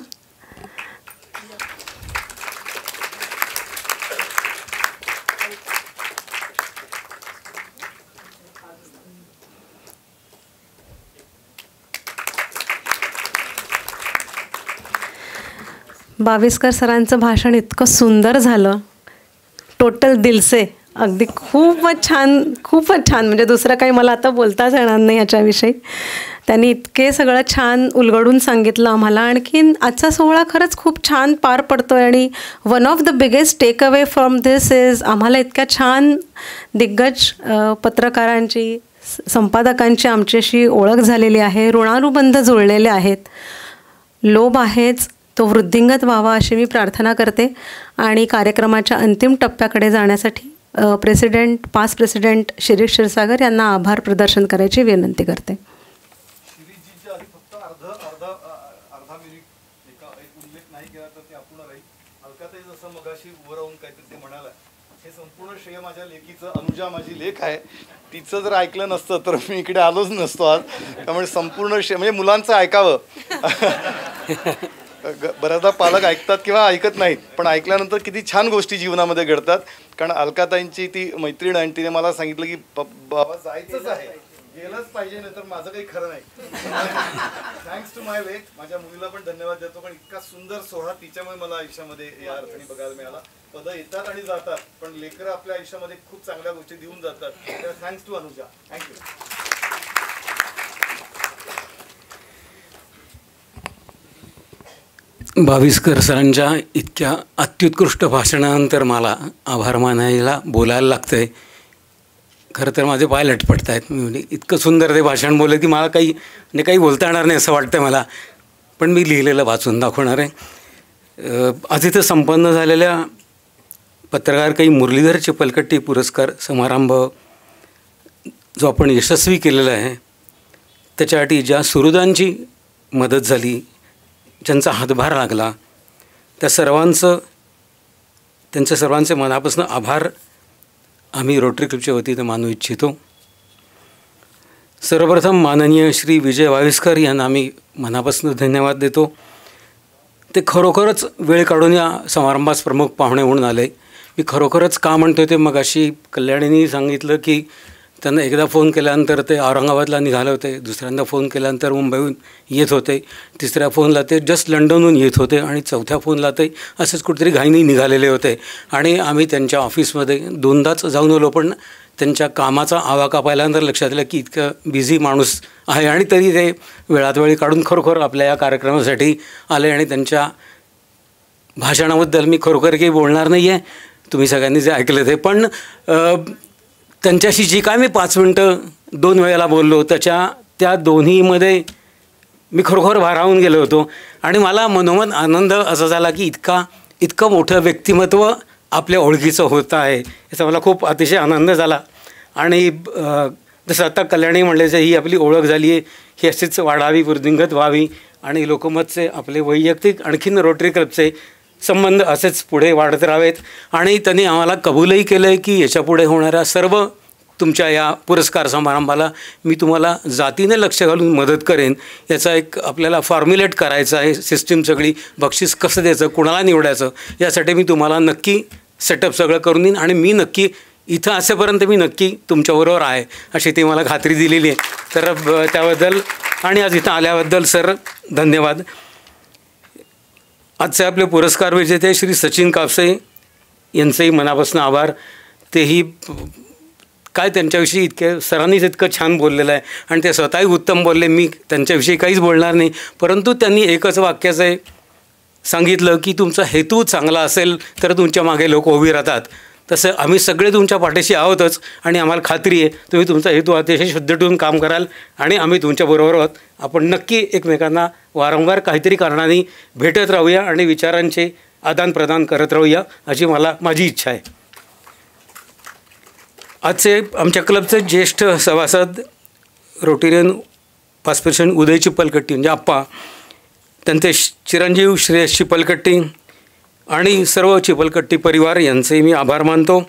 बाविस्कर सरांचं भाषण इतकं सुंदर झालं, टोटल दिलसे, अगदी खूपच छान. म्हणजे दुसरं काही मला आता बोलताच येणार नाही याच्याविषयी. त्यांनी इतके सगळं छान उलगडून सांगितलं आम्हाला. आणखीन आजचा सोहळा खरंच खूप छान पार पडतो आहे. आणि one of the biggest takeaway from this is, आम्हाला इतक्या छान दिग्गज पत्रकारांची, संपादकांची आमच्याशी ओळख झालेली आहे, ऋणानुबंध जुळलेले आहेत. लोभ आहेच तो वृद्धिंगत व्हावा अशी मी प्रार्थना करते. आणि कार्यक्रमाच्या अंतिम टप्प्याकडे जाण्यासाठी पास्ट प्रेसिडेंट शिरीष क्षीरसागर यांना आभार प्रदर्शन करायची विनंती करते. शिरीषजींच्या आधी फक्त अर्धा मिनिट एक उल्लेख नाही केला तर ते अपूर्ण राहील. अलकाताई जसं मगाशी उभं राहून काहीतरी ते म्हणाला, हे संपूर्ण श्रेय माझ्या लेकीचं. अनुजा माझी लेख आहे, तिचं जर ऐकलं नसतं तर मी इकडे आलोच नसतो आज. त्यामुळे संपूर्ण श्रेय म्हणजे मुलांचं ऐकावं. बऱ्याचदा पालक ऐकतात किंवा ऐकत नाहीत, पण ऐकल्यानंतर किती छान गोष्टी जीवनामध्ये घडतात. कारण अलकाताईंची ती मैत्रीण आणि तिने मला सांगितलं की बाबा जायचंच आहे, गेलंच पाहिजे, नाही तर माझं काही खरं नाही. थँक्स टू माय लेक. माझ्या मुलीला पण धन्यवाद देतो, पण इतका सुंदर सोहळा तिच्यामुळे मला आयुष्यामध्ये या अर्थाने बघायला मिळाला. पदं येतात आणि जातात, पण लेकरं आपल्या आयुष्यामध्ये खूप चांगल्या गोष्टी देऊन जातात. Thanks to Anuja. Thank you. Baviskar सरांच्या इतक्या अत्युत्कृष्ट भाषणानंतर मला आभार मानायला बोलायला लागतं आहे. खरं तर माझे पाय लटपटत आहेत. मी म्हणजे इतकं सुंदर ते भाषण बोललं की मला काही बोलता येणार नाही असं वाटतं मला. पण मी लिहिलेलं वाचून दाखवणार आहे. आज इथं संपन्न झालेल्या पत्रकार काही मुरलीधर चिपलकट्टी पुरस्कार समारंभ जो आपण यशस्वी केलेला आहे, त्याच्यासाठी ज्या सुहृदांची मदत झाली, ज्यांचा हातभार लागला, त्यांच्या सर्वांचे मनापासून आभार आम्ही रोटरी क्लबच्या वतीनं मानू इच्छितो. सर्वप्रथम माननीय श्री विजय बाविस्कर यांना आम्ही मनापासून धन्यवाद देतो. ते खरोखरच वेळ काढून या समारंभास प्रमुख पाहुणे म्हणून आले. मी खरोखरच का म्हणतो ते मगाशी कल्याणींनी सांगितलं की त्यांना एकदा फोन केल्यानंतर ते औरंगाबादला निघाले होते, दुसऱ्यांदा फोन केल्यानंतर मुंबईहून येत होते, तिसऱ्या फोनला ते जस्ट लंडनहून येत होते आणि चौथ्या फोनला ते असेच कुठेतरी घाईनी निघालेले होते. आणि आम्ही त्यांच्या ऑफिसमध्ये दोनदाच जाऊन आलो, पण त्यांच्या कामाचा आवाका पाहिल्यानंतर लक्षात आलं की इतकं बिझी माणूस आहे आणि तरी ते वेळात वेळी काढून खरोखर आपल्या या कार्यक्रमासाठी आले. आणि त्यांच्या भाषणाबद्दल मी खरोखर काही बोलणार नाही आहे, तुम्ही सगळ्यांनी जे ऐकलं ते. पण त्यांच्याशी जी काय मी 5 मिनटं 2 वेळेला बोललो, त्या दोन्हीमध्ये मी खरोखर भारावून गेलो होतो. आणि मला मनोमन आनंद असा झाला की इतकं मोठं व्यक्तिमत्व आपल्या ओळखीचं होतं आहे, याचा मला खूप अतिशय आनंद झाला. आणि जसं आता कल्याणी म्हणल्याचं ही आपली ओळख झाली आहे, ही अशीच वाढावी, वृद्धिंगत व्हावी. आणि लोकमतचे आपले वैयक्तिक आणखीन रोटरी क्लबचे संबंध असेच पुढे वाढत राहावेत. आणि त्यांनी आम्हाला कबूलही केलं आहे की याच्यापुढे होणाऱ्या सर्व तुमच्या या पुरस्कार समारंभाला मी तुम्हाला जातीने लक्ष घालून मदत करेन. याचा एक आपल्याला फॉर्म्युलेट करायचं आहे, सिस्टीम सगळी, बक्षीस कसं द्यायचं, कुणाला निवडायचं, यासाठी मी तुम्हाला नक्की सेटअप सगळं करून देईन. आणि मी नक्की इथं असेपर्यंत मी नक्की तुमच्याबरोबर आहे अशी ती मला खात्री दिलेली आहे. तर त्याबद्दल आणि आज इथं आल्याबद्दल सर धन्यवाद. आजचे आपले पुरस्कार विजेते श्री सचिन कापसे यांचंही मनापासून आभार. तेही काय त्यांच्याविषयी सरांनीच इतकं छान बोललेलं आहे आणि ते स्वतःही उत्तम बोलले. मी त्यांच्याविषयी काहीच बोलणार नाही, परंतु त्यांनी एकच वाक्याचं सांगितलं की तुमचा हेतू चांगला असेल तर तुमच्या मागे लोक उभी राहतात. तसं आम्ही सगळे तुमच्या पाठीशी आहोतच आणि आम्हाला खात्री आहे तुम्ही तुमचा हेतू अतिशय शुद्ध ठेवून काम कराल आणि आम्ही तुमच्याबरोबर आहोत. आपण नक्की एकमेकांना वारंवार काहीतरी कारणाने भेटत राहूया आणि विचारांचे आदानप्रदान करत राहूया अशी माझी इच्छा आहे. आजचे आमच्या क्लबचे ज्येष्ठ सभासद रोटेरियन पास्ट प्रेसिडेंट उदय चिपलकट्टी म्हणजे आप्पा त्यांचे चिरंजीव श्रेयस चिपलकट्टी आणि सर्व चिपलकट्टी परिवार यांचेही मी आभार मानतो.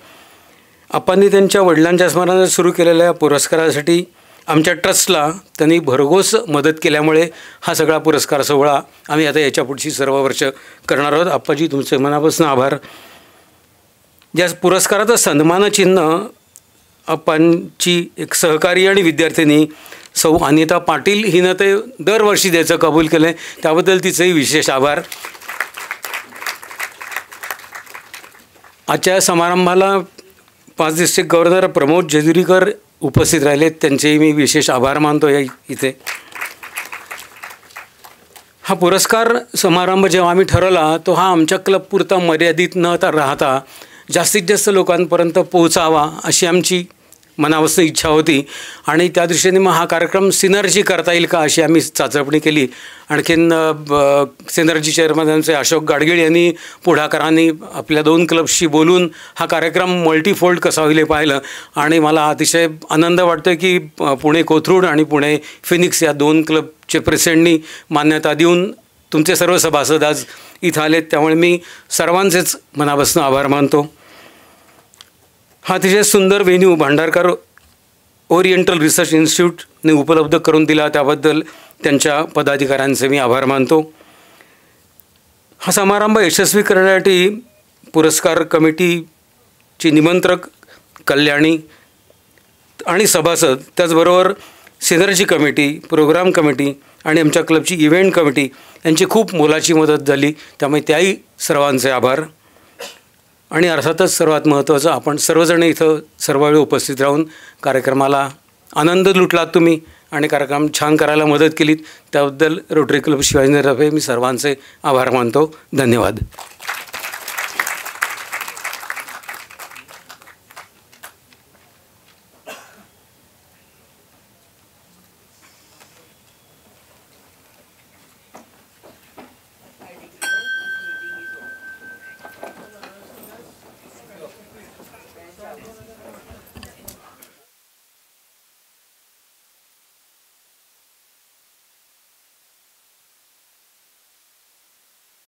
आपांनी त्यांच्या वडिलांच्या स्मरणात सुरू केलेल्या पुरस्कारासाठी आमच्या ट्रस्टला त्यांनी भरघोस मदत केल्यामुळे हा सगळा पुरस्कार सोहळा आम्ही आता याच्या पुढची सर्व वर्ष करणार आहोत. आप्पाजी तुमचे मनापासून आभार. ज्या पुरस्काराचं सन्मानचिन्ह आप्पांची एक सहकारी आणि विद्यार्थिनी सौ अनिता पाटील हिनं ते दरवर्षी द्यायचं कबूल केलं आहे, त्याबद्दल तिचंही विशेष आभार. आजच्या समारंभाला 5 डिस्ट्रिक्ट गव्हर्नर प्रमोद जेजुरीकर उपस्थित राहिलेत, त्यांचेही मी विशेष आभार मानतो. इथे हा पुरस्कार समारंभ जेव्हा आम्ही ठरवला तो हा आमच्या क्लबपुरता मर्यादित न राहता जास्तीत जास्त लोकांपर्यंत पोहोचावा अशी आमची मनापासून इच्छा होती आणि त्या दृष्टीने मग हा कार्यक्रम सिनर्जी करता येईल का अशी आम्ही चाचपणी केली. आणखीन सिनर्जी चेअरमॅनचे अशोक गाडगीळ यांनी पुढाकारांनी आपल्या 2 क्लब्सशी बोलून हा कार्यक्रम मल्टीफोल्ड कसा होईल हे पाहिलं आणि मला अतिशय आनंद वाटतो की पुणे कोथरूड आणि पुणे फिनिक्स या 2 क्लबचे प्रेसिडेंटनी मान्यता देऊन तुमचे सर्व सभासद आज इथं आलेत, त्यामुळे मी सर्वांचेच मनापासून आभार मानतो. हा अतिशय सुंदर व्हेन्यू भांडारकर ओरिएंटल रिसर्च इन्स्टिट्यूटने उपलब्ध करून दिला, त्याबद्दल त्यांच्या पदाधिकाऱ्यांचे मी आभार मानतो. हा समारंभ यशस्वी करण्यासाठी पुरस्कार कमिटीची निमंत्रक कल्याणी आणि सभासद, त्याचबरोबर सिनर्जी कमिटी, प्रोग्राम कमिटी आणि आमच्या क्लबची इव्हेंट कमिटी यांची खूप मोलाची मदत झाली, त्यामुळे त्याही सर्वांचे आभार. आणि अर्थातच सर्वात महत्त्वाचं, आपण सर्वजण इथं सर्व वेळ उपस्थित राहून कार्यक्रमाला आनंद लुटलात तुम्ही आणि कार्यक्रम छान करायला मदत केलीत, त्याबद्दल रोटरी क्लब शिवाजीनगरतर्फे मी सर्वांचे आभार मानतो. धन्यवाद.